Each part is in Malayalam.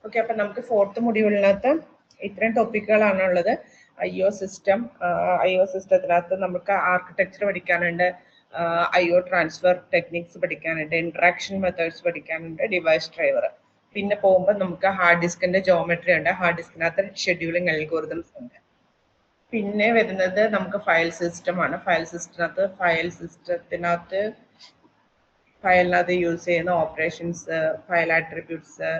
ഓക്കെ, അപ്പൊ നമുക്ക് ഫോർത്ത് മൊഡ്യൂളിനകത്ത് ഇത്രയും ടോപ്പിക്കുകളാണുള്ളത്. IO സിസ്റ്റം, IO സിസ്റ്റത്തിനകത്ത് നമുക്ക് ആർക്കിടെക്ചർ പഠിക്കാനുണ്ട്, IO ട്രാൻസ്ഫർ ടെക്നിക്സ് പഠിക്കാനുണ്ട്, ഇന്ററാക്ഷൻ മെത്തേഡ്സ് പഠിക്കാനുണ്ട്, ഡിവൈസ് ഡ്രൈവർ. പിന്നെ പോകുമ്പോൾ നമുക്ക് ഹാർഡ് ഡിസ്കിന്റെ ജോമെട്രി ഉണ്ട്, ഹാർഡ് ഡിസ്കിനകത്ത് ഷെഡ്യൂളിംഗ് അൽഗോരിതംസ് ഉണ്ട്. പിന്നെ വരുന്നത് നമുക്ക് ഫയൽ സിസ്റ്റം ആണ്. ഫയലിനകത്ത് യൂസ് ചെയ്യുന്ന ഓപ്പറേഷൻസ്, ഫയൽ ആട്രിബ്യൂട്ട്സ്,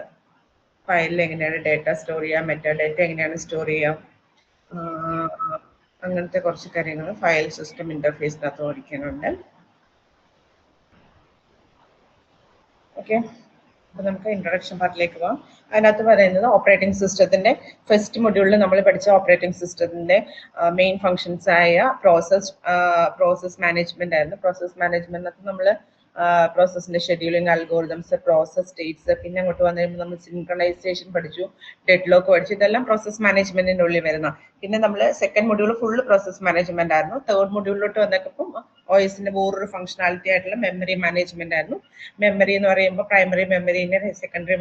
ഫയലിൽ എങ്ങനെയാണ് ഡേറ്റ സ്റ്റോർ ചെയ്യുക, മെറ്റാഡേറ്റ എങ്ങനെയാണ് സ്റ്റോർ ചെയ്യുക, അങ്ങനത്തെ കുറച്ച് കാര്യങ്ങൾ ഫയൽ സിസ്റ്റം ഇന്റർഫേസിനകത്ത് പഠിക്കാനുണ്ട്. ഓക്കെ, അപ്പൊ നമുക്ക് ഇൻട്രൊഡക്ഷൻ പാർട്ടിലേക്ക് പോകാം. അതിനകത്ത് പറയുന്നത് ഓപ്പറേറ്റിംഗ് സിസ്റ്റത്തിന്റെ ഫസ്റ്റ് മൊഡ്യൂളിൽ നമ്മൾ പഠിച്ച ഓപ്പറേറ്റിംഗ് സിസ്റ്റത്തിന്റെ മെയിൻ ഫങ്ഷൻസ് ആയ പ്രോസസ് മാനേജ്മെന്റ് ആയിരുന്നു. പ്രോസസ് മാനേജ്മെന്റിനകത്ത് നമ്മൾ പ്രോസസ്സിന്റെ ഷെഡ്യൂളിംഗ് അൽഗോരിതംസ്, പ്രോസസ് സ്റ്റേറ്റ്സ്, പിന്നെ അങ്ങോട്ട് വന്നു കഴിയുമ്പോൾ നമ്മൾ സിൻക്രണൈസേഷൻ പഠിച്ചു, ഡെഡ് ലോക്ക് പഠിച്ചു. ഇതെല്ലാം പ്രോസസ് മാനേജ്മെന്റിന്റെ ഉള്ളിൽ വരുന്ന. പിന്നെ നമ്മൾ second module full process management ആയിരുന്നു. തേർഡ് മൊഡ്യൂളിലോട്ട് വന്നപ്പോൾ OSന്റെ വേറൊരു ഫംഗ്ഷനാലിറ്റി ആയിട്ടുള്ള മെമ്മറി മാനേജ്മെന്റ് ആയിരുന്നു. മെമ്മറി എന്ന് പറയുമ്പോൾ പ്രൈമറി മെമ്മറിനെ സെക്കൻഡറി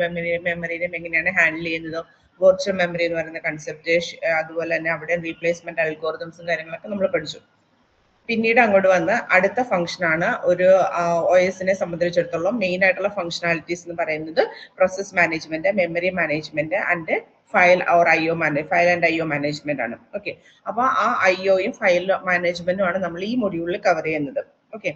മെമ്മറിനെ എങ്ങനെയാണ് ഹാൻഡിൽ ചെയ്യുന്നത്, വെർച്വൽ മെമ്മറി എന്ന് പറയുന്ന കൺസെപ്റ്റ്, അതുപോലെ തന്നെ അവിടെ റീപ്ലേസ്മെന്റ് അൽഗോരിതംസും കാര്യങ്ങളൊക്കെ നമ്മൾ പഠിച്ചു. പിന്നീട് അങ്ങോട്ട് വന്ന് അടുത്ത ഫംഗ്ഷൻ ആണ് ഒരു OSനെ സംബന്ധിച്ചിടത്തോളം മെയിൻ ആയിട്ടുള്ള ഫംഗ്ഷനാലിറ്റീസ് എന്ന് പറയുന്നത് process management, memory management and file and IO management ആണ്. ഓക്കെ, അപ്പൊ ആ IOയും ഫയൽ മാനേജ്മെന്റും ആണ് നമ്മൾ ഈ മൊഡ്യൂളിൽ കവർ ചെയ്യുന്നത്. ഓക്കെ,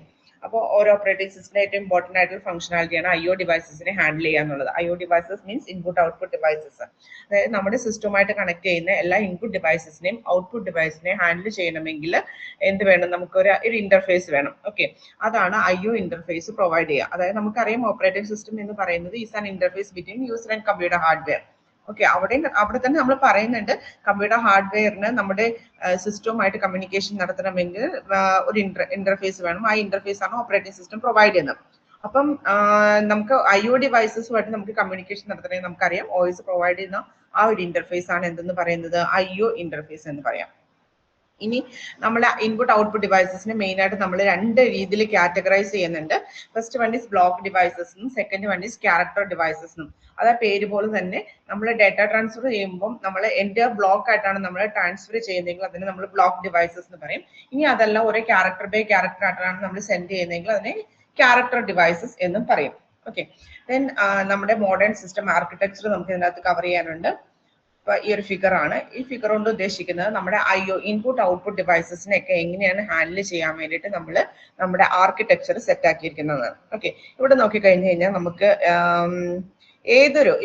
അപ്പോൾ ഓരോ ഓപ്പറേറ്റിംഗ് സിസ്റ്റത്തിന്റെ ഏറ്റവും ഇമ്പോർട്ടന്റ് ആയിട്ടുള്ള ഫംഗ്ഷനാലിറ്റിയാണ് IO ഡിവൈസസിനെ ഹാൻഡിൽ ചെയ്യുക എന്നുള്ളത്. IO devices means input output devices. അതായത് നമ്മുടെ സിസ്റ്റവുമായിട്ട് കണക്ട് ചെയ്യുന്ന എല്ലാ ഇൻപുട്ട് ഡിവൈസസിനെയും ഔട്ട്പുട്ട് ഡിവൈസിനെ ഹാൻഡിൽ ചെയ്യണമെങ്കിൽ എന്ത് വേണം, നമുക്ക് ഒരു ഇന്റർഫേസ് വേണം. ഓക്കെ, അതാണ് IO ഇന്റർഫേസ് പ്രൊവൈഡ് ചെയ്യുക. അതായത് നമുക്കറിയാം ഓപ്പറേറ്റിംഗ് സിസ്റ്റം എന്ന് പറയുന്നത് is an interface between user and computer hardware. Okay, അവിടെ തന്നെ നമ്മൾ പറയുന്നുണ്ട് കമ്പ്യൂട്ടർ ഹാർഡ്വെയറിന് നമ്മുടെ സിസ്റ്റവുമായിട്ട് കമ്മ്യൂണിക്കേഷൻ നടത്തണമെങ്കിൽ ഒരു ഇന്റർഫേസ് വേണം. ആ ഇന്റർഫേസ് ആണ് ഓപ്പറേറ്റിംഗ് സിസ്റ്റം പ്രൊവൈഡ് ചെയ്യുന്നത്. അപ്പം നമുക്ക് IO ഡിവൈസസുമായിട്ട് നമുക്ക് കമ്മ്യൂണിക്കേഷൻ നടത്തണമെങ്കിൽ നമുക്കറിയാം OS പ്രൊവൈഡ് ചെയ്യുന്ന ആ ഒരു ഇന്റർഫേസ് ആണ് എന്തെന്ന് പറയുന്നത്, IO ഇന്റർഫേസ് എന്ന് പറയാം. ഇനി നമ്മൾ ഇൻപുട്ട് ഔട്ട്പുട്ട് ഡിവൈസസിനെ മെയിൻ ആയിട്ട് നമ്മൾ രണ്ട് രീതിയിൽ കാറ്റഗറൈസ് ചെയ്യുന്നുണ്ട്. ഫസ്റ്റ് വൺ ഈസ് ബ്ലോക്ക് ഡിവൈസസും സെക്കൻഡ് വൺ ഈസ് ക്യാരക്ടർ ഡിവൈസസും. അതായത് പേര് പോലെ തന്നെ നമ്മൾ ഡേറ്റ ട്രാൻസ്ഫർ ചെയ്യുമ്പോൾ നമ്മൾ എൻ്റെ ബ്ലോക്ക് ആയിട്ടാണ് നമ്മൾ ട്രാൻസ്ഫർ ചെയ്യുന്നതെങ്കിൽ അതിന് നമ്മൾ ബ്ലോക്ക് ഡിവൈസസ് എന്ന് പറയും. ഇനി അതല്ല ഒരേ ക്യാരക്ടർ ബൈ ക്യാരക്ടർ ആയിട്ടാണ് നമ്മൾ സെൻഡ് ചെയ്യുന്നതെങ്കിൽ അതിനെ ക്യാരക്ടർ ഡിവൈസസ് എന്നും പറയും. ഓക്കെ, ദെൻ നമ്മുടെ മോഡേൺ സിസ്റ്റം ആർക്കിടെക്ചർ നമുക്ക് ഇതിനകത്ത് കവർ ചെയ്യാനുണ്ട്. ഈ ഒരു ഫിഗർ ആണ്. ഈ ഫിഗർ കൊണ്ട് ഉദ്ദേശിക്കുന്നത് നമ്മുടെ IO ഇൻപുട്ട് ഔട്ട്പുട്ട് ഡിവൈസസിനെയൊക്കെ എങ്ങനെയാണ് ഹാൻഡിൽ ചെയ്യാൻ വേണ്ടിയിട്ട് നമ്മൾ നമ്മുടെ ആർക്കിടെക്ചർ സെറ്റ് ആക്കിയിരിക്കുന്നതാണ്. ഓക്കെ, ഇവിടെ നോക്കിക്കഴിഞ്ഞു കഴിഞ്ഞാൽ നമുക്ക്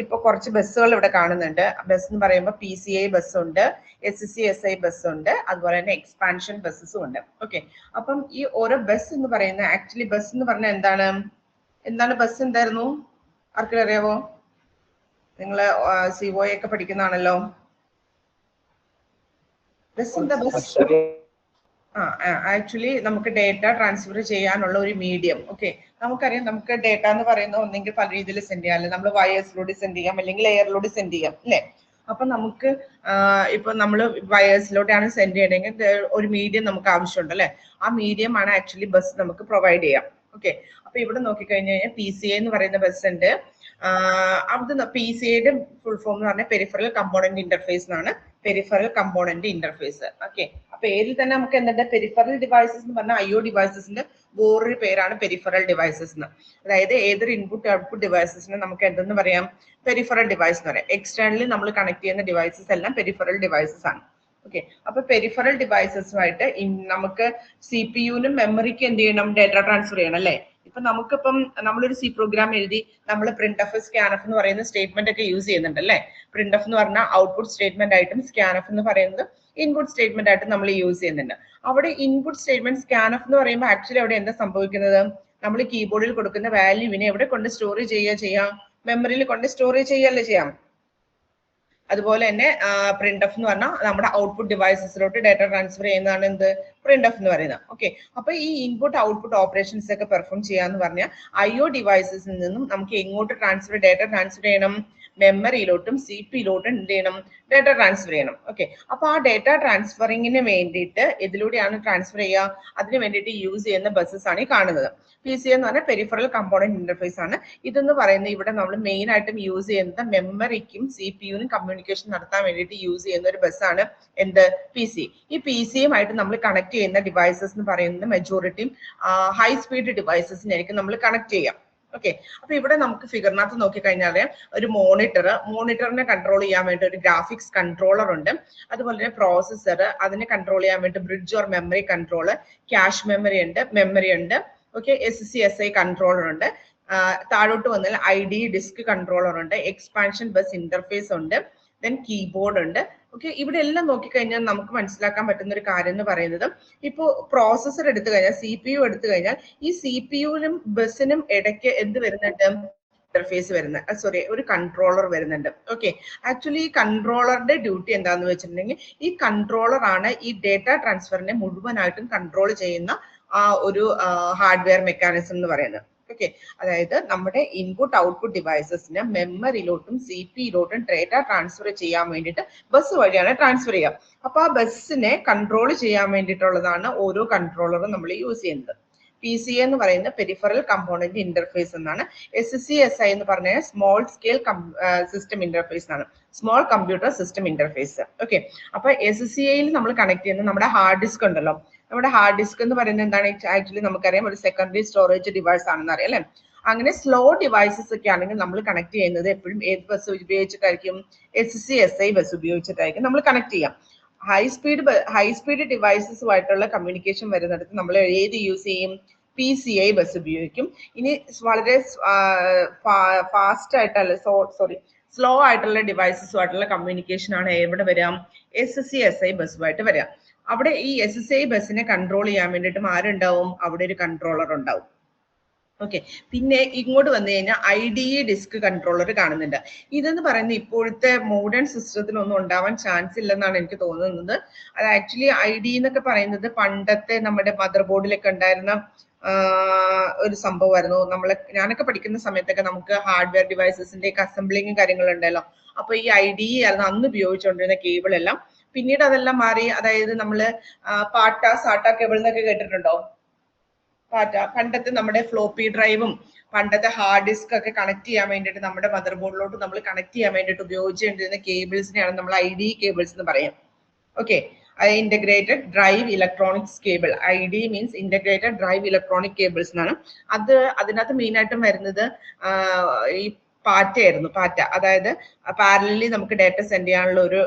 ഇപ്പൊ കുറച്ച് ബസ്സുകൾ ഇവിടെ കാണുന്നുണ്ട്. ബസ് എന്ന് പറയുമ്പോൾ PCI ബസ് ഉണ്ട്, SCSI ബസ് ഉണ്ട്, അതുപോലെ തന്നെ എക്സ്പാൻഷൻ ബസ്സസും ഉണ്ട്. ഓക്കെ, അപ്പം ഈ ഓരോ ബസ് എന്ന് പറയുന്ന ആക്ച്വലി ബസ് എന്ന് പറഞ്ഞാൽ എന്താണ് ബസ് എന്തായിരുന്നു, ആർക്കും അറിയാവോ? നിങ്ങള് COA ഒക്കെ പഠിക്കുന്നതാണല്ലോ. ആക്ച്വലി നമുക്ക് ഡേറ്റ ട്രാൻസ്ഫർ ചെയ്യാനുള്ള ഒരു മീഡിയം. ഓക്കെ, നമുക്കറിയാം നമുക്ക് ഡേറ്റ എന്ന് പറയുന്നത് ഒന്നെങ്കിൽ പല രീതിയിൽ സെൻഡ് ചെയ്യാം, അല്ലെങ്കിൽ നമ്മൾ വയേഴ്സിലൂടെ സെൻഡ് ചെയ്യാം, അല്ലെങ്കിൽ എയറിലൂടെ സെൻഡ് ചെയ്യാം, അല്ലേ? അപ്പൊ നമുക്ക് ഇപ്പൊ നമ്മൾ വയേഴ്സിലോട്ടാണ് സെൻഡ് ചെയ്യണമെങ്കിൽ ഒരു മീഡിയം നമുക്ക് ആവശ്യമുണ്ട്, അല്ലെ? ആ മീഡിയം ആണ് ആക്ച്വലി ബസ് നമുക്ക് പ്രൊവൈഡ് ചെയ്യാം. ഓക്കെ, അപ്പൊ ഇവിടെ നോക്കിക്കഴിഞ്ഞു കഴിഞ്ഞാൽ PCI എന്ന് പറയുന്ന ബസ് ഉണ്ട്. അത് PCIയുടെ ഫുൾ ഫോം എന്ന് പറഞ്ഞാൽ പെരിഫറൽ കമ്പോണന്റ് ഇന്റർഫേസ് എന്നാണ്. Peripheral component interface. ഓക്കെ, ആ പേരിൽ തന്നെ നമുക്ക് എന്തുണ്ട്, പെരിഫറൽ ഡിവൈസസ് എന്ന് പറഞ്ഞാൽ IO ഡിവൈസസിന്റെ വേറൊരു പേരാണ് പെരിഫറൽ ഡിവൈസസ് എന്ന്. അതായത് ഏതൊരു ഇൻപുട്ട് ഔട്ട്പുട്ട് ഡിവൈസസിനെ നമുക്ക് എന്തെന്ന് പറയാം, പെരിഫറൽ ഡിവൈസ് എന്ന് പറയാം. എക്സ്റ്റേണലി നമ്മൾ കണക്ട് ചെയ്യുന്ന ഡിവൈസസ് എല്ലാം പെരിഫറൽ ഡിവൈസസ് ആണ്. ഓക്കെ, അപ്പൊ പെരിഫറൽ ഡിവൈസസുമായിട്ട് നമുക്ക് CPUനും മെമ്മറിക്കും എന്ത് ചെയ്യണം, ഡേറ്റ ട്രാൻസ്ഫർ ചെയ്യണം, അല്ലെ? ഇപ്പൊ നമുക്കിപ്പം നമ്മളൊരു C പ്രോഗ്രാം എഴുതി നമ്മൾ printf scanf എന്ന് പറയുന്ന സ്റ്റേറ്റ്മെന്റ് ഒക്കെ യൂസ് ചെയ്യുന്നുണ്ട്, അല്ലെ? printf എന്ന് പറഞ്ഞാൽ ഔട്ട്പുട്ട് സ്റ്റേറ്റ്മെന്റ് ആയിട്ടും scanf എന്ന് പറയുന്നത് ഇൻപുട്ട് സ്റ്റേറ്റ്മെന്റ് ആയിട്ടും നമ്മൾ യൂസ് ചെയ്യുന്നുണ്ട്. അവിടെ ഇൻപുട്ട് സ്റ്റേറ്റ്മെന്റ് scanf എന്ന് പറയുമ്പോൾ ആക്ച്വലി അവിടെ എന്താ സംഭവിക്കുന്നത്, നമ്മൾ കീബോർഡിൽ കൊടുക്കുന്ന വാല്യൂവിനെ എവിടെ കൊണ്ട് സ്റ്റോർ ചെയ്യാം, മെമ്മറിയിൽ കൊണ്ട് സ്റ്റോർ ചെയ്യല്ലേ ചെയ്യാം. അതുപോലെ തന്നെ printf എന്ന് പറഞ്ഞാൽ നമ്മുടെ ഔട്ട്പുട്ട് ഡിവൈസസിലോട്ട് ഡേറ്റ ട്രാൻസ്ഫർ ചെയ്യുന്നതാണ് എന്ത്, printf എന്ന് പറയുന്നത്. ഓക്കെ, അപ്പൊ ഈ ഇൻപുട്ട് ഔട്ട്പുട്ട് ഓപ്പറേഷൻസ് ഒക്കെ പെർഫോം ചെയ്യാന്ന് പറഞ്ഞാൽ IO ഡിവൈസസിൽ നിന്നും നമുക്ക് എങ്ങോട്ട് ഡേറ്റ ട്രാൻസ്ഫർ ചെയ്യണം, മെമ്മറിയിലോട്ടും CPU-ലോട്ടും എന്ത് ചെയ്യണം, ഡേറ്റ ട്രാൻസ്ഫർ ചെയ്യണം. ഓക്കെ, അപ്പൊ ആ ഡേറ്റ ട്രാൻസ്ഫറിങ്ങിന് വേണ്ടിയിട്ട് ഇതിലൂടെയാണ് ട്രാൻസ്ഫർ ചെയ്യുക, അതിന് വേണ്ടിയിട്ട് യൂസ് ചെയ്യുന്ന ബസ്സസ് ആണ് ഈ കാണുന്നത്. PCI എന്ന് പറഞ്ഞാൽ പെരിഫറൽ കമ്പോണന്റ് ഇന്റർഫേസ് ആണ്. ഇതെന്ന് പറയുന്നത് ഇവിടെ നമ്മൾ മെയിൻ ആയിട്ടും യൂസ് ചെയ്യുന്നത് മെമ്മറിക്കും CPU-നും കമ്മ്യൂണിക്കേഷൻ നടത്താൻ വേണ്ടിയിട്ട് യൂസ് ചെയ്യുന്ന ഒരു ബസ്സാണ് എന്ത്, PC. ഈ PCയുമായിട്ട് നമ്മൾ കണക്ട് ചെയ്യുന്ന ഡിവൈസസ് എന്ന് പറയുന്നത് മെജോറിറ്റിയും ഹൈ സ്പീഡ് ഡിവൈസസിനായിരിക്കും നമ്മൾ കണക്ട് ചെയ്യാം. ഓക്കെ, അപ്പൊ ഇവിടെ നമുക്ക് ഫിഗറിനകത്ത് നോക്കിക്കഴിഞ്ഞാൽ ഒരു മോണിറ്ററിനെ കൺട്രോൾ ചെയ്യാൻ വേണ്ടി ഒരു ഗ്രാഫിക്സ് കൺട്രോളർ ഉണ്ട്. അതുപോലെ തന്നെ പ്രോസസ്സർ, അതിനെ കൺട്രോൾ ചെയ്യാൻ വേണ്ടി bridge or memory controller, cache memory ഉണ്ട്. ഓക്കെ, SCSI കൺട്രോളർ ഉണ്ട്. താഴോട്ട് വന്നാൽ ID ഡിസ്ക് കൺട്രോളർ ഉണ്ട്, എക്സ്പാൻഷൻ ബസ് ഇന്റർഫേസ് ഉണ്ട്, ദെൻ കീബോർഡ് ഉണ്ട്. ഓക്കെ, ഇവിടെ എല്ലാം നോക്കിക്കഴിഞ്ഞാൽ നമുക്ക് മനസ്സിലാക്കാൻ പറ്റുന്ന ഒരു കാര്യം എന്ന് പറയുന്നത്, ഇപ്പോ പ്രോസസ്സർ എടുത്തു കഴിഞ്ഞാൽ, CPU എടുത്തു കഴിഞ്ഞാൽ, ഈ CPU-നും ബസ്സിനും ഇടയ്ക്ക് എന്ത് വരുന്നുണ്ട്, ഇന്റർഫേസ് വരുന്നത്, സോറി, ഒരു കൺട്രോളർ വരുന്നുണ്ട്. ഓക്കെ, ആക്ച്വലി ഈ കൺട്രോളറുടെ ഡ്യൂട്ടി എന്താന്ന് വെച്ചിട്ടുണ്ടെങ്കിൽ, ഈ കൺട്രോളർ ആണ് ഈ ഡേറ്റ ട്രാൻസ്ഫറിനെ മുഴുവനായിട്ടും കൺട്രോൾ ചെയ്യുന്ന ആ ഒരു ഹാർഡ്വെയർ മെക്കാനിസം എന്ന് പറയുന്നത്. ഓക്കെ, അതായത് നമ്മുടെ ഇൻപുട്ട് ഔട്ട്പുട്ട് ഡിവൈസസിന് മെമ്മറിയിലോട്ടും CPU-ലോട്ടും ഡേറ്റ ട്രാൻസ്ഫർ ചെയ്യാൻ വേണ്ടിയിട്ട് ബസ് വഴിയാണ് ട്രാൻസ്ഫർ ചെയ്യുക. അപ്പൊ ആ ബസ്സിനെ കൺട്രോൾ ചെയ്യാൻ വേണ്ടിയിട്ടുള്ളതാണ് ഓരോ കൺട്രോളറും നമ്മൾ യൂസ് ചെയ്യുന്നത്. PCI എന്ന് പറയുന്ന പെരിഫറൽ കമ്പോണന്റ് ഇന്റർഫേസ് എന്നാണ്. SCSI എന്ന് പറഞ്ഞാൽ സ്മോൾ സ്കെയിൽ സിസ്റ്റം ഇന്റർഫേസ് എന്നാണ്, small computer system interface. Okay, അപ്പൊ SCI-യിൽ നമ്മൾ കണക്ട് ചെയ്യുന്ന നമ്മുടെ ഹാർഡ് ഡിസ്ക് ഉണ്ടല്ലോ, നമ്മുടെ ഹാർഡ് ഡിസ്ക് എന്ന് പറയുന്നത് എന്താണ്, ആക്ച്വലി നമുക്കറിയാം ഒരു സെക്കൻഡറി സ്റ്റോറേജ് ഡിവൈസ് ആണെന്ന് അറിയാം അല്ലെ. അങ്ങനെ സ്ലോ ഡിവൈസസ് ഒക്കെ ആണെങ്കിൽ നമ്മൾ കണക്ട് ചെയ്യുന്നത് എപ്പോഴും ഏത് ബസ് ഉപയോഗിച്ചിട്ടായിരിക്കും, SCSI ബസ് ഉപയോഗിച്ചിട്ടായിരിക്കും നമ്മൾ കണക്ട് ചെയ്യാം. ഹൈ സ്പീഡ് ഡിവൈസസുമായിട്ടുള്ള കമ്മ്യൂണിക്കേഷൻ വരുന്നിടത്ത് നമ്മൾ ഏത് യൂസ് ചെയ്യും, PCI ബസ് ഉപയോഗിക്കും. ഇനി വളരെ ഫാസ്റ്റ് ആയിട്ടല്ല, സ്ലോ ആയിട്ടുള്ള ഡിവൈസസുമായിട്ടുള്ള കമ്മ്യൂണിക്കേഷൻ ആണ് എവിടെ വരാം, SCSI ബസ്സുമായിട്ട് വരാം. അവിടെ ഈ SCSI ബസ്സിനെ കൺട്രോൾ ചെയ്യാൻ വേണ്ടിയിട്ടും ആരുണ്ടാവും, അവിടെ ഒരു കൺട്രോളർ ഉണ്ടാവും. ഓക്കെ, പിന്നെ ഇങ്ങോട്ട് വന്നു കഴിഞ്ഞാൽ IDE ഡിസ്ക് കൺട്രോളർ കാണുന്നുണ്ട്. ഇതെന്ന് പറയുന്നത് ഇപ്പോഴത്തെ മോഡേൺ സിസ്റ്റത്തിനൊന്നും ഉണ്ടാവാൻ ചാൻസ് ഇല്ലെന്നാണ് എനിക്ക് തോന്നുന്നത്. അത് ആക്ച്വലി IDE എന്നൊക്കെ പറയുന്നത് പണ്ടത്തെ നമ്മുടെ മദർ ബോർഡിലൊക്കെ ഉണ്ടായിരുന്ന ഒരു സംഭവമായിരുന്നു. ഞാനൊക്കെ പഠിക്കുന്ന സമയത്തൊക്കെ നമുക്ക് ഹാർഡ്വെയർ ഡിവൈസസിന്റെ ഒക്കെ അസംബ്ലിങ്ങും കാര്യങ്ങളുണ്ടല്ലോ. അപ്പൊ ഈ IDE ആയിരുന്നു അന്ന് ഉപയോഗിച്ചുകൊണ്ടിരുന്ന കേബിൾ എല്ലാം. പിന്നീട് അതെല്ലാം മാറി, അതായത് നമ്മള് പാട്ട സാട്ട കേബിൾ എന്നൊക്കെ കേട്ടിട്ടുണ്ടോ? പണ്ടത്തെ നമ്മുടെ ഫ്ലോപ്പി ഡ്രൈവും പണ്ടത്തെ ഹാർഡ് ഡിസ്ക് ഒക്കെ കണക്ട് ചെയ്യാൻ വേണ്ടിയിട്ട് നമ്മുടെ മദർ ബോർഡിലോട്ട് നമ്മൾ കണക്ട് ചെയ്യാൻ വേണ്ടിയിട്ട് ഉപയോഗിച്ചുകൊണ്ടിരുന്ന കേബിൾസിനെയാണ് നമ്മൾ IDE കേബിൾസ് എന്ന് പറയാം. Okay, integrated drive electronics cable, ID means integrated drive electronic cables എന്നാണ്. അതിനകത്ത് മെയിൻ ആയിട്ടും വരുന്നത് ഈ പാറ്റയായിരുന്നു. അതായത് പാരലലി നമുക്ക് ഡേറ്റ സെൻഡ് ചെയ്യാനുള്ള ഒരു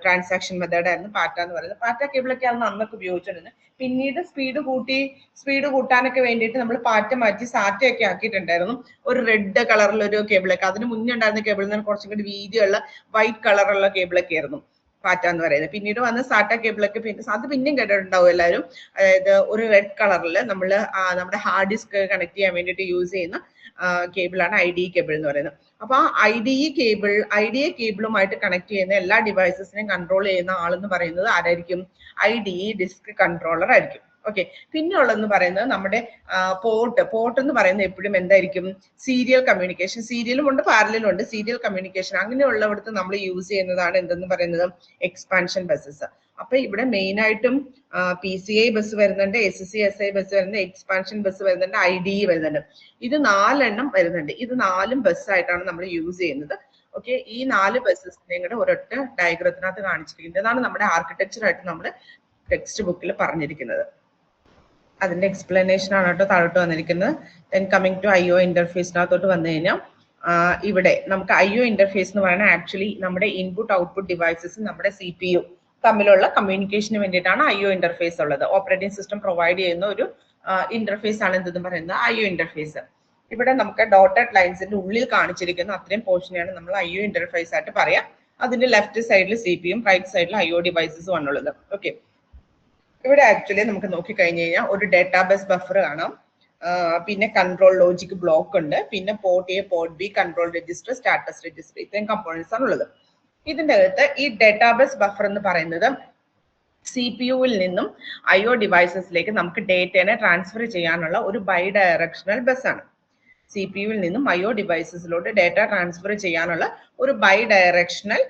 ട്രാൻസാക്ഷൻ മെത്തേഡ് ആയിരുന്നു പാറ്റ എന്ന് പറയുന്നത്. പാറ്റ കേബിളൊക്കെ ആണ് അന്നൊക്കെ ഉപയോഗിച്ചിരുന്നത്. പിന്നീട് സ്പീഡ് കൂട്ടാനൊക്കെ വേണ്ടിയിട്ട് നമ്മൾ പാറ്റ മാറ്റി സാറ്റയൊക്കെ ആക്കിയിട്ടുണ്ടായിരുന്നു. ഒരു റെഡ് കളറിലൊരു കേബിളൊക്കെ, അതിന് മുന്നേ ഉണ്ടായിരുന്ന കേബിളിൽ നിന്ന് കുറച്ചും കൂടി വീതിയുള്ള വൈറ്റ് കളറുള്ള കേബിളൊക്കെ ആയിരുന്നു പാറ്റ എന്ന് പറയുന്നത്. പിന്നീട് വന്ന സാറ്റ കേബിളൊക്കെ അത് പിന്നെയും കേട്ടിട്ടുണ്ടാവും എല്ലാവരും. അതായത് ഒരു റെഡ് കളറിൽ നമ്മൾ നമ്മുടെ ഹാർഡ് ഡിസ്ക് കണക്ട് ചെയ്യാൻ വേണ്ടിയിട്ട് യൂസ് ചെയ്യുന്ന കേബിളാണ് IDE കേബിൾ എന്ന് പറയുന്നത്. അപ്പൊ ആ IDE കേബിളുമായിട്ട് കണക്ട് ചെയ്യുന്ന എല്ലാ ഡിവൈസസിനെയും കൺട്രോൾ ചെയ്യുന്ന ആളെന്ന് പറയുന്നത് ആരായിരിക്കും, IDE ഡിസ്ക് കൺട്രോളർ ആയിരിക്കും. ഓക്കെ, പിന്നെ ഉള്ളതെന്ന് പറയുന്നത് നമ്മുടെ പോർട്ട് എന്ന് പറയുന്നത് എപ്പോഴും എന്തായിരിക്കും, സീരിയൽ കമ്മ്യൂണിക്കേഷൻ. സീരിയലും ഉണ്ട് പാരലലും ഉണ്ട്. സീരിയൽ കമ്മ്യൂണിക്കേഷൻ അങ്ങനെയുള്ളവിടത്ത് നമ്മൾ യൂസ് ചെയ്യുന്നതാണ് എന്തെന്ന് പറയുന്നത്, എക്സ്പാൻഷൻ ബസ്സസ്. അപ്പൊ ഇവിടെ മെയിൻ ആയിട്ടും PCI ബസ് വരുന്നുണ്ട്, SCSI ബസ് വരുന്നുണ്ട്, എക്സ്പാൻഷൻ ബസ് വരുന്നുണ്ട്, IDE വരുന്നുണ്ട്. ഇത് 4 എണ്ണം വരുന്നുണ്ട്. ഇത് 4ഉം ബസ്സായിട്ടാണ് നമ്മൾ യൂസ് ചെയ്യുന്നത്. ഓക്കെ, ഈ 4 ബസ്സസിനെയും കൂടെ ഒരൊറ്റ ഡയഗ്രത്തിനകത്ത് കാണിച്ചിരിക്കുന്നത്. ഇതാണ് നമ്മുടെ ആർക്കിടെക്ചർ ആയിട്ട് നമ്മൾ ടെക്സ്റ്റ് ബുക്കിൽ പറഞ്ഞിരിക്കുന്നത്. അതിന്റെ എക്സ്പ്ലനേഷൻ ആണ് കേട്ടോ താഴോട്ട് വന്നിരിക്കുന്നത്. ദെൻ കമ്മിങ് ടു IO ഇന്റർഫേസിനകത്തോട്ട് വന്നു കഴിഞ്ഞാൽ ഇവിടെ നമുക്ക് IO ഇന്റർഫേസ് എന്ന് പറയുന്നത് ആക്ച്വലി നമ്മുടെ ഇൻപുട്ട് ഔട്ട്പുട്ട് ഡിവൈസസ് നമ്മുടെ CPU തമ്മിലുള്ള കമ്മ്യൂണിക്കേഷന് വേണ്ടിയിട്ടാണ് IO ഇന്റർഫേസ് ഉള്ളത്. ഓപ്പറേറ്റിംഗ് സിസ്റ്റം പ്രൊവൈഡ് ചെയ്യുന്ന ഒരു ഇന്റർഫേസ് ആണ് എന്തെന്ന് പറയുന്നത് IO ഇന്റർഫേസ്. ഇവിടെ നമുക്ക് ഡോട്ടഡ് ലൈൻസിന്റെ ഉള്ളിൽ കാണിച്ചിരിക്കുന്ന അത്രയും പോർഷനെയാണ് നമ്മൾ IO ഇന്റർഫേസ് ആയിട്ട് പറയാം. അതിന്റെ ലെഫ്റ്റ് സൈഡിൽ CPU, റൈറ്റ് സൈഡിൽ IO ഡിവൈസസും ആണുള്ളത്. ഓക്കെ, ഇവിടെ ആക്ച്വലി നമുക്ക് നോക്കിക്കഴിഞ്ഞ് കഴിഞ്ഞാൽ ഒരു ഡേറ്റാബേസ് ബഫർ കാണാം, പിന്നെ കൺട്രോൾ ലോജിക് ബ്ലോക്ക് ഉണ്ട്, പിന്നെ port A, port B, control register, status register, ഇത്രയും കമ്പോണൻസ് ആണ് ഉള്ളത്. ഇതിന്റെ അകത്ത് ഈ ഡേറ്റാബേസ് ബഫർ എന്ന് പറയുന്നത് CPU-വിൽ നിന്നും IO ഡിവൈസസിലേക്ക് നമുക്ക് ഡേറ്റനെ ട്രാൻസ്ഫർ ചെയ്യാനുള്ള ഒരു ബൈ ഡയറക്ഷണൽ ബസ് ആണ്. CPU ൽ നിന്നും IO ഡിവൈസസിലോട്ട് ഡേറ്റ ട്രാൻസ്ഫർ ചെയ്യാനുള്ള ഒരു ബൈ ഡയറക്ഷണൽ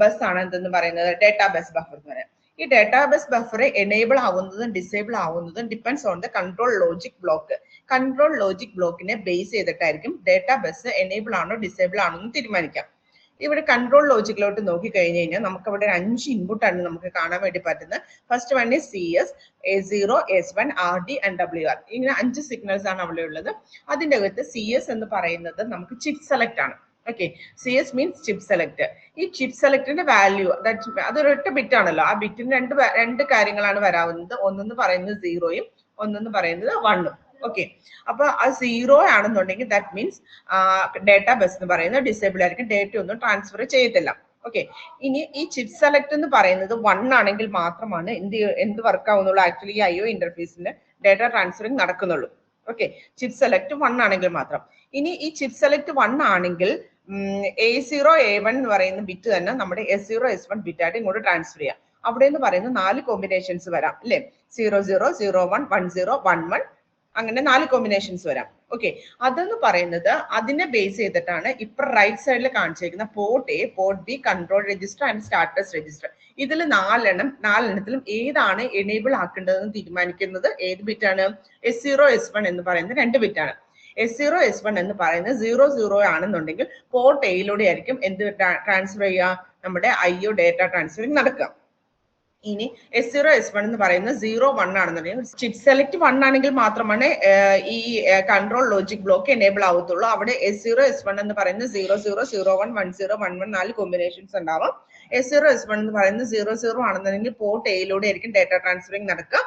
ബസ് ആണ് എന്തെന്ന് പറയുന്നത് ഡേറ്റാ ബസ് ബഫർ എന്ന് പറയുന്നത്. ഈ ഡേറ്റാ ബസ് ബഫർ എനേബിൾ ആവുന്നതും ഡിസേബിൾ ആവുന്നതും depends on the control logic block. Control logic ബ്ലോക്കിനെ ബേസ് ചെയ്തിട്ടായിരിക്കും ഡേറ്റാ ബസ് എനേബിൾ ആണോ ഡിസേബിൾ ആണോ എന്ന് തീരുമാനിക്കാം. ഇവിടെ കൺട്രോൾ ലോജിക്കിലോട്ട് നോക്കി കഴിഞ്ഞ് കഴിഞ്ഞാൽ നമുക്ക് അവിടെ 5 ഇൻപുട്ടാണ് നമുക്ക് കാണാൻ വേണ്ടി പറ്റുന്നത്. First one is CS, A0, S1, RD and WR. ഇങ്ങനെ 5 സിഗ്നൽസ് ആണ് അവിടെ ഉള്ളത്. അതിൻ്റെ അകത്ത് CS എന്ന് പറയുന്നത് നമുക്ക് ചിപ്പ് സെലക്ട് ആണ്. Okay, CS means chip select. ഈ ചിപ്പ് സെലക്ടിന്റെ വാല്യൂ അതൊരൊറ്റ ബിറ്റ് ആണല്ലോ. ആ ബിറ്റിന് രണ്ട് കാര്യങ്ങളാണ് വരാവുന്നത്. ഒന്നെന്ന് പറയുന്നത് 0യും ഒന്നെന്ന് പറയുന്നത് 1ഉം. ഓക്കെ, അപ്പൊ അത് 0 ആണെന്നുണ്ടെങ്കിൽ ദാറ്റ് മീൻസ് ഡേറ്റ ബസ് എന്ന് പറയുന്നത് ഡിസേബിൾ ആയിരിക്കും, ഡേറ്റ ഒന്നും ട്രാൻസ്ഫർ ചെയ്യത്തില്ല. ഓക്കെ, ഇനി ഈ ചിപ്പ് സെലക്ട് എന്ന് പറയുന്നത് 1 ആണെങ്കിൽ മാത്രമാണ് എന്ത് വർക്ക് ആവുന്നുള്ളൂ, ആക്ച്വലി IO ഇന്റർഫേസിന് ഡേറ്റ ട്രാൻസ്ഫറിങ് നടക്കുന്നുള്ളൂ. ഓക്കെ, ചിപ്പ് സെലക്ട് 1 ആണെങ്കിൽ മാത്രം. ഇനി ഈ ചിപ്പ് സെലക്ട് 1 ആണെങ്കിൽ A0 A1 എന്ന് പറയുന്ന ബിറ്റ് തന്നെ നമ്മുടെ S0 S1 ബിറ്റ് ആയിട്ട് ഇങ്ങോട്ട് ട്രാൻസ്ഫർ ചെയ്യാം. അവിടെ എന്ന് പറയുന്ന 4 കോമ്പിനേഷൻസ് വരാം അല്ലെ, 00 01 10 11 അങ്ങനെ 4 കോമ്പിനേഷൻസ് വരാം. ഓക്കെ, അതെന്ന് പറയുന്നത് അതിനെ ബേസ് ചെയ്തിട്ടാണ് ഇപ്പൊ റൈറ്റ് സൈഡിൽ കാണിച്ചിരിക്കുന്ന port A, port B, control register and status register. ഇതിൽ 4എണ്ണത്തിലും ഏതാണ് എനേബിൾ ആക്കേണ്ടതെന്ന് തീരുമാനിക്കുന്നത് ഏത് ബിറ്റാണ്? S0 S1 എന്ന് പറയുന്ന 2 ബിറ്റാണ്. S0 S1 എന്ന് പറയുന്നത് 00 ആണെന്നുണ്ടെങ്കിൽ പോർട്ട് എയിലൂടെ ആയിരിക്കും എന്ത് ട്രാൻസ്ഫർ ചെയ്യുക, നമ്മുടെ IO ഡേറ്റ ട്രാൻസ്ഫറിങ് നടക്കുക. ഇനി S0 S1 എന്ന് പറയുന്നത് 01 ആണെന്നുണ്ടെങ്കിൽ ചിപ്പ് സെലക്ട് 1 ആണെങ്കിൽ മാത്രമാണ് ഈ കൺട്രോൾ ലോജിക് ബ്ലോക്ക് എനേബിൾ ആവത്തുള്ളൂ. അവിടെ S0 S1 എന്ന് പറയുന്നത് 00 01 10 11 4 കോമ്പിനേഷൻസ് ഉണ്ടാവും. S0 S1 എന്ന് പറയുന്നത് 00 ആണെന്നുണ്ടെങ്കിൽ പോർട്ട് എയിലൂടെ ആയിരിക്കും ഡേറ്റ ട്രാൻസ്ഫറിങ് നടക്കുക.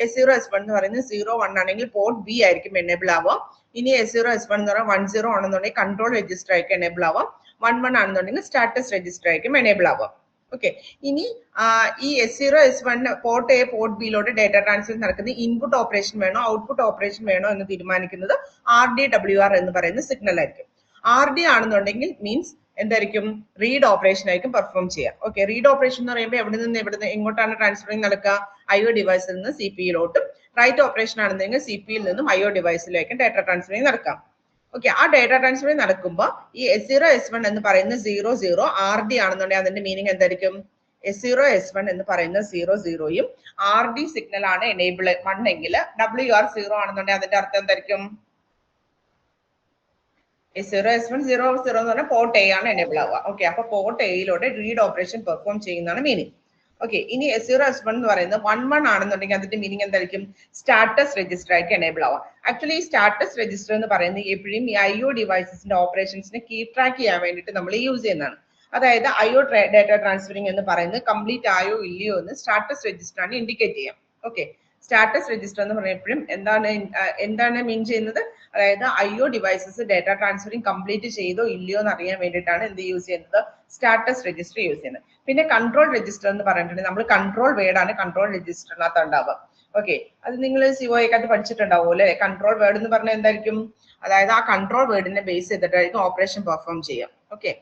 S0 S1 എന്ന് പറയുന്നത് 01 ആണെങ്കിൽ പോർട്ട് B ആയിരിക്കും എനേബിൾ ആവുക. ഇനി S0 S1 എന്ന് പറയുന്നത് 10 ആണെന്നുണ്ടെങ്കിൽ കൺട്രോൾ രജിസ്റ്റർ ആയിരിക്കും എനേബിൾ ആവാം. 11 ആണെന്നുണ്ടെങ്കിൽ സ്റ്റാറ്റസ് രജിസ്റ്റർ ആയിരിക്കും എനേബിൾ ആവാം. ഓക്കെ, ഇനി ഈ S0 S1 port A port ബിയിലോട്ട് ഡേറ്റ ട്രാൻസ്ഫർ നടക്കുന്നത് ഇൻപുട്ട് ഓപ്പറേഷൻ വേണോ ഔട്ട്പുട്ട് ഓപ്പറേഷൻ വേണോ എന്ന് തീരുമാനിക്കുന്നത് RD WR എന്ന് പറയുന്ന സിഗ്നൽ ആയിരിക്കും. RD ആണെന്നുണ്ടെങ്കിൽ മീൻസ് എന്തായിരിക്കും, റീഡ് ഓപ്പറേഷൻ ആയിരിക്കും പെർഫോം ചെയ്യുക. ഓക്കെ, റീഡ് ഓപ്പറേഷൻ എന്ന് പറയുമ്പോൾ എവിടെ നിന്ന് എങ്ങോട്ടാണ് ട്രാൻസ്ഫറിങ് നടക്കുക? IO ഡിവൈസിൽ നിന്ന് CPU-ലോട്ടും. റൈറ്റ് ഓപ്പറേഷൻ ആണെന്നുണ്ടെങ്കിൽ CPU-ൽ നിന്നും IO ഡിവൈസിലേക്കും ഡേറ്റ ട്രാൻസ്ഫറിങ് നടക്കാം. ഓക്കെ, ആ ഡേറ്റ ട്രാൻസ്ഫർ നടക്കുമ്പോൾ ഈ S0 S1 എന്ന് പറയുന്ന 00 RD ആണെന്നുണ്ടെങ്കിൽ അതിന്റെ മീനിങ് എന്തായിരിക്കും? S0 S1 എന്ന് പറയുന്ന 00യും RD സിഗ്നൽ ആണ് എനേബിൾ 1 എങ്കിൽ WR 0 ആണെന്നുണ്ടെങ്കിൽ അതിന്റെ അർത്ഥം എന്തായിരിക്കും? S0 S1 0 0 എന്ന് പറഞ്ഞാൽ പോർട്ട് A ആണ് എനേബിൾ ആവുക. ഓക്കെ, അപ്പൊ പോർട്ട് എയിലൂടെ റീഡ് ഓപ്പറേഷൻ പെർഫോം ചെയ്യുന്നതാണ് മീനിങ്. ഓക്കെ, ഇനി S0 S1 എന്ന് പറയുന്നത് 11 ആണെന്നുണ്ടെങ്കിൽ അതിന്റെ മീനിങ് എന്തായിരിക്കും? സ്റ്റാറ്റസ് രജിസ്റ്റർ ആയിട്ട് എനേബിൾ ആവാം. ആക്ച്വലി ഈ സ്റ്റാറ്റസ് രജിസ്റ്റർ എന്ന് പറയുന്നത് എപ്പോഴും ഈ IO ഡിവൈസസിന്റെ ഓപ്പറേഷൻസിനെ കീപ് ട്രാക്ക് ചെയ്യാൻ വേണ്ടിയിട്ട് നമ്മൾ യൂസ് ചെയ്യുന്നതാണ്. അതായത് IO ഡേറ്റ ട്രാൻസ്ഫറിങ് എന്ന് പറയുന്നത് കംപ്ലീറ്റ് ആയോ ഇല്ലയോ എന്ന് സ്റ്റാറ്റസ് രജിസ്റ്റർ ആണ് ഇൻഡിക്കേറ്റ് ചെയ്യാം. ഓക്കെ, സ്റ്റാറ്റസ് രജിസ്റ്റർ എന്ന് പറയുമ്പോഴും എന്താണ് മീൻ ചെയ്യുന്നത്? അതായത് IO devices data transferring complete ചെയ്തോ ഇല്ലയോ എന്ന് അറിയാൻ വേണ്ടിയിട്ടാണ് എന്ത് യൂസ് ചെയ്യുന്നത്? സ്റ്റാറ്റസ് രജിസ്റ്റർ യൂസ് ചെയ്യുന്നത്. പിന്നെ കൺട്രോൾ രജിസ്റ്റർ എന്ന് പറഞ്ഞിട്ടുണ്ടെങ്കിൽ നമ്മൾ കൺട്രോൾ വേർഡാണ് കൺട്രോൾ രജിസ്റ്ററിനകത്ത് ഉണ്ടാവുക. ഓക്കെ, അത് നിങ്ങൾ COAക്കകത്ത് പഠിച്ചിട്ടുണ്ടാവും അല്ലെ? കൺട്രോൾ വേർഡ് എന്ന് പറഞ്ഞാൽ എന്തായിരിക്കും? അതായത് ആ കൺട്രോൾ വേർഡിനെ ബേസ് ചെയ്തിട്ടായിരിക്കും ഓപ്പറേഷൻ പെർഫോം ചെയ്യാം. ഓക്കെ,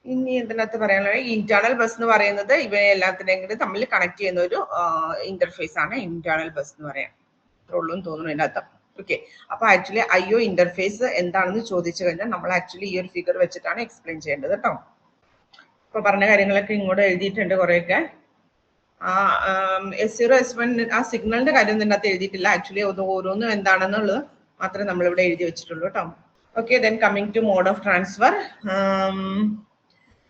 ഇനി ഇതിനകത്ത് പറയാനുള്ളത് ഇന്റേണൽ ബസ് എന്ന് പറയുന്നത് ഇവയെല്ലാത്തിനെയും കൂടി തമ്മിൽ കണക്ട് ചെയ്യുന്ന ഒരു ഇന്റർഫേസ് ആണ് ഇന്റേണൽ ബസ് എന്ന് പറയാം. ഉള്ളൂ എന്ന് തോന്നുന്നു ഇതിനകത്ത്. ഓക്കെ, അപ്പൊ ആക്ച്വലി IO ഇന്റർഫേസ് എന്താണെന്ന് ചോദിച്ചു കഴിഞ്ഞാൽ നമ്മൾ ആക്ച്വലി ഈ ഒരു ഫിഗർ വെച്ചിട്ടാണ് എക്സ്പ്ലെയിൻ ചെയ്യേണ്ടത് കേട്ടോ. ഇപ്പൊ പറഞ്ഞ കാര്യങ്ങളൊക്കെ ഇങ്ങോട്ട് എഴുതിയിട്ടുണ്ട് കുറെയൊക്കെ. S0 S1 ആ സിഗ്നലിന്റെ കാര്യം ഇതിനകത്ത് എഴുതിയിട്ടില്ല. ആക്ച്വലി ഓരോന്നും എന്താണെന്നുള്ളത് മാത്രമേ നമ്മളിവിടെ എഴുതി വെച്ചിട്ടുള്ളൂ കേട്ടോ. Okay, then coming to mode of transfer.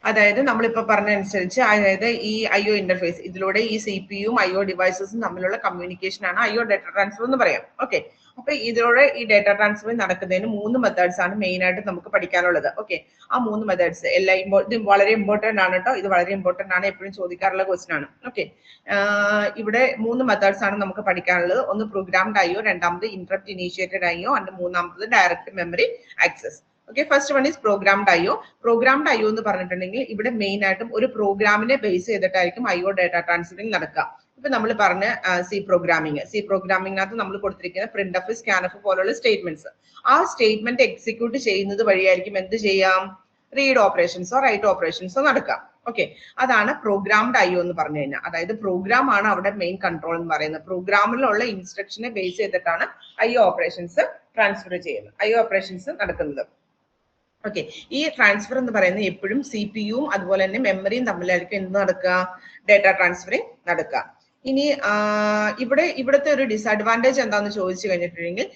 അതായത് നമ്മളിപ്പോ പറഞ്ഞ അനുസരിച്ച് അതായത് ഈ IO ഇന്റർഫേസ് ഇതിലൂടെ ഈ CPU-യും IO ഡിവൈസസും തമ്മിലുള്ള കമ്മ്യൂണിക്കേഷൻ ആണ് IO ഡേറ്റ ട്രാൻസ്ഫർ എന്ന് പറയാം. ഓക്കെ, അപ്പൊ ഇതിലൂടെ ഈ ഡേറ്റ ട്രാൻസ്ഫർ നടക്കുന്നതിന് 3 മെത്തേഡ്സ് ആണ് മെയിൻ ആയിട്ട് നമുക്ക് പഠിക്കാനുള്ളത്. ഓക്കെ, ആ 3 മെത്തേഡ്സ് ഇത് വളരെ ഇമ്പോർട്ടന്റ് ആണ് കേട്ടോ. ഇത് വളരെ ഇമ്പോർട്ടന്റ് ആണ്, എപ്പോഴും ചോദിക്കാറുള്ള ക്വസ്റ്റൻ ആണ്. ഓക്കെ, ഇവിടെ 3 മെത്തേഡ്സ് ആണ് നമുക്ക് പഠിക്കാനുള്ളത്. ഒന്ന് പ്രോഗ്രാംഡ് IO, രണ്ടാമത് ഇന്ററപ്റ്റ് ഇനീഷ്യേറ്റഡ് IO ആൻഡ് മൂന്നാമത് direct memory access. Okay, first one is programmed IO. Programmed IO എന്ന് പറഞ്ഞിട്ടുണ്ടെങ്കിൽ ഇവിടെ മെയിൻ ആയിട്ടും ഒരു പ്രോഗ്രാമിനെ ബേസ് ചെയ്തിട്ടായിരിക്കും IO ഡേറ്റ ട്രാൻസ്ഫറിങ് നടക്കുക. ഇപ്പൊ നമ്മൾ പറഞ്ഞ സി പ്രോഗ്രാമിങ്ങിനകത്ത് നമ്മൾ കൊടുത്തിരിക്കുന്ന printf, scanf പോലുള്ള സ്റ്റേറ്റ്മെന്റ്സ്, ആ സ്റ്റേറ്റ്മെന്റ് എക്സിക്യൂട്ട് ചെയ്യുന്നത് വഴിയായിരിക്കും എന്ത് ചെയ്യാം? റീഡ് ഓപ്പറേഷൻസോ റൈറ്റ് ഓപ്പറേഷൻസോ നടക്കാം. ഓക്കെ, അതാണ് പ്രോഗ്രാംഡ് IO എന്ന് പറഞ്ഞു കഴിഞ്ഞാൽ. അതായത് പ്രോഗ്രാം ആണ് അവിടെ മെയിൻ കൺട്രോൾ എന്ന് പറയുന്നത്. പ്രോഗ്രാമിലുള്ള ഇൻസ്ട്രക്ഷനെ ബേസ് ചെയ്തിട്ടാണ് IO ഓപ്പറേഷൻസ് ട്രാൻസ്ഫർ ചെയ്യുന്നത്, IO ഓപ്പറേഷൻസ് നടക്കുന്നത്. ഓക്കെ, ഈ ട്രാൻസ്ഫർ എന്ന് പറയുന്നത് എപ്പോഴും CPU-യും അതുപോലെ തന്നെ മെമ്മറിയും തമ്മിലായിരിക്കും എന്ത് നടക്കുക, ഡേറ്റ ട്രാൻസ്ഫറിങ് നടക്കുക. ഇനി ഇവിടുത്തെ ഒരു ഡിസഡ്വാൻറ്റേജ് എന്താന്ന് ചോദിച്ചു കഴിഞ്ഞിട്ടുണ്ടെങ്കിൽ,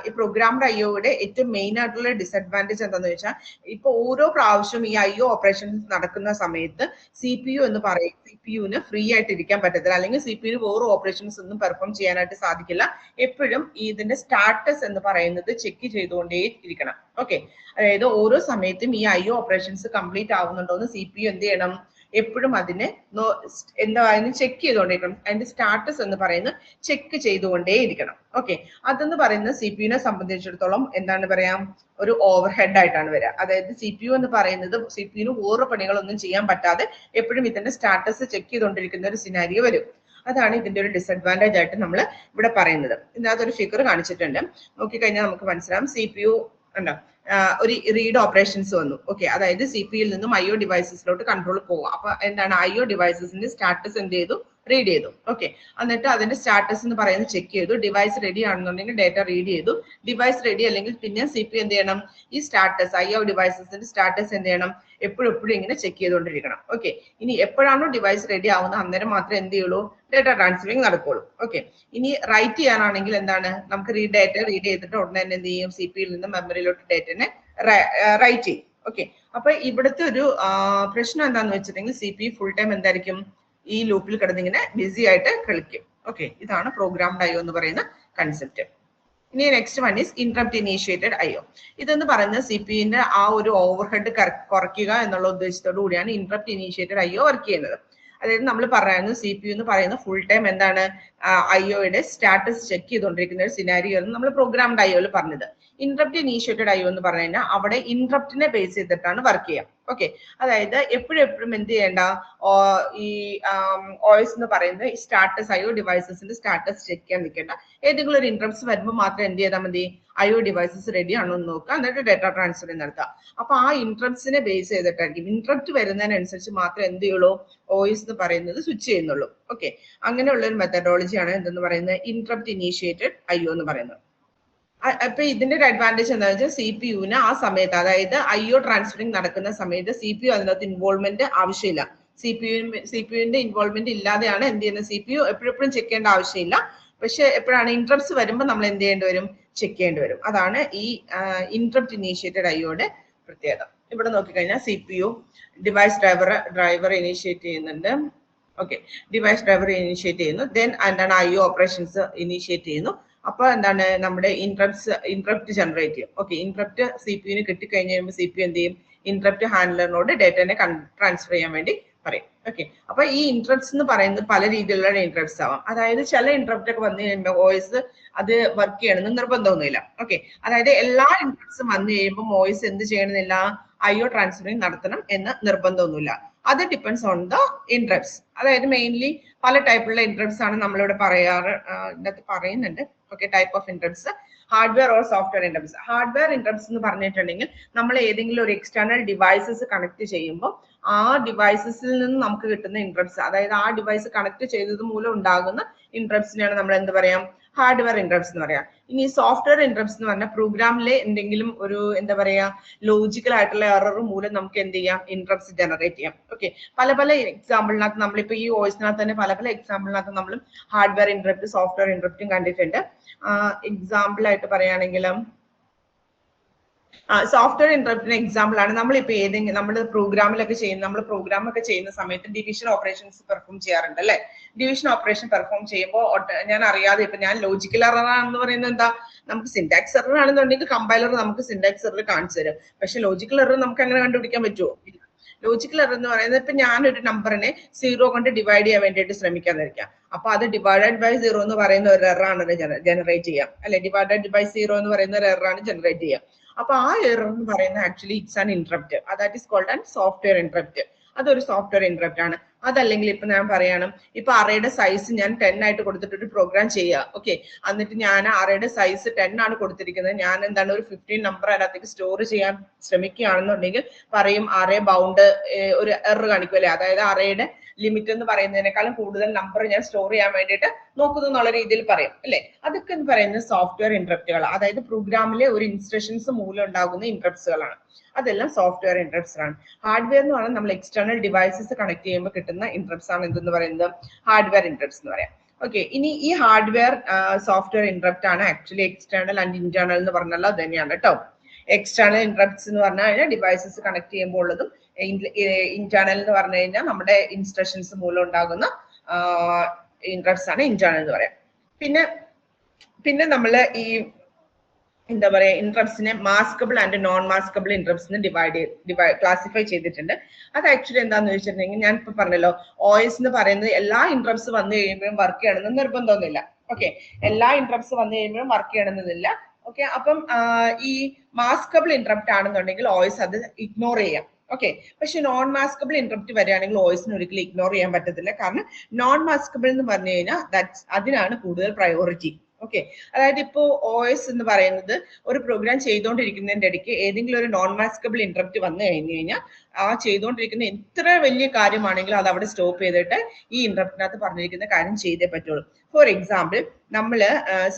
ഈ പ്രോഗ്രാംഡ് IOയുടെ ഏറ്റവും മെയിൻ ആയിട്ടുള്ള ഡിസഡ്വാൻറ്റേജ് എന്താന്ന് വെച്ചാൽ, ഇപ്പൊ ഓരോ പ്രാവശ്യവും ഈ IO ഓപ്പറേഷൻസ് നടക്കുന്ന സമയത്ത് CPU-ന് ഫ്രീ ആയിട്ട് ഇരിക്കാൻ പറ്റത്തില്ല, അല്ലെങ്കിൽ CPU-ന് വേറെ ഓപ്പറേഷൻസ് ഒന്നും പെർഫോം ചെയ്യാനായിട്ട് സാധിക്കില്ല. എപ്പോഴും ഇതിന്റെ സ്റ്റാറ്റസ് എന്ന് പറയുന്നത് ചെക്ക് ചെയ്തുകൊണ്ടേ ഇരിക്കണം. ഓക്കെ, അതായത് ഓരോ സമയത്തും ഈ IO ഓപ്പറേഷൻസ് കംപ്ലീറ്റ് ആവുന്നുണ്ടോ എന്ന് CPU എന്ത് ചെയ്യണം, എപ്പോഴും അതിനെ ചെക്ക് ചെയ്തുകൊണ്ടേയിരിക്കണം. അതിന്റെ സ്റ്റാറ്റസ് എന്ന് പറയുന്നത് ചെക്ക് ചെയ്തുകൊണ്ടേ ഇരിക്കണം. ഓക്കെ, അതെന്ന് പറയുന്നത് CPU-നെ സംബന്ധിച്ചിടത്തോളം എന്താണ് പറയാം, ഒരു ഓവർ ഹെഡ് ആയിട്ടാണ് വരിക. അതായത് CPU എന്ന് പറയുന്നത് CPU-ന് വേറെ പണികളൊന്നും ചെയ്യാൻ പറ്റാതെ എപ്പോഴും ഇതിന്റെ സ്റ്റാറ്റസ് ചെക്ക് ചെയ്തുകൊണ്ടിരിക്കുന്ന ഒരു സിനാരിയോ വരും. അതാണ് ഇതിന്റെ ഒരു ഡിസഡ്വാൻറ്റേജ് ആയിട്ട് നമ്മൾ ഇവിടെ പറയുന്നത്. ഇതിനകത്തൊരു ഫിഗർ കാണിച്ചിട്ടുണ്ട്, നോക്കിക്കഴിഞ്ഞാൽ നമുക്ക് മനസ്സിലാവും. CPU ഉണ്ടോ, ഒരു റീഡ് ഓപ്പറേഷൻസ് വന്നു. ഓക്കെ, അതായത് CPU-യിൽ നിന്നും IO ഡിവൈസസിലോട്ട് കൺട്രോൾ പോകും. അപ്പൊ എന്താണ്, IO ഡിവൈസസിന്റെ സ്റ്റാറ്റസ് എന്ത് ചെയ്തു, റീഡ് ചെയ്തു. ഓക്കെ, എന്നിട്ട് അതിന്റെ സ്റ്റാറ്റസ് എന്ന് പറയുന്നത് ചെക്ക് ചെയ്തു. ഡിവൈസ് റെഡി ആണെന്നുണ്ടെങ്കിൽ ഡേറ്റ റീഡ് ചെയ്തു. ഡിവൈസ് റെഡി അല്ലെങ്കിൽ പിന്നെ CPU എന്ത് ചെയ്യണം, ഈ സ്റ്റാറ്റസ് IO ഡിവൈസസിന്റെ സ്റ്റാറ്റസ് എന്ത് ചെയ്യണം, എപ്പോഴും ഇങ്ങനെ ചെക്ക് ചെയ്തുകൊണ്ടിരിക്കണം. ഓക്കെ, ഇനി എപ്പോഴാണോ ഡിവൈസ് റെഡി ആവുന്നത് അന്നേരം മാത്രമേ എന്ത് ചെയ്യുള്ളൂ, ഡേറ്റ ട്രാൻസ്ഫറിങ് നടക്കുള്ളൂ. ഓക്കെ, ഇനി റൈറ്റ് ചെയ്യാനാണെങ്കിൽ എന്താണ്, നമുക്ക് ഡേറ്റ റീഡ് ചെയ്തിട്ട് ഉടനെ തന്നെ എന്ത് ചെയ്യും, CPU-യിൽ നിന്ന് മെമ്മറിയിലോട്ട് ഡേറ്റനെ റൈറ്റ് ചെയ്യും. ഓക്കെ, അപ്പൊ ഇവിടുത്തെ ഒരു പ്രശ്നം എന്താന്ന് വെച്ചിട്ടുണ്ടെങ്കിൽ CPU ഫുൾ ടൈം എന്തായിരിക്കും, ഈ ലൂപ്പിൽ കിടന്നിങ്ങനെ ബിസി ആയിട്ട് കളിക്കും. ഓക്കെ, ഇതാണ് പ്രോഗ്രാംഡ് IO എന്ന് പറയുന്ന കൺസെപ്റ്റ്. ഇനി next one is interrupt initiated IO. ഇതെന്ന് പറയുന്നത് CPU-ന്റെ ആ ഒരു ഓവർഹെഡ് കുറയ്ക്കുക എന്നുള്ള ഉദ്ദേശത്തോടു കൂടിയാണ് ഇന്ററപ്റ്റ് ഇനീഷ്യേറ്റഡ് IO വർക്ക് ചെയ്യുന്നത്. അതായത് നമ്മൾ പറയുന്നത് CPU എന്ന് പറയുന്ന ഫുൾ ടൈം എന്താണ്, IOയുടെ സ്റ്റാറ്റസ് ചെക്ക് ചെയ്തുകൊണ്ടിരിക്കുന്ന ഒരു സിനാരിയോ ആണ് നമ്മൾ പ്രോഗ്രാംഡ് IO-ൽ പറഞ്ഞത്. ഇന്ററപ്റ്റ് ഇനീഷ്യേറ്റഡ് IO എന്ന് പറഞ്ഞു കഴിഞ്ഞാൽ അവിടെ ഇന്ററപ്റ്റിനെ ബേസ് ചെയ്തിട്ടാണ് വർക്ക് ചെയ്യുക. ഓക്കെ, അതായത് എപ്പോഴും എന്ത് ചെയ്യേണ്ട, ഈ OS എന്ന് പറയുന്നത് സ്റ്റാറ്റസ് IO ഡിവൈസസിന്റെ സ്റ്റാറ്റസ് ചെക്ക് ചെയ്യാൻ നിൽക്കേണ്ട. ഏതെങ്കിലും ഒരു ഇന്ററപ്റ്റ്സ് വരുമ്പോൾ മാത്രം എന്ത് ചെയ്താൽ മതി, IO ഡിവൈസസ് റെഡി ആണോ എന്ന് നോക്കുക, എന്നിട്ട് ഡേറ്റ ട്രാൻസ്ഫർ നടത്തുക. അപ്പൊ ആ ഇന്ററപ്റ്റ്സിനെ ബേസ് ചെയ്തിട്ടായിരിക്കും, ഇന്ററപ്റ്റ് വരുന്നതിനനുസരിച്ച് മാത്രം എന്ത് ചെയ്യുള്ളൂ, OS എന്ന് പറയുന്നത് സ്വിച്ച് ചെയ്യുന്നുള്ളൂ. ഓക്കെ, അങ്ങനെയുള്ള ഒരു മെത്തഡോളജിയാണ് എന്തെന്ന് പറയുന്നത്, ഇന്ററപ്റ്റ് ഇനീഷ്യേറ്റഡ് IO എന്ന് പറയുന്നത്. അപ്പൊ ഇതിന്റെ ഒരു അഡ്വാൻറ്റേജ് എന്താണെന്ന് വെച്ചാൽ, CPU-ന് ആ സമയത്ത്, അതായത് IO ട്രാൻസ്ഫറിങ് നടക്കുന്ന സമയത്ത് CPU അതിനകത്ത് ഇൻവോൾവ്മെന്റ് ആവശ്യമില്ല. CPU-ന്റെ ഇൻവോൾവ്മെന്റ് ഇല്ലാതെയാണ് എന്ത് ചെയ്യുന്നത്, CPU എപ്പോഴും ചെക്ക് ചെയ്യേണ്ട ആവശ്യമില്ല. പക്ഷെ എപ്പോഴാണ് ഇന്ററപ്റ്റ്സ് വരുമ്പോൾ നമ്മൾ എന്ത് ചെയ്യേണ്ടി വരും, ചെക്ക് ചെയ്യേണ്ടി വരും. അതാണ് ഈ ഇന്ററപ്റ്റ് ഇനീഷ്യേറ്റഡ് IO-യുടെ പ്രത്യേകത. ഇവിടെ നോക്കിക്കഴിഞ്ഞാൽ CPU ഡിവൈസ് ഡ്രൈവർ ഇനീഷ്യേറ്റ് ചെയ്യുന്നുണ്ട്. ഓക്കെ, ഡിവൈസ് ഡ്രൈവർ ഇനീഷ്യേറ്റ് ചെയ്യുന്നു. ദെൻ എന്താണ്, IO ഓപ്പറേഷൻസ് ഇനീഷ്യേറ്റ് ചെയ്യുന്നു. അപ്പൊ എന്താണ്, നമ്മുടെ ഇന്ററപ്റ്റ് ജനറേറ്റ് ചെയ്യും. ഓക്കെ, ഇന്ററപ്റ്റ് CPU-ന് കിട്ടിക്കഴിഞ്ഞ് കഴിയുമ്പോൾ CPU എന്ത് ചെയ്യും, ഇന്ററപ്റ്റ് ഹാൻഡ്ലറിനോട് ഡേറ്റനെ ട്രാൻസ്ഫർ ചെയ്യാൻ വേണ്ടി പറയും. ഓക്കെ, അപ്പൊ ഈ ഇന്ററപ്റ്റ്സ് എന്ന് പറയുന്നത് പല രീതിയിലുള്ള ഇന്ററപ്റ്റ്സ് ആവാം. അതായത് ചില ഇന്ററപ്റ്റ് ഒക്കെ വന്നു കഴിയുമ്പോൾ OS അത് വർക്ക് ചെയ്യണമെന്ന് നിർബന്ധമൊന്നുമില്ല. ഓക്കെ, അതായത് എല്ലാ ഇന്ററപ്റ്റ്സും വന്നു കഴിയുമ്പോൾ OS എന്ത് ചെയ്യണമെന്നില്ല, IO ട്രാൻസ്ഫറിങ് നടത്തണം എന്ന് നിർബന്ധമൊന്നുമില്ല. അത് ഡിപ്പെൻഡ്സ് ഓൺ ദ ഇന്ററപ്റ്റ്സ്. അതായത് മെയിൻലി പല ടൈപ്പുള്ള ഇന്ററപ്റ്റ്സ് ആണ് നമ്മളിവിടെ പറയാറ്, ഇതിനകത്ത് പറയുന്നുണ്ട്. Okay, type of interrupts, hardware or software interrupts. Hardware interrupts എന്ന് പറഞ്ഞിട്ടുണ്ടെങ്കിൽ നമ്മൾ ഏതെങ്കിലും ഒരു എക്സ്റ്റേണൽ ഡിവൈസസ് കണക്ട് ചെയ്യുമ്പോൾ ആ ഡിവൈസസിൽ നിന്ന് നമുക്ക് കിട്ടുന്ന ഇന്ററപ്റ്റ്സ്, അതായത് ആ ഡിവൈസ് കണക്ട് ചെയ്തത് മൂലം ഉണ്ടാകുന്ന ഇന്ററപ്റ്റ്സിനെയാണ് നമ്മൾ എന്ത് പറയാം, ഹാർഡ്വെയർ ഇന്ററപ്റ്റ്സ് എന്ന് പറയാം. ഇനി സോഫ്റ്റ്വെയർ ഇന്ററപ്റ്റ്സ് എന്ന് പറഞ്ഞാൽ പ്രോഗ്രാമിലെ എന്തെങ്കിലും ഒരു എന്താ പറയാ ലോജിക്കൽ ആയിട്ടുള്ള എറർ മൂലം നമുക്ക് എന്ത് ചെയ്യാം, ഇന്ററപ്റ്റ്സ് ജനറേറ്റ് ചെയ്യാം. ഓക്കെ, പല എക്സാമ്പിളിനകത്ത് നമ്മളിപ്പോ ഈ വോയിസിനകത്ത് തന്നെ പല എക്സാമ്പിളിനകത്ത് നമ്മൾ ഹാർഡ്വെയർ ഇന്ററപ്റ്റ് സോഫ്റ്റ്വെയർ ഇന്ററപ്റ്റും കണ്ടിട്ടുണ്ട്. എക്സാമ്പിൾ ആയിട്ട് പറയുകയാണെങ്കിലും സോഫ്റ്റ്വെയർ ഇന്ററപ്റ്റിന് എക്സാമ്പിൾ ആണ് നമ്മളിപ്പോ ഏതെങ്കിലും നമ്മൾ പ്രോഗ്രാമൊക്കെ ചെയ്യുന്ന സമയത്ത് ഡിവിഷൻ ഓപ്പറേഷൻസ് പെർഫോം ചെയ്യാറുണ്ട് അല്ലെ. ഡിവിഷൻ ഓപ്പറേഷൻ പെർഫോം ചെയ്യുമ്പോൾ ഞാൻ അറിയാതെ ഇപ്പൊ ഞാൻ ലോജിക്കൽ എറർ ആണെന്ന് പറയുന്നത് എന്താ, നമുക്ക് സിന്റാക്സ് എറർ ആണെന്നുണ്ടെങ്കിൽ കമ്പൈലർ നമുക്ക് സിന്റാക്സ് എറർ കാണിച്ചു തരും. പക്ഷെ ലോജിക്കൽ എറർ നമുക്ക് അങ്ങനെ കണ്ടുപിടിക്കാൻ പറ്റുമോ? ലോജിക്കൽ എറർ എന്ന് പറയുന്നത് ഇപ്പൊ ഞാനൊരു നമ്പറിനെ 0 കൊണ്ട് ഡിവൈഡ് ചെയ്യാൻ വേണ്ടിയിട്ട് ശ്രമിക്കാതിരിക്കാം. അപ്പൊ അത് ഡിവൈഡഡ് ബൈ 0 എന്ന് പറയുന്ന ഒരു എറർ ആണ് ജനറേറ്റ് ചെയ്യാം അല്ലെ. ഡിവൈഡഡ് ബൈ 0 എന്ന് പറയുന്ന ഒരു എറർ ആണ് ജനറേറ്റ് ചെയ്യാം. അപ്പൊ ആ എറർ എന്ന് പറയുന്നത് actually it's an interrupt, that is called an software interrupt. അതൊരു സോഫ്റ്റ്വെയർ ഇന്ററപ്റ്റ് ആണ്. അതല്ലെങ്കിൽ ഇപ്പൊ ഞാൻ പറയണം, ഇപ്പൊ അറേയുടെ സൈസ് ഞാൻ 10 ആയിട്ട് കൊടുത്തിട്ട് ഒരു പ്രോഗ്രാം ചെയ്യുക. ഓക്കെ, എന്നിട്ട് ഞാൻ അറേയുടെ സൈസ് 10 ആണ് കൊടുത്തിരിക്കുന്നത്, ഞാൻ എന്താണ് ഒരു 15 നമ്പർ അതിനകത്തേക്ക് സ്റ്റോർ ചെയ്യാൻ ശ്രമിക്കുകയാണെന്നുണ്ടെങ്കിൽ പറയും അറേ ബൗണ്ട് ഒരു എറർ കാണിക്കുമല്ലേ, അതായത് അറേയുടെ ലിമിറ്റ് എന്ന് പറയുന്നതിനേക്കാളും കൂടുതൽ നമ്പർ ഞാൻ സ്റ്റോർ ചെയ്യാൻ വേണ്ടിയിട്ട് നോക്കുന്നു എന്നുള്ള രീതിയിൽ പറയും അല്ലെ. അതൊക്കെ എന്ന് പറയുന്നത് സോഫ്റ്റ്വെയർ ഇന്ററപ്റ്റുകൾ, അതായത് പ്രോഗ്രാമിലെ ഒരു ഇൻസ്ട്രക്ഷൻസ് മൂലം ഉണ്ടാകുന്ന ഇന്ററപ്റ്റ്സുകളാണ്. അതെല്ലാം സോഫ്റ്റ്വെയർ ഇന്ററപ്റ്റ്സ് ആണ്. ഹാർഡ്വെയർ എന്ന് പറഞ്ഞാൽ നമ്മൾ എക്സ്റ്റേണൽ ഡിവൈസസ് കണക്ട് ചെയ്യുമ്പോൾ കിട്ടുന്ന ഇന്ററപ്റ്റ്സ് ആണ് എന്തെന്ന് പറയുന്നത് ഹാർഡ്വെയർ ഇന്ററപ്റ്റ്സ് എന്ന് പറയാം. ഓക്കെ, ഇനി ഈ ഹാർഡ്വെയർ സോഫ്റ്റ്വെയർ ഇന്ററപ്റ്റ് ആണ് ആക്ച്വലി എക്സ്റ്റേണൽ ആൻഡ് ഇന്റേണൽ എന്ന് പറഞ്ഞാൽ അത് തന്നെയാണ് കേട്ടോ. എക്സ്റ്റേണൽ ഇന്ററപ്റ്റ്സ് എന്ന് പറഞ്ഞു കഴിഞ്ഞാൽ ഡിവൈസസ് കണക്ട് ചെയ്യുമ്പോൾ ഉള്ളതും, ഇന്റേണൽ എന്ന് പറഞ്ഞു കഴിഞ്ഞാൽ നമ്മുടെ ഇൻസ്ട്രക്ഷൻസ് മൂലം ഉണ്ടാകുന്ന ഇന്ററപ്റ്റ്സ് ആണ് ഇന്റേണൽ എന്ന് പറയാം. പിന്നെ നമ്മൾ ഈ എന്താ പറയാ ഇന്ററപ്റ്റ്സിനെ മാസ്കബിൾ ആൻഡ് നോൺ മാസ്കബിൾ ഇന്ററപ്റ്റ്സിന് ക്ലാസിഫൈ ചെയ്തിട്ടുണ്ട്. അത് ആക്ച്വലി എന്താണെന്ന് വെച്ചിട്ടുണ്ടെങ്കിൽ ഞാൻ ഇപ്പൊ പറഞ്ഞല്ലോ, OS എന്ന് പറയുന്നത് എല്ലാ ഇന്ററപ്റ്റ്സ് വന്നു കഴിയുമ്പോഴും വർക്ക് ചെയ്യണമെന്ന് നിർബന്ധമൊന്നുമില്ല. ഓക്കെ, എല്ലാ ഇന്ററപ്റ്റ്സ് വന്നു കഴിയുമ്പോഴും വർക്ക് ചെയ്യണമെന്നില്ല. ഓക്കെ, അപ്പം ഈ മാസ്കബിൾ ഇന്ററപ്റ്റ് ആണെന്നുണ്ടെങ്കിൽ OS അത് ഇഗ്നോർ ചെയ്യാം. ഓക്കെ, പക്ഷെ നോൺ മാസ്കബിൾ ഇന്ററപ്റ്റ് വരികയാണെങ്കിൽ OS ഒരിക്കലും ഇഗ്നോർ ചെയ്യാൻ പറ്റത്തില്ല. കാരണം നോൺ മാസ്കബിൾ എന്ന് പറഞ്ഞു കഴിഞ്ഞാൽ അതിനാണ് കൂടുതൽ പ്രയോറിറ്റി. ഓക്കെ, അതായത് ഇപ്പോ OS എന്ന് പറയുന്നത് ഒരു പ്രോഗ്രാം ചെയ്തുകൊണ്ടിരിക്കുന്നതിന്റെ ഇടയ്ക്ക് ഏതെങ്കിലും ഒരു നോൺ മാസ്കബിൾ ഇന്ററപ്റ്റ് വന്നു കഴിഞ്ഞു കഴിഞ്ഞാൽ ആ ചെയ്തുകൊണ്ടിരിക്കുന്ന എത്ര വലിയ കാര്യമാണെങ്കിലും അത് അവിടെ സ്റ്റോപ്പ് ചെയ്തിട്ട് ഈ ഇന്ററപ്റ്റിനകത്ത് പറഞ്ഞിരിക്കുന്ന കാര്യം ചെയ്തേ പറ്റുള്ളൂ. ഫോർ എക്സാമ്പിൾ, നമ്മള്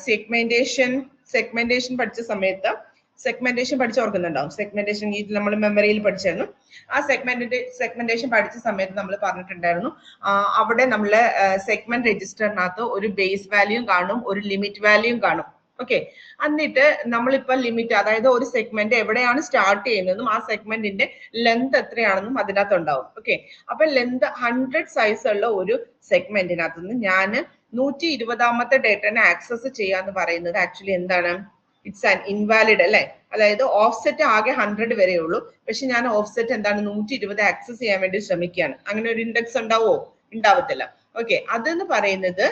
സെഗ്മെന്റേഷൻ പഠിച്ച സമയത്ത് സെഗ്മെന്റേഷൻ പഠിച്ച് ഓർക്കുന്നുണ്ടാവും. സെഗ്മെന്റേഷൻ നമ്മൾ മെമ്മറിയിൽ പഠിച്ചായിരുന്നു. ആ സെഗ്മെന്റേഷൻ പഠിച്ച സമയത്ത് നമ്മൾ പറഞ്ഞിട്ടുണ്ടായിരുന്നു, അവിടെ നമ്മള് സെഗ്മെന്റ് രജിസ്റ്ററിനകത്ത് ഒരു ബേസ് വാല്യൂയും കാണും, ഒരു ലിമിറ്റ് വാല്യൂയും കാണും. ഓക്കെ, എന്നിട്ട് നമ്മളിപ്പോ ലിമിറ്റ്, അതായത് ഒരു സെഗ്മെന്റ് എവിടെയാണ് സ്റ്റാർട്ട് ചെയ്യുന്നതെന്നും ആ സെഗ്മെന്റിന്റെ ലെങ്ത് എത്രയാണെന്നും അതിനകത്ത് ഉണ്ടാവും. ഓക്കെ, അപ്പൊ ലെങ്ത് 100 സൈസ് ഉള്ള ഒരു സെഗ്മെന്റിനകത്ത് നിന്ന് ഞാൻ 120ാമത്തെ ഡേറ്റനെ ആക്സസ് ചെയ്യാന്ന് പറയുന്നത് ആക്ച്വലി എന്താണ്, ഇറ്റ്സ് ആൻ ഇൻവാലിഡ് അല്ലെ. അതായത് ഓഫ്സെറ്റ് ആകെ 100 വരെ ഉള്ളൂ, പക്ഷെ ഞാൻ ഓഫ്സെറ്റ് എന്താണ് 120 ആക്സസ് ചെയ്യാൻ വേണ്ടി ശ്രമിക്കുകയാണ്. അങ്ങനെ ഒരു ഇൻഡെക്സ് ഉണ്ടാവോ? ഉണ്ടാവത്തില്ല. ഓക്കെ, അതെന്ന് പറയുന്നത്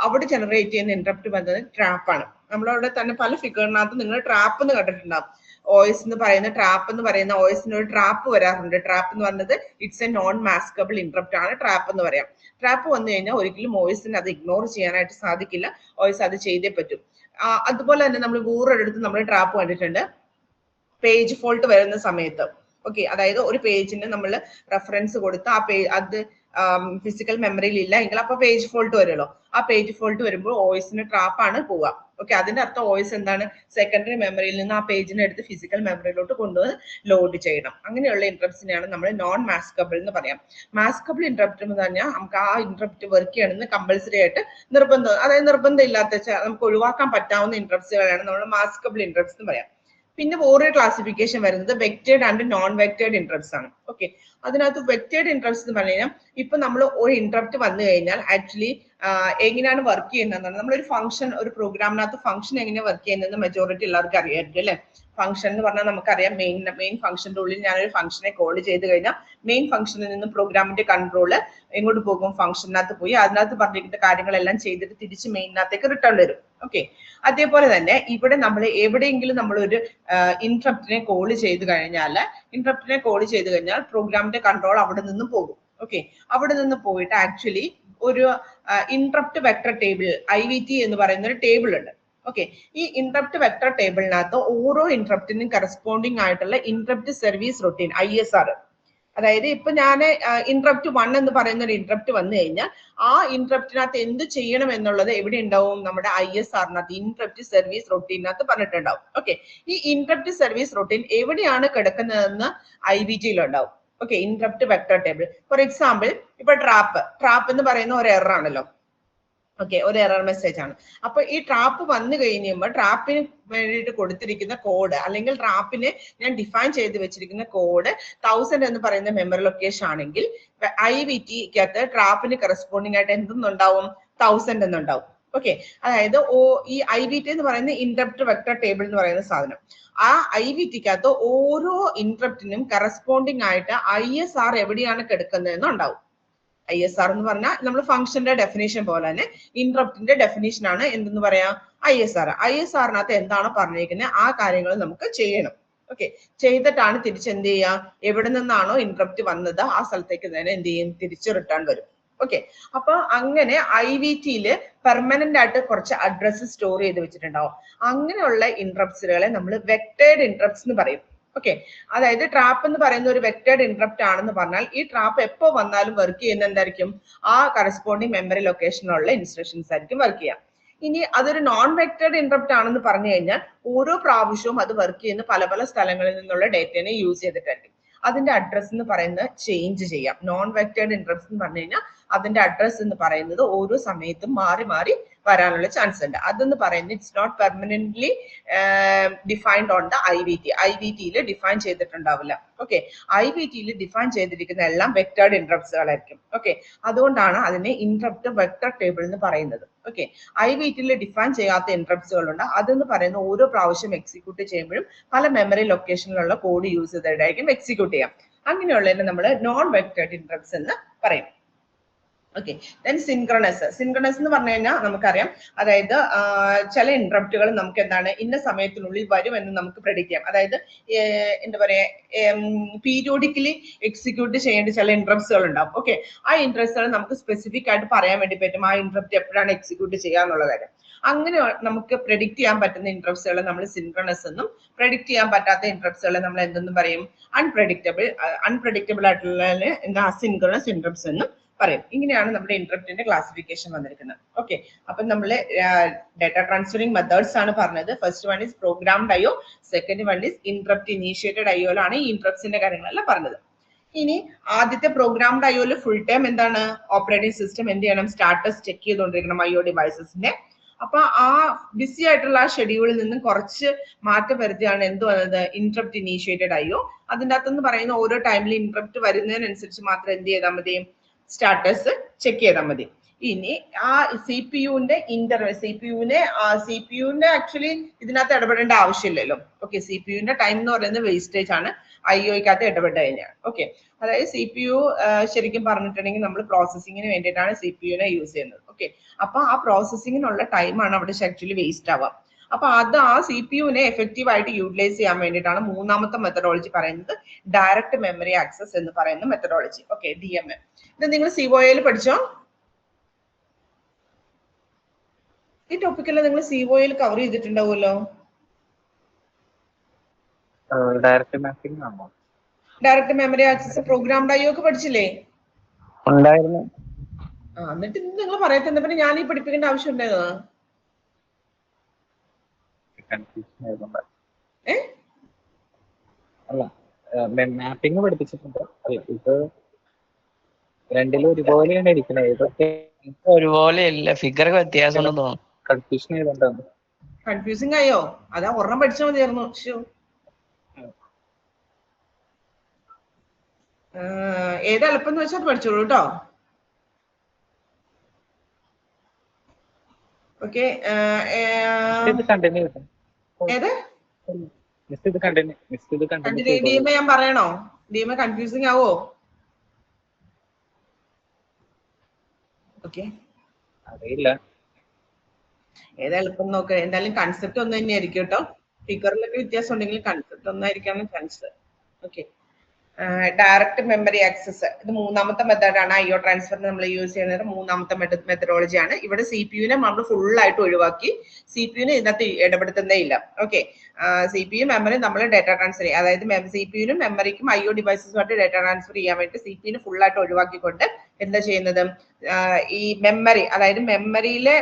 അവിടെ ജനറേറ്റ് ചെയ്യുന്ന ഇന്ററപ്റ്റ് വന്നത് ട്രാപ്പാണ്. നമ്മളവിടെ തന്നെ പല ഫിഗറിനകത്ത് നിങ്ങൾ ട്രാപ്പ് എന്ന് കണ്ടിട്ടുണ്ടാവും. OS എന്ന് പറയുന്ന ട്രാപ്പ് എന്ന് പറയുന്ന OSന് ഒരു ട്രാപ്പ് വരാറുണ്ട്. ട്രാപ്പ് എന്ന് പറയുന്നത് it's A non maskable interrupt ആണ് ട്രാപ്പ് എന്ന് പറയാം. ട്രാപ്പ് വന്നു കഴിഞ്ഞാൽ ഒരിക്കലും OSന് അത് ഇഗ്നോർ ചെയ്യാനായിട്ട് സാധിക്കില്ല. OS അത് ചെയ്തേ പറ്റും. അതുപോലെ തന്നെ നമ്മൾ വേറൊരിടത്ത് നമ്മൾ ട്രാപ്പ് കണ്ടിട്ടുണ്ട്, പേജ് ഫോൾട്ട് വരുന്ന സമയത്ത്. ഓക്കെ, അതായത് ഒരു പേജിന് നമ്മൾ റെഫറൻസ് കൊടുത്ത് അത് ഫിസിക്കൽ മെമ്മറിയിൽ ഇല്ല എങ്കിൽ അപ്പൊ പേജ് ഫോൾട്ട് വരുമല്ലോ. ആ പേജ് ഫോൾട്ട് വരുമ്പോൾ OSന് ട്രാപ്പാണ് പോവുക. ഓക്കെ, അതിന്റെ അർത്ഥം OS എന്താണ്, സെക്കൻഡറി മെമ്മറിയിൽ നിന്ന് ആ പേജിനെ എടുത്ത് ഫിസിക്കൽ മെമ്മറിയിലോട്ട് കൊണ്ടുവന്ന് ലോഡ് ചെയ്യണം. അങ്ങനെയുള്ള ഇന്ററപ്റ്റ്സിനെയാണ് നമ്മൾ നോൺ മാസ്കബിൾ എന്ന് പറയാം. മാസ്കബിൾ ഇന്ററപ്റ്റ് എന്ന് പറഞ്ഞാൽ നമുക്ക് ആ ഇന്ററപ്റ്റ് വർക്ക് ചെയ്യണമെന്ന് കമ്പൽസറി ആയിട്ട് അതായത് നിർബന്ധം ഇല്ലാത്ത നമുക്ക് ഒഴിവാക്കാൻ പറ്റാവുന്ന ഇന്ററപ്റ്റ്സുകളാണ് നമ്മൾ മാസ്കബിൾ ഇന്ററപ്റ്റ്സ് എന്ന് പറയാം. പിന്നെ വേറൊരു ക്ലാസിഫിക്കേഷൻ വരുന്നത് വെക്റ്റേഡ് ആൻഡ് നോൺ വെക്റ്റേഡ് ഇന്ററപ്റ്റ്സ് ആണ്. ഓക്കെ, അതിനകത്ത് വെക്റ്റേഡ് ഇന്ററപ്റ്റ്സ് എന്ന് പറഞ്ഞു കഴിഞ്ഞാൽ ഇപ്പൊ നമ്മൾ ഒരു ഇന്ററപ്റ്റ് വന്നു കഴിഞ്ഞാൽ ആക്ച്വലി എങ്ങനെയാണ് വർക്ക് ചെയ്യുന്നത്, നമ്മളൊരു ഫംഗ്ഷൻ, ഒരു പ്രോഗ്രാമിനകത്ത് ഫംഗ്ഷൻ എങ്ങനെയാണ് വർക്ക് ചെയ്യുന്നത് മെജോറിറ്റി എല്ലാവർക്കും അറിയായിരിക്കും അല്ലെ. ഫംഗ്ഷൻ എന്ന് പറഞ്ഞാൽ നമുക്കറിയാം, മെയിൻ ഫംഗ്ഷന്റെ ഉള്ളിൽ ഞാനൊരു ഫംഗ്ഷനെ കോൾ ചെയ്ത് കഴിഞ്ഞാൽ മെയിൻ ഫംഗ്ഷനിൽ നിന്ന് പ്രോഗ്രാമിന്റെ കൺട്രോള് എങ്ങോട്ട് പോകും, ഫംഗ്ഷനകത്ത് പോയി അതിനകത്ത് പറഞ്ഞിരിക്കുന്ന കാര്യങ്ങളെല്ലാം ചെയ്തിട്ട് തിരിച്ച് മെയിനകത്തേക്ക് റിട്ടേൺ വരും. ഓക്കെ, അതേപോലെ തന്നെ ഇവിടെ നമ്മൾ എവിടെയെങ്കിലും നമ്മളൊരു ഇന്ററപ്റ്റിനെ കോൾ ചെയ്ത് കഴിഞ്ഞാൽ പ്രോഗ്രാമിന്റെ കൺട്രോൾ അവിടെ നിന്ന് പോകും. ഓക്കെ, അവിടെ നിന്ന് പോയിട്ട് ആക്ച്വലി ഒരു ഇന്ററപ്റ്റ് വെക്ടർ ടേബിൾ IVT എന്ന് പറയുന്ന ഒരു ടേബിൾ ഉണ്ട്. ഓക്കെ, ഈ ഇന്ററപ്റ്റ് വെക്ടർ ടേബിളിനകത്ത് ഓരോ ഇന്ററപ്റ്റിനും കറസ്പോണ്ടിങ് ആയിട്ടുള്ള ഇന്ററപ്റ്റ് സർവീസ് റൊട്ടീൻ ISR, അതായത് ഇപ്പൊ ഞാൻ ഇന്ററപ്റ്റ് 1 എന്ന് പറയുന്ന ഒരു ഇന്ററപ്റ്റ് വന്നു കഴിഞ്ഞാൽ ആ ഇന്ററപ്റ്റിനകത്ത് എന്ത് ചെയ്യണം എന്നുള്ളത് എവിടെ ഉണ്ടാവും, നമ്മുടെ ISRനകത്ത് ഇന്ററപ്റ്റ് സർവീസ് റൊട്ടീനകത്ത് പറഞ്ഞിട്ടുണ്ടാവും. ഓക്കെ, ഈ ഇന്ററപ്റ്റ് സർവീസ് റൊട്ടീൻ എവിടെയാണ് കിടക്കുന്നതെന്ന് IVTയിൽ ഉണ്ടാവും. Okay, interrupt vector table. For example, ഇപ്പൊ ട്രാപ്പ് എന്ന് പറയുന്ന ഒരു എറർ ആണല്ലോ. ഓക്കെ, ഒരു എറർ മെസ്സേജ് ആണ്. അപ്പൊ ഈ ട്രാപ്പ് വന്നു കഴിയുമ്പോൾ ട്രാപ്പിന് വേണ്ടിയിട്ട് കൊടുത്തിരിക്കുന്ന കോഡ്, അല്ലെങ്കിൽ ട്രാപ്പിനെ ഞാൻ ഡിഫൈൻ ചെയ്ത് വെച്ചിരിക്കുന്ന കോഡ് 1000 എന്ന് പറയുന്ന മെമ്മറി ലൊക്കേഷൻ ആണെങ്കിൽ IVTക്കകത്ത് ട്രാപ്പിന് കറസ്പോണ്ടിങ് ആയിട്ട് എന്തെന്നുണ്ടാവും, 1000 എന്നുണ്ടാവും. ഓക്കെ, അതായത് ഈ IVT എന്ന് പറയുന്ന ഇന്ററപ്റ്റ് വെക്ടർ ടേബിൾ എന്ന് പറയുന്ന സാധനം, ആ IVTക്കകത്ത് ഓരോ ഇന്ററപ്റ്റിനും കറസ്പോണ്ടിങ് ആയിട്ട് ISR എവിടെയാണ് കിടക്കുന്നതെന്ന് ഉണ്ടാവും. ISR എന്ന് പറഞ്ഞാൽ നമ്മൾ ഫംഗ്ഷന്റെ ഡെഫിനേഷൻ പോലെ തന്നെ ഇന്ററപ്റ്റിന്റെ ഡെഫിനേഷൻ ആണ് എന്തെന്ന് പറയാ, ISR. ISRനകത്ത് എന്താണ് പറഞ്ഞിരിക്കുന്നത് ആ കാര്യങ്ങൾ നമുക്ക് ചെയ്യണം. ഓക്കെ, ചെയ്തിട്ടാണ് തിരിച്ച് എന്ത് ചെയ്യുക, എവിടെ നിന്നാണോ ഇന്ററപ്റ്റ് വന്നത് ആ സ്ഥലത്തേക്ക് തന്നെ എന്ത് ചെയ്യും, തിരിച്ച് റിട്ടേൺ വരും. ഓക്കെ, അപ്പൊ അങ്ങനെ IVT-യില് പെർമനന്റ് ആയിട്ട് കുറച്ച് അഡ്രസ് സ്റ്റോർ ചെയ്ത് വെച്ചിട്ടുണ്ടാവും. അങ്ങനെയുള്ള ഇന്ററപ്റ്റ്സുകളെ നമ്മൾ വെക്ടേഡ് ഇന്ററപ്റ്റ്സ് എന്ന് പറയും. ഓക്കെ, അതായത് ട്രാപ്പ് എന്ന് പറയുന്ന ഒരു വെക്ടേഡ് ഇന്ററപ്റ്റ് ആണെന്ന് പറഞ്ഞാൽ ഈ ട്രാപ്പ് എപ്പോ വന്നാലും വർക്ക് ചെയ്യുന്ന എന്തായിരിക്കും, ആ കറസ്പോണ്ടിങ് മെമ്മറി ലൊക്കേഷനിലുള്ള ഇൻസ്ട്രക്ഷൻസ് ആയിരിക്കും വർക്ക് ചെയ്യുക. ഇനി അതൊരു നോൺ വെക്ടേഡ് ഇന്ററപ്റ്റ് ആണെന്ന് പറഞ്ഞു കഴിഞ്ഞാൽ ഓരോ പ്രാവശ്യവും അത് വർക്ക് ചെയ്യുന്ന പല പല സ്ഥലങ്ങളിൽ നിന്നുള്ള ഡേറ്റനെ യൂസ് ചെയ്തിട്ടായിരിക്കും. അതിന്റെ അഡ്രസ് എന്ന് പറയുന്നത് ചേഞ്ച് ചെയ്യാം. നോൺ വെക്ടേഡ് ഇന്ററപ്റ്റ്സ് എന്ന് പറഞ്ഞു കഴിഞ്ഞാൽ അതിന്റെ അഡ്രസ് എന്ന് പറയുന്നത് ഓരോ സമയത്തും മാറി മാറി വരാനുള്ള ചാൻസ് ഉണ്ട്. അതെന്ന് പറയുന്നത് it's not permanently defined on the IVT-യിൽ ഡിഫൈൻ ചെയ്തിട്ടുണ്ടാവില്ല. ഓക്കെ, IVT-യിൽ ഡിഫൈൻ ചെയ്തിരിക്കുന്ന എല്ലാം വെക്ടേഡ് ഇന്ററപ്റ്റ്സുകളായിരിക്കും. ഓക്കെ, അതുകൊണ്ടാണ് അതിനെ ഇന്ററപ്റ്റ് വെക്ടർ ടേബിൾ എന്ന് പറയുന്നത്. ഓക്കെ, IVT-യിൽ ഡിഫൈൻ ചെയ്യാത്ത ഇന്ററപ്റ്റ്സുകളുണ്ട്. അതെന്ന് പറയുന്ന ഓരോ പ്രാവശ്യം എക്സിക്യൂട്ട് ചെയ്യുമ്പോഴും പല മെമ്മറി ലൊക്കേഷനിലുള്ള കോഡ് യൂസ് ചെയ്തിട്ടായിരിക്കും എക്സിക്യൂട്ട് ചെയ്യാം. അങ്ങനെയുള്ളതിനെ നമ്മൾ നോൺ വെക്ടേഡ് ഇന്ററപ്റ്റ്സ് എന്ന് പറയും. Okay, then synchronous. സിൻക്രണസ് എന്ന് പറഞ്ഞു കഴിഞ്ഞാൽ നമുക്കറിയാം, അതായത് ചില ഇന്ററപ്റ്റുകൾ നമുക്ക് എന്താണ് ഇന്ന സമയത്തിനുള്ളിൽ വരും എന്ന് നമുക്ക് പ്രെഡിക്റ്റ് ചെയ്യാം. അതായത് എന്താ പറയാ, പീരിയോഡിക്കലി എക്സിക്യൂട്ട് ചെയ്യേണ്ട ചില ഇന്ററപ്റ്റ്സുകൾ ഉണ്ടാവും. ഓക്കെ, ആ ഇന്ററപ്റ്റ്സുകൾ നമുക്ക് സ്പെസിഫിക് ആയിട്ട് പറയാൻ വേണ്ടി പറ്റും ആ ഇന്ററപ്റ്റ് എപ്പോഴാണ് എക്സിക്യൂട്ട് ചെയ്യുക എന്നുള്ള കാര്യം. അങ്ങനെ നമുക്ക് പ്രെഡിക്റ്റ് ചെയ്യാൻ പറ്റുന്ന ഇന്ററപ്റ്റ്സുകളെ നമ്മൾ സിൻക്രണസ് എന്നും, പ്രെഡിക്റ്റ് ചെയ്യാൻ പറ്റാത്ത ഇന്ററപ്റ്റ്സുകളെ നമ്മൾ എന്തെന്നും പറയും, അൺപ്രെഡിക്റ്റബിൾ ആയിട്ടുള്ള എന്താ സിൻക്രണസ് ഇന്ററപ്റ്റ്സ് എന്നും പറയും. ഇങ്ങനെയാണ് നമ്മുടെ ഇന്ററപ്റ്റിന്റെ ക്ലാസിഫിക്കേഷൻ വന്നിരിക്കുന്നത്. ഓക്കെ, അപ്പൊ നമ്മള് ഡാറ്റ ട്രാൻസ്ഫറിംഗ് മെത്തേഡ്സ് ആണ് പറഞ്ഞത്. First one is programmed IO, second one is interrupt initiated IO-ലാണ് ഈ ഇന്ററപ്റ്റ്സിന്റെ കാര്യങ്ങളെല്ലാം പറഞ്ഞത്. ഇനി ആദ്യത്തെ പ്രോഗ്രാംഡ് IO-ല് ഫുൾ ടൈം എന്താണ്, ഓപ്പറേറ്റിംഗ് സിസ്റ്റം എന്ത് ചെയ്യണം, സ്റ്റാറ്റസ് ചെക്ക് ചെയ്തുകൊണ്ടിരിക്കണം IO ഡിവൈസസിന്റെ. അപ്പൊ ആ ബിസി ആയിട്ടുള്ള ആ ഷെഡ്യൂളിൽ നിന്നും കുറച്ച് മാറ്റം വരുത്തിയാണ് എന്ത് വന്നത്, ഇന്ററപ്റ്റ് ഇനീഷ്യേറ്റഡ് IO. അതിൻ്റെ അകത്തെന്ന് പറയുന്ന ഓരോ ടൈമിൽ ഇന്ററപ്റ്റ് വരുന്നതിനനുസരിച്ച് മാത്രം എന്ത് ചെയ്താൽ മതി, സ്റ്റാറ്റസ് ചെക്ക് ചെയ്താൽ മതി. ഇനി ആ സിപിയുവിന്റെ സിപിയുവിന്റെ ആക്ച്വലി ഇതിനകത്ത് ഇടപെടേണ്ട ആവശ്യമില്ലല്ലോ. ഓക്കെ, സിപിയുവിന്റെ ടൈം എന്ന് പറയുന്നത് വേസ്റ്റേജ് ആണ് IO-ക്കകത്ത് ഇടപെട്ട് കഴിഞ്ഞാൽ. ഓക്കെ, അതായത് CPU ശരിക്കും പറഞ്ഞിട്ടുണ്ടെങ്കിൽ നമ്മൾ പ്രോസസ്സിങ്ങിന് വേണ്ടിയിട്ടാണ് സിപിയുവിനെ യൂസ് ചെയ്യുന്നത്. ഓക്കെ, അപ്പൊ ആ പ്രോസസ്സിങ്ങിനുള്ള ടൈമാണ് അവിടെ ആക്ച്വലി വേസ്റ്റ് ആവുക. അപ്പൊ അത് ആ സിപിയുവിനെ എഫക്റ്റീവ് ആയിട്ട് യൂട്ടിലൈസ് ചെയ്യാൻ വേണ്ടിയിട്ടാണ് മൂന്നാമത്തെ മെത്തഡോളജി പറയുന്നത് ഡയറക്റ്റ് മെമ്മറി ആക്സസ് എന്ന് പറയുന്ന മെത്തഡോളജി. Okay, DMA. ഇത് നിങ്ങൾ COA-യിൽ പഠിച്ചോ? ഈ ടോപ്പിക്കെല്ലാം നിങ്ങൾ COA-യിൽ കവർ ചെയ്തിട്ടുണ്ടാവുമല്ലോ. Direct memory access programmed IO ഒക്കെ പഠിച്ചില്ലേ? ഉണ്ടായിരുന്നു. എന്നിട്ട് നിങ്ങൾ പറയത്തെ പിന്നെ ഞാൻ ഈ പഠിപ്പിക്കേണ്ട ആവശ്യം ഉണ്ടായിരുന്നോ? അല്ല, മാപ്പിംഗ് പഠിപ്പിച്ചിട്ടുണ്ട്. അല്ല, ഇത് രണ്ടിലും ഒരുപോലെയാണ് ഇരിക്കുന്നത്. ഇതൊക്കെ ഒരുപോലെയല്ല, ഫിഗർ വ്യത്യാസം ഉണ്ടെന്ന് തോന്നുന്നു. കൺഫ്യൂഷൻ ചെയ്തോണ്ടാണ്. കൺഫ്യൂസിങ് ആയോ? അതാ ഒരെണ്ണം പഠിച്ചാൽ മതിയായിരുന്നു. ഏത് എളുപ്പം എന്ന് വെച്ചാൽ പഠിച്ചോളൂ കേട്ടോ. ഓക്കെ, ഏത് DMA ഞാൻ പറയണോ? DMA കൺഫ്യൂസിങ് ആവോ? ഓക്കെ, അറിയില്ല, ഏതാ എളുപ്പം നോക്കുക. എന്തായാലും കൺസെപ്റ്റ് ഒന്ന് തന്നെയായിരിക്കും കേട്ടോ. ഫിഗറിലൊക്കെ വ്യത്യാസം ഉണ്ടെങ്കിൽ കൺസെപ്റ്റ് ഒന്നായിരിക്കാണ് chance. Okay, direct memory access ഇത് മൂന്നാമത്തെ മെത്തേഡാണ്. IO ട്രാൻസ്ഫറിന് നമ്മൾ യൂസ് ചെയ്യുന്നത് മൂന്നാമത്തെ മെത്തഡോളജിയാണ്. ഇവിടെ CPU-നെ നമ്മൾ ഫുൾ ആയിട്ട് ഒഴിവാക്കി, CPU-നെ ഇതിനകത്ത് ഇടപെടുത്തുന്നേ ഇല്ല. ഓക്കെ, CPU മെമ്മറി നമ്മൾ ഡാറ്റ ട്രാൻസ്ഫർ ചെയ്യും. അതായത് CPU-നും മെമ്മറിക്കും IO ഡിവൈസസുമായിട്ട് ഡാറ്റ ട്രാൻസ്ഫർ ചെയ്യാൻ വേണ്ടി CPU-നെ ഫുൾ ആയിട്ട് ഒഴിവാക്കിക്കൊണ്ട് എന്താ ചെയ്യുന്നത്, ഈ മെമ്മറി, അതായത്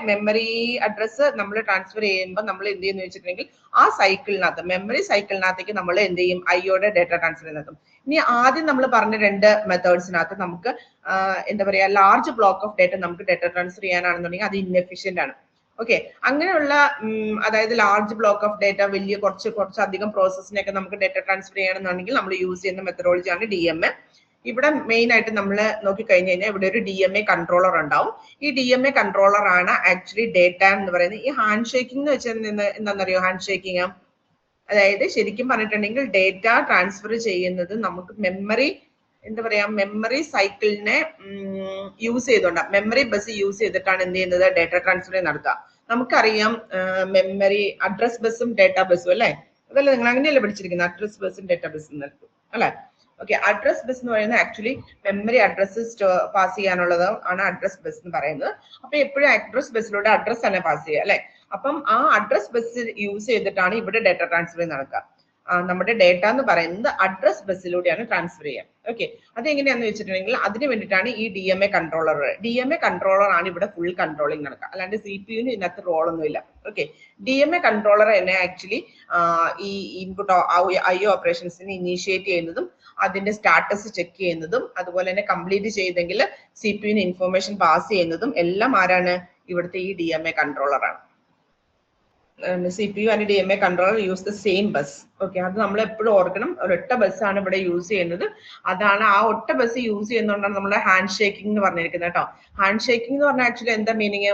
മെമ്മറി അഡ്രസ്സ് നമ്മൾ ട്രാൻസ്ഫർ ചെയ്യുമ്പോൾ നമ്മൾ എന്ത് ചെയ്യുന്നു വെച്ചിട്ടുണ്ടെങ്കിൽ ആ സൈക്കിളിനകത്ത് മെമ്മറി സൈക്കിളിനകത്തേക്ക് നമ്മൾ എന്ത് ചെയ്യും, IO-യുടെ ഡാറ്റ ട്രാൻസ്ഫർ നടത്തും. ഇനി ആദ്യം നമ്മൾ പറഞ്ഞ രണ്ട് മെത്തേഡ്സിനകത്ത് നമുക്ക് എന്താ പറയാ, ലാർജ് ബ്ലോക്ക് ഓഫ് ഡേറ്റ നമുക്ക് ഡാറ്റ ട്രാൻസ്ഫർ ചെയ്യാനാണെന്നുണ്ടെങ്കിൽ അത് ഇൻഎഫിഷ്യന്റ് ആണ്. ഓക്കെ, അങ്ങനെയുള്ള അതായത് ലാർജ് ബ്ലോക്ക് ഓഫ് ഡേറ്റ, വലിയ കുറച്ചധികം പ്രോസസ്സിനൊക്കെ നമുക്ക് ഡാറ്റ ട്രാൻസ്ഫർ ചെയ്യണമെന്നുണ്ടെങ്കിൽ നമ്മൾ യൂസ് ചെയ്യുന്ന മെത്തഡോളജിയാണ് DMA. ഇവിടെ മെയിൻ ആയിട്ട് നമ്മൾ നോക്കിക്കഴിഞ്ഞു കഴിഞ്ഞാൽ ഇവിടെ ഒരു DMA കൺട്രോളർ ഉണ്ടാവും. ഈ DMA കൺട്രോളർ ആണ് ആക്ച്വലി ഡേറ്റ എന്ന് പറയുന്നത്. ഈ ഹാൻഡ് ഷേക്കിംഗ് എന്ന് വെച്ചാൽ എന്താണെന്നറിയോ? ഹാൻഡ് ഷേക്കിംഗ് അതായത് ശരിക്കും പറഞ്ഞിട്ടുണ്ടെങ്കിൽ ഡേറ്റ ട്രാൻസ്ഫർ ചെയ്യുന്നത് നമുക്ക് മെമ്മറി എന്താ പറയാ, മെമ്മറി സൈക്കിളിനെ യൂസ് ചെയ്തുകൊണ്ടാണ്, മെമ്മറി ബസ് യൂസ് ചെയ്തിട്ടാണ് എന്ത് ചെയ്യുന്നത്, ഡേറ്റ ട്രാൻസ്ഫർ നടത്തുക. നമുക്കറിയാം മെമ്മറി അഡ്രസ് ബസ്സും ഡേറ്റ ബസ്സും അല്ലെ. അതല്ല നിങ്ങൾ അങ്ങനെയല്ലേ പഠിച്ചിരിക്കുന്നത്, അഡ്രസ് ബസും ഡേറ്റാബേസും നൽകും അല്ലെ. ഓക്കെ, അഡ്രസ് ബസ് എന്ന് പറയുന്നത് ആക്ച്വലി മെമ്മറി അഡ്രസ് പാസ് ചെയ്യാനുള്ളത് ആണ് അഡ്രസ് ബസ് എന്ന് പറയുന്നത്. അപ്പൊ എപ്പോഴും അഡ്രസ് ബസ്സിലൂടെ അഡ്രസ് തന്നെ പാസ് ചെയ്യുക അല്ലെ. അപ്പം ആ അഡ്രസ് ബസ് യൂസ് ചെയ്തിട്ടാണ് ഇവിടെ ഡേറ്റ ട്രാൻസ്ഫർ നടക്കുക. നമ്മുടെ ഡേറ്റ എന്ന് പറയുന്നത് അഡ്രസ് ബസ്സിലൂടെയാണ് ട്രാൻസ്ഫർ ചെയ്യുക. ഓക്കെ, അതെങ്ങനെയാന്ന് വെച്ചിട്ടുണ്ടെങ്കിൽ അതിന് വേണ്ടിയിട്ടാണ് ഈ DMA കൺട്രോളർ. DMA കൺട്രോളർ ആണ് ഇവിടെ ഫുൾ കൺട്രോളിങ് നടക്കുക, അല്ലാണ്ട് CPU ഇതിനകത്ത് റോളൊന്നും ഇല്ല. ഓക്കെ, DMA കൺട്രോളർ തന്നെ ആക്ച്വലി ഈ ഇൻപുട്ട് IO ഓപ്പറേഷൻസിനെ ഇനീഷ്യേറ്റ് ചെയ്യുന്നതും അതിന്റെ സ്റ്റാറ്റസ് ചെക്ക് ചെയ്യുന്നതും അതുപോലെ തന്നെ കംപ്ലീറ്റ് ചെയ്തെങ്കിൽ CPU ഇൻഫോർമേഷൻ പാസ് ചെയ്യുന്നതും എല്ലാം ആരാണ്? ഇവിടുത്തെ ഈ DMA കൺട്രോളർ ആണ്. CPU and DMA controller use the same bus. Okay, അത് നമ്മൾ എപ്പോഴും ഓർക്കണം, ഒരൊറ്റ ബസ്സാണ് ഇവിടെ യൂസ് ചെയ്യുന്നത്. അതാണ് ആ ഒറ്റ ബസ് യൂസ് ചെയ്യുന്നതുകൊണ്ടാണ് നമ്മൾ ഹാൻഡ് ഷേക്കിംഗ് എന്ന് പറഞ്ഞിരിക്കുന്നത് കേട്ടോ. ഹാൻഡ് ഷേക്കിംഗ് എന്ന് പറഞ്ഞാൽ ആക്ച്വലി എന്താ മീനിങ്?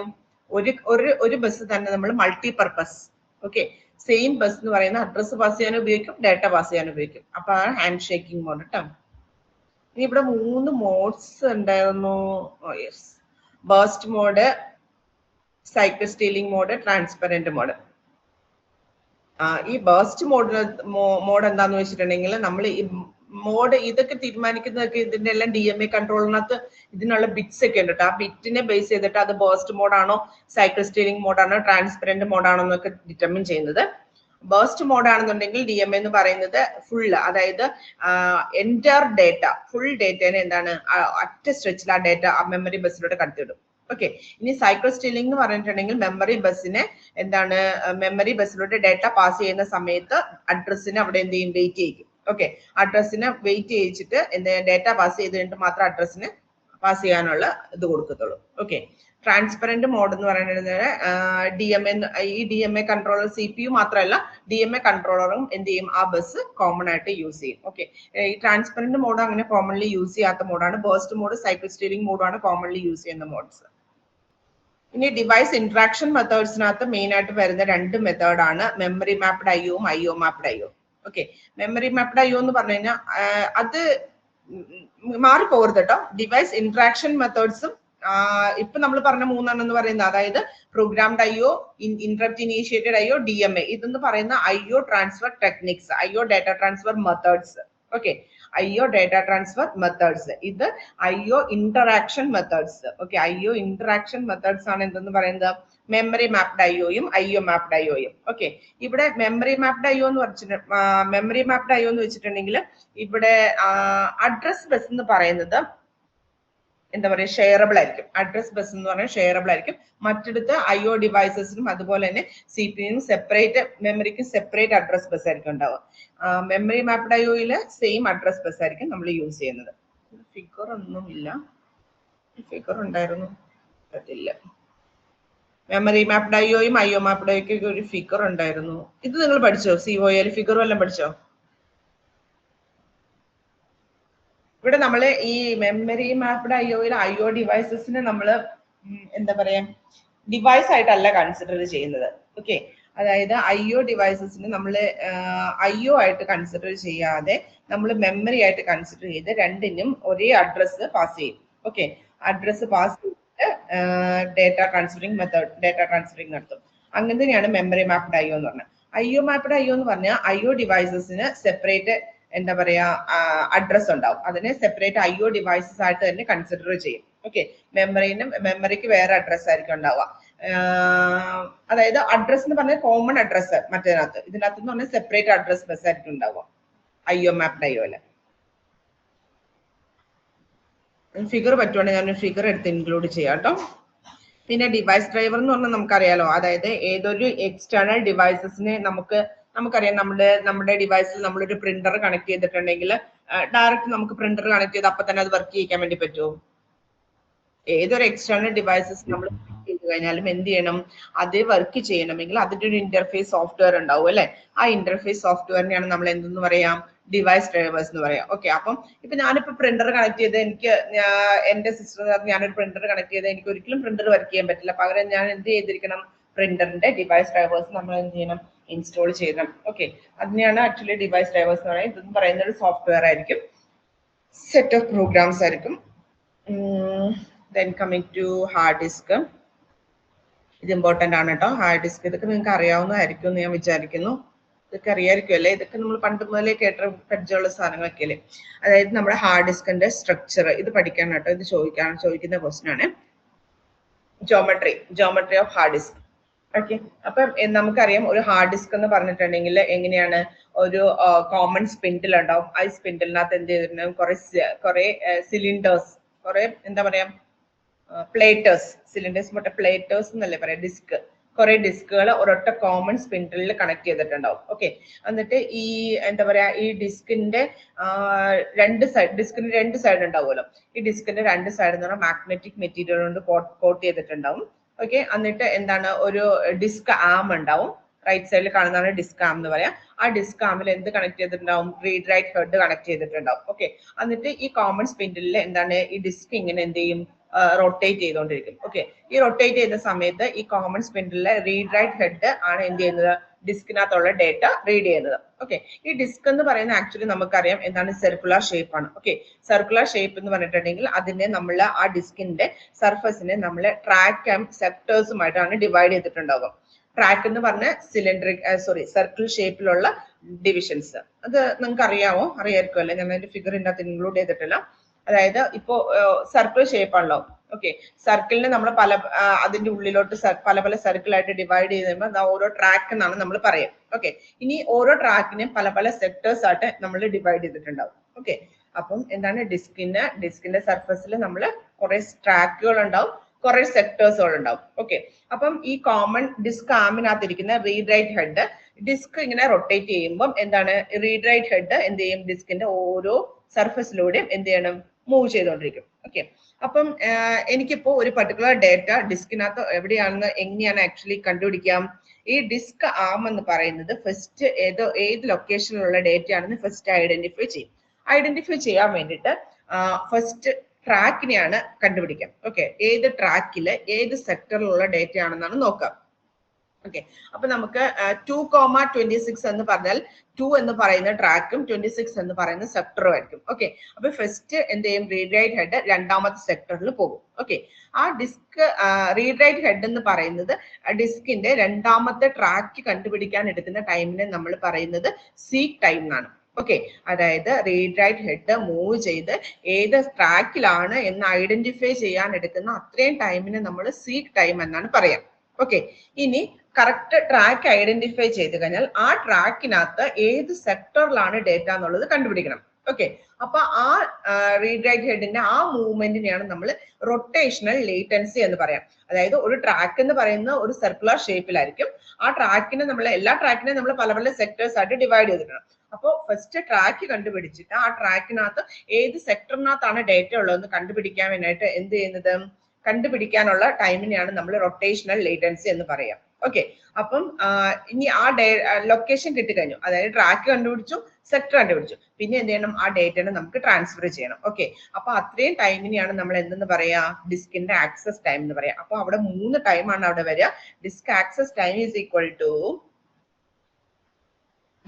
ഒരു ബസ് തന്നെ നമ്മൾ multi purpose. Okay, same bus എന്ന് പറയുന്ന അഡ്രസ് പാസ് ചെയ്യാൻ ഉപയോഗിക്കും, ഡേറ്റ പാസ് ചെയ്യാൻ ഉപയോഗിക്കും. അപ്പൊ ആ ഹാൻഡ് ഷേക്കിംഗ് മോഡ് കേട്ടോ. ഇനി ഇവിടെ 3 മോഡ്സ് ഉണ്ടായിരുന്നു. Yes, burst mode, cycle stealing mode, transparent mode. ഈ ബേസ്റ്റ് മോഡ് എന്താന്ന് വെച്ചിട്ടുണ്ടെങ്കിൽ നമ്മൾ ഈ മോഡ് ഇതൊക്കെ തീരുമാനിക്കുന്നതൊക്കെ ഇതിന്റെ എല്ലാം DMA കൺട്രോളിനകത്ത് ഇതിനുള്ള ബിറ്റ്സ് ഒക്കെ ഉണ്ട് കേട്ടോ. ആ ബിറ്റിനെ ബേസ് ചെയ്തിട്ട് അത് ബേസ്റ്റ് മോഡാണോ, സൈക്കിൾ സ്റ്റീലിംഗ് മോഡാണോ, ട്രാൻസ്പെറന്റ് മോഡാണോ എന്നൊക്കെ ഡിറ്റർമിൻ ചെയ്യുന്നത്. ബേസ്റ്റ് മോഡ് ആണെന്നുണ്ടെങ്കിൽ DMA എന്ന് പറയുന്നത് ഫുൾ, അതായത് എൻറ്റയർ ഡേറ്റ, ഫുൾ ഡേറ്റനെ എന്താണ് ഒറ്റ സ്ട്രെച്ചിൽ ആ ഡേറ്റ ആ മെമ്മറി ബസ്സിലൂടെ കടത്തിവിടും. ഓക്കെ, ഇനി സൈക്കിൾ സ്റ്റീലിംഗ് എന്ന് പറഞ്ഞിട്ടുണ്ടെങ്കിൽ മെമ്മറി ബസ്സിനെ എന്താണ് മെമ്മറി ബസ്സിലൂടെ ഡേറ്റ പാസ് ചെയ്യുന്ന സമയത്ത് അഡ്രസ്സിനെ അവിടെ എന്ത് ചെയ്യും? വെയിറ്റ് ചെയ്യിക്കും. ഓക്കെ, അഡ്രസ്സിനെ വെയിറ്റ് ചെയ്യിച്ചിട്ട് ഡേറ്റ പാസ് ചെയ്ത് കഴിഞ്ഞിട്ട് മാത്രം അഡ്രസ്സിന് പാസ് ചെയ്യാനുള്ള ഇത് കൊടുക്കത്തുള്ളൂ. ഓക്കെ, ട്രാൻസ്പെറന്റ് മോഡ് എന്ന് പറയുന്നത് ഈ DMA കൺട്രോളർ CPU മാത്രമല്ല DMA കൺട്രോളറും എന്ത് ചെയ്യും? ആ ബസ് കോമൺ ആയിട്ട് യൂസ് ചെയ്യും. ഓക്കെ, ഈ ട്രാൻസ്പെറന്റ് മോഡ് അങ്ങനെ കോമൺലി യൂസ് ചെയ്യാത്ത മോഡാണ്. ബേസ്റ്റ് മോഡ്, സൈക്കിൾ സ്റ്റീലിംഗ് മോഡാണ് കോമൺലി യൂസ് ചെയ്യുന്ന മോഡ്സ്. ഇനി ഡിവൈസ് ഇന്ററാക്ഷൻ മെത്തേഡ്സിനകത്ത് മെയിൻ ആയിട്ട് വരുന്ന 2 മെത്തേഡാണ് memory mapped IO, IO mapped IO. Okay, memory mapped IO എന്ന് പറഞ്ഞു കഴിഞ്ഞാൽ അത് മാറിപ്പോകരുത് കേട്ടോ. ഡിവൈസ് ഇന്ററാക്ഷൻ മെത്തേഡ്സും ഇപ്പൊ നമ്മൾ പറഞ്ഞ 3 എന്ന് പറയുന്നത്, അതായത് programmed IO, interrupt initiated IO, DMA, ഇതെന്ന് പറയുന്ന IO transfer techniques, IO data transfer methods. Okay, IO data transfer methods, ഇത് IO interaction methods. Okay, IO interaction methods ആണ് എന്തെന്ന് പറയുന്നത്? മെമ്മറി മാപ്ഡ് IOയും IO മാപ്ഡ് IOയും. ഓക്കെ, ഇവിടെ മെമ്മറി മാപ്ഡ് IO എന്ന് വെച്ചിട്ടുണ്ടെങ്കിൽ ഇവിടെ അഡ്രസ് ബസ് എന്ന് പറയുന്നത് എന്താ പറയുക, ഷെയറബിൾ ആയിരിക്കും. അഡ്രസ് ബസ് എന്ന് പറഞ്ഞാൽ ഷെയറബിൾ ആയിരിക്കും. മറ്റെടുത്ത് IO ഡിവൈസസിനും അതുപോലെ തന്നെ CPU സെപ്പറേറ്റ്, മെമ്മറിക്കും സെപ്പറേറ്റ് അഡ്രസ് ബസ് ആയിരിക്കും ഉണ്ടാവുക. മെമ്മറി മാപ്ഡ് IOയില് സെയിം അഡ്രസ് ബസ് ആയിരിക്കും നമ്മൾ യൂസ് ചെയ്യുന്നത്. ഫിഗർ ഒന്നും ഇല്ല, ഫിഗർ ഉണ്ടായിരുന്നു, ഇല്ല. മെമ്മറി മാപ്ഡ് IOയും IO മാപ്ഡ് IOയ്ക്ക് ഒരു ഫിഗർ ഉണ്ടായിരുന്നു. ഇത് നിങ്ങൾ പഠിച്ചോ? COL ഫിഗർ വല്ലതും പഠിച്ചോ? ഇവിടെ നമ്മള് ഈ മെമ്മറി മാപ്ഡ് IOയിൽ IO ഡിവൈസസിനെ നമ്മൾ എന്താ പറയാ, ഡിവൈസ് ആയിട്ടല്ല കൺസിഡർ ചെയ്യുന്നത്. ഓക്കെ, അതായത് IO ഡിവൈസസിനെ നമ്മൾ IO ആയിട്ട് കൺസിഡർ ചെയ്യാതെ നമ്മൾ മെമ്മറി ആയിട്ട് കൺസിഡർ ചെയ്ത് രണ്ടിനും ഒരേ അഡ്രസ് പാസ് ചെയ്യും. ഓക്കെ, അഡ്രസ് പാസ് ചെയ്തിട്ട് ഡേറ്റ ട്രാൻസ്ഫറിങ് നടത്തും. അങ്ങനെ തന്നെയാണ് മെമ്മറി മാപ്ഡ് IO എന്ന് പറഞ്ഞത്. IO മാപ്ഡ് IO എന്ന് പറഞ്ഞാൽ IO ഡിവൈസസിന് സെപ്പറേറ്റ് എന്താ പറയാ അഡ്രസ് ഉണ്ടാവും. അതിനെ സെപ്പറേറ്റ് IO ഡിവൈസസ് ആയിട്ട് തന്നെ കൺസിഡർ ചെയ്യും. ഓക്കെ, മെമ്മറിക്ക് വേറെ അഡ്രസ് ആയിരിക്കും ഉണ്ടാവുക. അതായത് അഡ്രസ് എന്ന് പറഞ്ഞാൽ കോമൺ അഡ്രസ്, മറ്റേതിനകത്ത് ഇതിനകത്ത് എന്ന് പറഞ്ഞാൽ സെപ്പറേറ്റ് അഡ്രസ് ബസ് ആയിരിക്കും ഉണ്ടാവുക IO മാപ്ഡ് IOയില്. ഫിഗർ പറ്റുവാണെങ്കിൽ ഞാൻ ഫിഗർ എടുത്ത് ഇൻക്ലൂഡ് ചെയ്യാം കേട്ടോ. പിന്നെ ഡിവൈസ് ഡ്രൈവർ എന്ന് പറഞ്ഞാൽ നമുക്കറിയാലോ, അതായത് ഏതൊരു എക്സ്റ്റേണൽ ഡിവൈസസിനെ നമുക്കറിയാം, നമ്മുടെ ഡിവൈസിൽ നമ്മളൊരു പ്രിന്റർ കണക്ട് ചെയ്തിട്ടുണ്ടെങ്കിൽ ഡയറക്റ്റ് നമുക്ക് പ്രിന്റർ കണക്ട് ചെയ്ത് അപ്പൊ തന്നെ അത് വർക്ക് ചെയ്യിക്കാൻ വേണ്ടി പറ്റുമോ? ഏതൊരു എക്സ്റ്റേണൽ ഡിവൈസസ് നമ്മൾ ചെയ്ത് കഴിഞ്ഞാലും എന്ത് ചെയ്യണം? അത് വർക്ക് ചെയ്യണമെങ്കിൽ അതിന്റെ ഒരു ഇന്റർഫേസ് സോഫ്റ്റ്വെയർ ഉണ്ടാവും അല്ലെ. ആ ഇന്റർഫേസ് സോഫ്റ്റ്വെയറിനെയാണ് നമ്മൾ എന്തെന്ന് പറയാം? ഡിവൈസ് ഡ്രൈവേഴ്സ് എന്ന് പറയാം. ഓക്കെ, അപ്പം ഇപ്പൊ ഞാനിപ്പോ പ്രിന്റർ കണക്ട് ചെയ്ത് എന്റെ സിസ്റ്റർ ഞാനൊരു പ്രിന്റർ കണക്ട് ചെയ്ത് എനിക്ക് ഒരിക്കലും പ്രിന്റർ വർക്ക് ചെയ്യാൻ പറ്റില്ല. പകരം ഞാൻ എന്ത് ചെയ്തിരിക്കണം? പ്രിന്ററിന്റെ ഡിവൈസ് ഡ്രൈവേഴ്സ് നമ്മൾ എന്ത് ചെയ്യണം? ഇൻസ്റ്റാൾ ചെയ്യണം. ഓക്കെ, അതിനെയാണ് ആക്ച്വലി ഡിവൈസ് ഡ്രൈവേഴ്സ് എന്ന് പറയുന്നത്. ഇതെന്ന് പറയുന്നത് ഒരു സോഫ്റ്റ്വെയർ ആയിരിക്കും, സെറ്റ് ഓഫ് പ്രോഗ്രാംസ് ആയിരിക്കും. Then coming to hard disk, ഇത് ഇമ്പോർട്ടന്റ് ആണ് കേട്ടോ. ഹാർഡ് ഡിസ്ക് ഇതൊക്കെ നിങ്ങൾക്ക് അറിയാവുന്നതായിരിക്കും എന്ന് ഞാൻ വിചാരിക്കുന്നു. ഇതൊക്കെ അറിയാമായിരിക്കും അല്ലേ? ഇതൊക്കെ നമ്മൾ പണ്ട് മുതലേ പഠിച്ചുള്ള സാധനങ്ങളൊക്കെ അല്ലേ? അതായത് നമ്മുടെ ഹാർഡ് ഡിസ്കിന്റെ സ്ട്രക്ചർ ഇത് പഠിക്കാൻ കേട്ടോ, ഇത് ചോദിക്കുന്ന ക്വസ്റ്റ്യൻ ആണ്. Geometry of hard disk. Okay, അപ്പം നമുക്കറിയാം ഒരു ഹാർഡ് ഡിസ്ക് എന്ന് പറഞ്ഞിട്ടുണ്ടെങ്കിൽ എങ്ങനെയാണ്, ഒരു കോമൺ സ്പിൻഡിൽ ഉണ്ടാവും. ആ സ്പിൻഡിലിനകത്ത് എന്ത് ചെയ്തിട്ടുണ്ടാവും, കുറെ സിലിണ്ടേഴ്സ്, കുറെ എന്താ പറയാ പ്ലേറ്റേഴ്സ്, സിലിണ്ടേഴ്സ് പ്ലേറ്റേഴ്സ് എന്നല്ലേ പറയാം, കുറെ ഡിസ്കുകൾ ഒരൊറ്റ കോമൺ സ്പിൻഡിലിൽ കണക്ട് ചെയ്തിട്ടുണ്ടാവും. ഓക്കെ, എന്നിട്ട് ഈ എന്താ പറയാ ഈ ഡിസ്കിന്റെ രണ്ട് സൈഡ് ഉണ്ടാവുമല്ലോ. ഈ ഡിസ്കിന്റെ രണ്ട് സൈഡ് എന്ന് പറഞ്ഞാൽ മാഗ്നറ്റിക് മെറ്റീരിയൽ കൊണ്ട് കോട്ട് ചെയ്തിട്ടുണ്ടാവും. ഓക്കെ, എന്നിട്ട് എന്താണ്, ഒരു ഡിസ്ക് ആം ഉണ്ടാവും. റൈറ്റ് സൈഡിൽ കാണുന്നതാണ് ഡിസ്ക് ആം എന്ന് പറയാം. ആ ഡിസ്ക് ആമിൽ എന്ത് കണക്ട് ചെയ്തിട്ടുണ്ടാവും, റീഡ് റൈറ്റ് ഹെഡ് കണക്ട് ചെയ്തിട്ടുണ്ടാവും. ഓക്കെ, എന്നിട്ട് ഈ കോമൺ സ്പിൻഡിലിൽ എന്താണ്, ഈ ഡിസ്ക് ഇങ്ങനെ എന്ത് ചെയ്യും, റൊട്ടേറ്റ് ചെയ്തുകൊണ്ടിരിക്കും. ഓക്കെ, ഈ റൊട്ടേറ്റ് ചെയ്യുന്ന സമയത്ത് ഈ കോമൺ സ്പിൻഡിലെ റീഡ് റൈറ്റ് ഹെഡ് ആണ് എന്ത് ചെയ്യുന്നത്, ഡിസ്കിനകത്തുള്ള ഡേറ്റ റീഡ് ചെയ്യുന്നത്. ഓക്കെ, ഈ ഡിസ്ക് എന്ന് പറയുന്നത് ആക്ച്വലി നമുക്കറിയാം എന്താണ്, സർക്കുലർ ഷേപ്പ് ആണ്. ഓക്കെ, സർക്കുലർ ഷേപ്പ് എന്ന് പറഞ്ഞിട്ടുണ്ടെങ്കിൽ അതിനെ നമ്മൾ ആ ഡിസ്കിന്റെ സർഫസിനെ നമ്മൾ ട്രാക്ക് ആൻഡ് സെക്ടേഴ്സുമായിട്ടാണ് ഡിവൈഡ് ചെയ്തിട്ടുണ്ടാവുക. ട്രാക്ക് എന്ന് പറഞ്ഞ സർക്കിൾ ഷേപ്പിലുള്ള ഡിവിഷൻസ്. അത് നിങ്ങൾക്ക് അറിയാമായിരിക്കും അല്ലെ? ഞാൻ അതിന്റെ ഫിഗർ ഇതിനകത്ത് ഇൻക്ലൂഡ് ചെയ്തിട്ടില്ല. അതായത് ഇപ്പോ സർക്കിൾ ഷേപ്പ് ആണല്ലോ. ഓക്കെ, സർക്കിളിനെ നമ്മൾ അതിന്റെ ഉള്ളിലോട്ട് പല സർക്കിൾ ആയിട്ട് ഡിവൈഡ് ചെയ്യുമ്പോൾ ഓരോ ട്രാക്ക് എന്നാണ് നമ്മൾ പറയാം. ഓക്കെ, ഇനി ഓരോ ട്രാക്കിനെയും പല സെക്ടേഴ്സ് ആയിട്ട് നമ്മൾ ഡിവൈഡ് ചെയ്തിട്ടുണ്ടാവും. ഓക്കെ, അപ്പം എന്താണ്, ഡിസ്കിന്റെ സർഫസിൽ നമ്മൾ കുറെ ട്രാക്കുകൾ ഉണ്ടാവും, കുറെ സെക്ടേഴ്സുകൾ ഉണ്ടാവും. ഓക്കെ, അപ്പം ഈ കോമൺ ഡിസ്ക് ആമിനകത്തിരിക്കുന്ന റീഡ് റൈറ്റ് ഹെഡ്, ഡിസ്ക് ഇങ്ങനെ റൊട്ടേറ്റ് ചെയ്യുമ്പോൾ എന്താണ്, റീഡ് റൈറ്റ് ഹെഡ് എന്ത് ചെയ്യും, ഡിസ്കിന്റെ ഓരോ സർഫസിലൂടെയും എന്ത് ചെയ്യണം, മൂവ് ചെയ്തുകൊണ്ടിരിക്കും. ഓക്കെ, അപ്പം എനിക്കിപ്പോ ഒരു പർട്ടിക്കുലർ ഡേറ്റ ഡിസ്കിനകത്ത് എവിടെയാണെന്ന് എങ്ങനെയാണ് ആക്ച്വലി കണ്ടുപിടിക്കാം? ഈ ഡിസ്ക് ആം എന്ന് പറയുന്നത് ഫസ്റ്റ് ഏത് ലൊക്കേഷനിലുള്ള ഡേറ്റ ആണെന്ന് ഫസ്റ്റ് ഐഡന്റിഫൈ ചെയ്യാൻ വേണ്ടിയിട്ട് ഫസ്റ്റ് ട്രാക്കിനെയാണ് കണ്ടുപിടിക്കാം. ഓക്കെ, ഏത് ട്രാക്കില് ഏത് സെക്ടറിലുള്ള ഡേറ്റ ആണെന്നാണ് നോക്കാം. ഓക്കെ, അപ്പൊ നമുക്ക് 2,26 എന്ന് പറഞ്ഞാൽ 2 എന്ന് പറയുന്ന ട്രാക്കും 26 എന്ന് പറയുന്ന സെക്ടറും ആയിരിക്കും. ഓക്കെ, അപ്പൊ ഫസ്റ്റ് എന്ത് ചെയ്യും, റീഡ് റൈറ്റ് ഹെഡ് രണ്ടാമത്തെ സെക്ടറിൽ പോകും. ഓക്കെ, ആ ഡിസ്ക് റീഡ് റൈറ്റ് ഹെഡ് എന്ന് പറയുന്നത് ഡിസ്കിന്റെ രണ്ടാമത്തെ ട്രാക്ക് കണ്ടുപിടിക്കാൻ എടുക്കുന്ന ടൈമിനെ നമ്മൾ പറയുന്നത് സീക്ക് ടൈം എന്നാണ്. ഓക്കെ, അതായത് റീഡ് റൈറ്റ് ഹെഡ് മൂവ് ചെയ്ത് ഏത് ട്രാക്കിലാണ് എന്ന് ഐഡന്റിഫൈ ചെയ്യാൻ എടുക്കുന്ന അത്രയും ടൈമിനെ നമ്മൾ സീക്ക് ടൈം എന്നാണ് പറയാം. ഓക്കെ, ഇനി കറക്റ്റ് ട്രാക്ക് ഐഡന്റിഫൈ ചെയ്ത് കഴിഞ്ഞാൽ ആ ട്രാക്കിനകത്ത് ഏത് സെക്ടറിലാണ് ഡേറ്റ എന്നുള്ളത് കണ്ടുപിടിക്കണം. ഓക്കെ, അപ്പൊ ആ റീഡ് റൈറ്റ് ഹെഡിന്റെ ആ മൂവ്മെന്റിനെയാണ് നമ്മൾ റൊട്ടേഷണൽ ലേറ്റൻസി എന്ന് പറയാം. അതായത് ഒരു ട്രാക്ക് എന്ന് പറയുന്ന ഒരു സർക്കുലർ ഷേപ്പിലായിരിക്കും. ആ ട്രാക്കിനെ എല്ലാ ട്രാക്കിനെയും നമ്മൾ പല സെക്ടേഴ്സ് ആയിട്ട് ഡിവൈഡ് ചെയ്തിട്ടുണ്ട്. അപ്പോൾ ഫസ്റ്റ് ട്രാക്ക് കണ്ടുപിടിച്ചിട്ട് ആ ട്രാക്കിനകത്ത് ഏത് സെക്ടറിനകത്താണ് ഡേറ്റ ഉള്ളതെന്ന് കണ്ടുപിടിക്കാൻ വേണ്ടിയിട്ട് എന്ത് ചെയ്യുന്നത്, കണ്ടുപിടിക്കാനുള്ള ടൈമിനെയാണ് നമ്മൾ റൊട്ടേഷണൽ ലേറ്റൻസി എന്ന് പറയാം. ഓക്കെ, അപ്പം ഇനി ആ ലൊക്കേഷൻ കിട്ടിക്കഴിഞ്ഞു, അതായത് ട്രാക്ക് കണ്ടുപിടിച്ചു, സെക്ടർ കണ്ടുപിടിച്ചു, പിന്നെ എന്ത് ചെയ്യണം, ആ ഡേറ്റനെ നമുക്ക് ട്രാൻസ്ഫർ ചെയ്യണം. ഓക്കെ, അപ്പൊ അത്രയും ടൈമിനെയാണ് നമ്മൾ എന്തെന്ന് പറയാ, ഡിസ്കിന്റെ ആക്സസ് ടൈം എന്ന് പറയാം. അപ്പൊ അവിടെ 3 ടൈമാണ് അവിടെ വരിക. Disk access time is equal to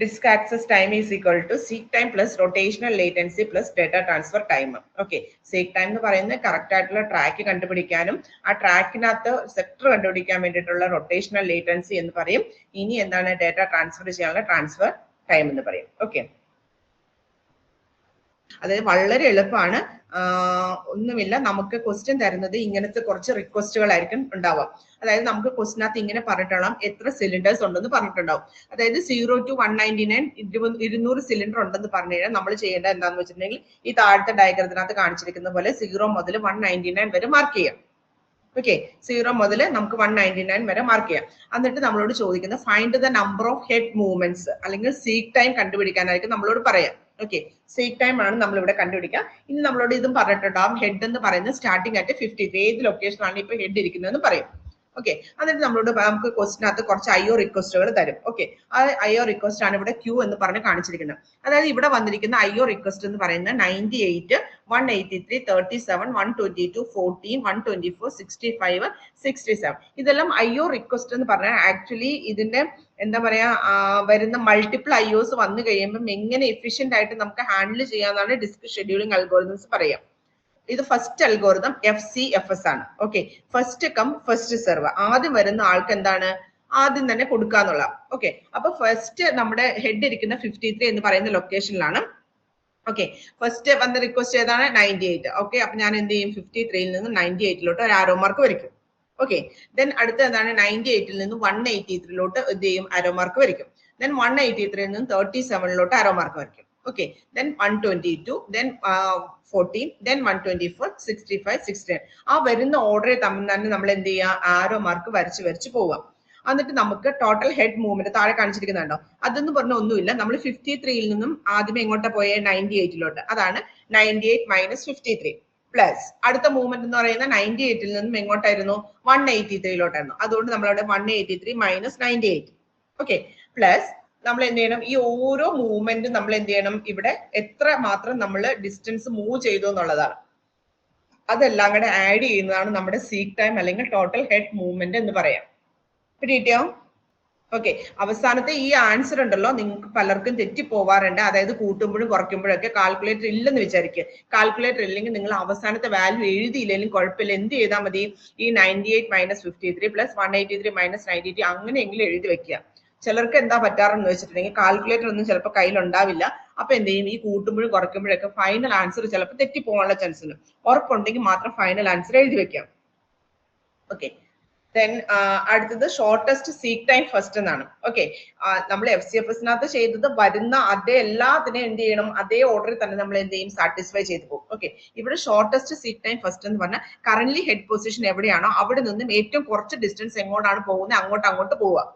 seek time plus rotational latency plus data transfer time. Okay, seek time എന്ന് പറയുന്നത് കറക്റ്റ് ആയിട്ടുള്ള ട്രാക്ക് കണ്ടുപിടിക്കാനും ആ ട്രാക്കിനകത്ത് സെക്ടർ കണ്ടുപിടിക്കാൻ വേണ്ടിയിട്ടുള്ള റൊട്ടേഷണൽ ലേറ്റൻസി എന്ന് പറയും. ഇനി എന്താണ്, ഡേറ്റ ട്രാൻസ്ഫർ ചെയ്യാനുള്ള ട്രാൻസ്ഫർ ടൈം എന്ന് പറയും. ഓക്കെ, അതായത് വളരെ എളുപ്പമാണ്. ഒന്നുമില്ല, നമുക്ക് ക്വസ്റ്റ്യൻ തരുന്നത് ഇങ്ങനത്തെ കുറച്ച് റിക്വസ്റ്റുകളായിരിക്കും ഉണ്ടാവുക. അതായത് നമുക്ക് ക്വസ്റ്റിനകത്ത് ഇങ്ങനെ പറഞ്ഞിട്ടുണ്ടാവും എത്ര സിലിണ്ടേഴ്സ് ഉണ്ടെന്ന് പറഞ്ഞിട്ടുണ്ടാവും. അതായത് 0 to 199 200 സിലിണ്ടർ ഉണ്ടെന്ന് പറഞ്ഞു കഴിഞ്ഞാൽ നമ്മൾ ചെയ്യേണ്ടത് എന്താണെന്ന് വെച്ചിട്ടുണ്ടെങ്കിൽ ഈ താഴത്തെ ഡയഗ്രത്തിനകത്ത് കാണിച്ചിരിക്കുന്ന പോലെ 0 മുതൽ 199 വരെ മാർക്ക് ചെയ്യാം. ഓക്കെ, 0 മുതൽ നമുക്ക് 199 വരെ മാർക്ക് ചെയ്യാം. എന്നിട്ട് നമ്മളോട് ചോദിക്കുന്ന find the number of head movements അല്ലെങ്കിൽ സീക്ക് ടൈം കണ്ടുപിടിക്കാനായിരിക്കും നമ്മളോട് പറയാം. ഓക്കെ, സീക്ക് ടൈം ആണ് നമ്മൾ ഇവിടെ കണ്ടുപിടിക്കുക. ഇനി നമ്മളോട് ഇതും പറഞ്ഞിട്ടുണ്ടാവും ഹെഡ് എന്ന് പറയുന്നത് സ്റ്റാർട്ടിംഗ് അറ്റ് 53 ഏത് ലൊക്കേഷനാണ് ഇപ്പൊ ഹെഡ് ഇരിക്കുന്നതെന്ന് പറയും. ഓക്കെ, എന്നിട്ട് നമ്മളോട് നമുക്ക് ക്വസ്റ്റിനകത്ത് കുറച്ച് IO റിക്വസ്റ്റുകൾ തരും. ഓക്കെ, ആ IO റിക്വസ്റ്റ് ആണ് ഇവിടെ Q എന്ന് പറഞ്ഞ് കാണിച്ചിരിക്കുന്നത്. അതായത് ഇവിടെ വന്നിരിക്കുന്ന IO റിക്വസ്റ്റ് എന്ന് പറയുന്നത് 98, 183, 37, 122, 14, 124, 65, 67. ഇതെല്ലാം IO റിക്വസ്റ്റ് എന്ന് പറഞ്ഞാൽ ആക്ച്വലി ഇതിന്റെ എന്താ പറയാ വരുന്ന മൾട്ടിപ്പിൾ IOs വന്നു കഴിയുമ്പോൾ എങ്ങനെ എഫിഷ്യന്റ് ആയിട്ട് നമുക്ക് ഹാൻഡിൽ ചെയ്യാന്നാണ് ഡിസ്ക് ഷെഡ്യൂളിംഗ് അൽഗോരിതംസ് പറയാം. ഇത് ഫസ്റ്റ് അൽഗോരിതം FCFS ആണ്. Okay, first come first serve. ആദ്യം വരുന്ന ആൾക്ക് എന്താണ്, ആദ്യം തന്നെ കൊടുക്കാന്നുള്ള. ഓക്കെ, അപ്പൊ ഫസ്റ്റ് നമ്മുടെ ഹെഡ് ഇരിക്കുന്ന 53 എന്ന് പറയുന്ന ലൊക്കേഷനിലാണ്. ഓക്കെ, ഫസ്റ്റ് വന്ന റിക്വസ്റ്റ് ഏതാണ്? 98. ഓക്കെ, അപ്പൊ ഞാൻ എന്ത് ചെയ്യും? 53ൽ നിന്ന് 98ലോട്ട് ഒരു ആരോ മാർക്ക് വരയ്ക്കും. ഓക്കെ, ദെൻ അടുത്ത എന്താണ്? 98ൽ നിന്ന് 183ലോട്ട് എന്ത് ചെയ്യും? ആരോ മാർക്ക് വരയ്ക്കും. ദെൻ 183ൽ നിന്ന് 37ലോട്ട് ആരോ മാർക്ക് വരയ്ക്കും. Okay, then 122, then 14, then 124, 65, 69. ആ വരുന്ന ഓർഡർ തമ്മിൽ തന്നെ നമ്മൾ എന്ത് ചെയ്യുക? ആരോ മാർക്ക് വരച്ച് വരച്ച് പോവാം. എന്നിട്ട് നമുക്ക് ടോട്ടൽ ഹെഡ് മൂവ്മെന്റ് താഴെ കാണിച്ചിരിക്കുന്നുണ്ടോ? അതൊന്നും പറഞ്ഞ ഒന്നുമില്ല. നമ്മൾ 53ൽ നിന്നും ആദ്യമേ എങ്ങോട്ടാ പോയ? 98ലോട്ട്. അതാണ് 98 മൈനസ് 53 പ്ലസ് അടുത്ത മൂവ്മെന്റ് എന്ന് പറയുന്നത് 98ൽ നിന്നും എങ്ങോട്ടായിരുന്നു? 183ലോട്ടായിരുന്നു. അതുകൊണ്ട് നമ്മളവിടെ 183 മൈനസ് 98. ഓക്കെ, പ്ലസ് നമ്മൾ എന്ത് ചെയ്യണം? ഈ ഓരോ മൂവ്മെന്റും നമ്മൾ എന്ത് ചെയ്യണം? ഇവിടെ എത്ര മാത്രം നമ്മൾ ഡിസ്റ്റൻസ് മൂവ് ചെയ്തു എന്നുള്ളതാണ്. അതെല്ലാം കൂടെ ആഡ് ചെയ്യുന്നതാണ് നമ്മുടെ സീക്ക് ടൈം അല്ലെങ്കിൽ ടോട്ടൽ ഹെഡ് മൂവ്മെന്റ് എന്ന് പറയാം. പിടികിട്ടിയോ? ഓക്കെ, അവസാനത്തെ ഈ ആൻസർ ഉണ്ടല്ലോ, നിങ്ങൾക്ക് പലർക്കും തെറ്റിപ്പോവാറുണ്ട്. അതായത് കൂട്ടുമ്പോഴും കുറയ്ക്കുമ്പോഴൊക്കെ കാൽക്കുലേറ്റർ ഇല്ലെന്ന് വിചാരിക്കുക. കാൽക്കുലേറ്റർ ഇല്ലെങ്കിൽ നിങ്ങൾ അവസാനത്തെ വാല്യൂ എഴുതിയില്ലെങ്കിലും കുഴപ്പമില്ല. എന്ത് ചെയ്താൽ മതി? ഈ 98 മൈനസ് 53 പ്ലസ് 183 മൈനസ് 92 അങ്ങനെയെങ്കിലും എഴുതി വെക്കുക. ചിലർക്ക് എന്താ പറ്റാറെന്ന് വെച്ചിട്ടുണ്ടെങ്കിൽ കാൽക്കുലേറ്റർ ഒന്നും ചിലപ്പോൾ കയ്യിൽ ഉണ്ടാവില്ല. അപ്പൊ എന്ത് ചെയ്യും? ഈ കൂട്ടുമ്പോഴും കുറയ്ക്കുമ്പോഴൊക്കെ ഫൈനൽ ആൻസർ ചിലപ്പോൾ തെറ്റിപ്പോകാനുള്ള ചാൻസ് ഉണ്ട്. ഉറപ്പുണ്ടെങ്കിൽ മാത്രം ഫൈനൽ ആൻസർ എഴുതി വെക്കാം. ഓക്കെ, ദെൻ അടുത്തത് ഷോർട്ടസ്റ്റ് സീക്ക് ടൈം ഫസ്റ്റ് എന്നാണ്. ഓക്കെ, നമ്മൾ FCFSനകത്ത് ചെയ്തത് വരുന്ന അതേ എല്ലാത്തിനെയും എന്ത് ചെയ്യണം? അതേ ഓർഡറിൽ തന്നെ നമ്മൾ എന്ത് ചെയ്യും? സാറ്റിസ്ഫൈ ചെയ്ത് പോകും. ഓക്കെ, ഇവിടെ ഷോർട്ടസ്റ്റ് സീക്ക് ടൈം ഫസ്റ്റ് എന്ന് പറഞ്ഞാൽ കറന്റ് ഹെഡ് പൊസിഷൻ എവിടെയാണോ അവിടെ നിന്നും ഏറ്റവും കുറച്ച് ഡിസ്റ്റൻസ് എങ്ങോട്ടാണ് പോകുന്നത് അങ്ങോട്ട് പോവുക.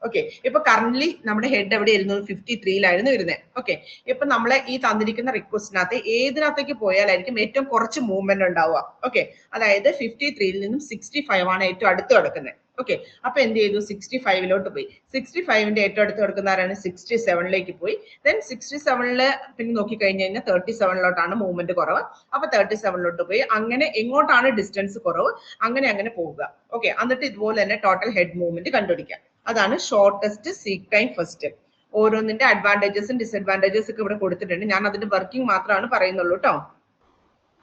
ഓക്കെ, ഇപ്പൊ കറന്റ് നമ്മുടെ ഹെഡ് എവിടെ ആയിരുന്നു? 53ലായിരുന്നു വരുന്നത്. ഓക്കെ, ഇപ്പൊ നമ്മളെ ഈ തന്നിരിക്കുന്ന റിക്വസ്റ്റിനകത്ത് ഏതിനകത്തേക്ക് പോയാലായിരിക്കും ഏറ്റവും കുറച്ച് മൂവ്മെന്റ് ഉണ്ടാവുക? ഓക്കെ, അതായത് 53ൽ നിന്നും 65 ആണ് ഏറ്റവും അടുത്ത് കിടക്കുന്നത്. ഓക്കെ, അപ്പൊ എന്ത് ചെയ്തു? 65ലോട്ട് പോയി. 65ന്റെ ഏറ്റവും അടുത്ത് കിടക്കുന്ന ആരാണ്? 67ലേക്ക് പോയി. ദെൻ 67ല് പിന്നെ നോക്കി കഴിഞ്ഞു കഴിഞ്ഞാൽ 37ലോട്ടാണ് മൂവ്മെന്റ് കുറവ്. അപ്പൊ 37ലോട്ട് പോയി. അങ്ങനെ എങ്ങോട്ടാണ് ഡിസ്റ്റൻസ് കുറവ് അങ്ങനെ പോവുക. ഓക്കെ, എന്നിട്ട് ഇതുപോലെ തന്നെ ടോട്ടൽ ഹെഡ് മൂവ്മെന്റ് കണ്ടുപിടിക്കാം. അതാണ് ഷോർട്ടസ്റ്റ് സീക്ക് ടൈം ഫസ്റ്റ്. ഓരോന്നിന്റെ അഡ്വാൻറ്റേജസും ഡിസഡ്വാൻറ്റേജസ് ഒക്കെ ഇവിടെ കൊടുത്തിട്ടുണ്ട്. ഞാൻ അതിന്റെ വർക്കിംഗ് മാത്രമാണ് പറയുന്നുള്ളൂ കേട്ടോ.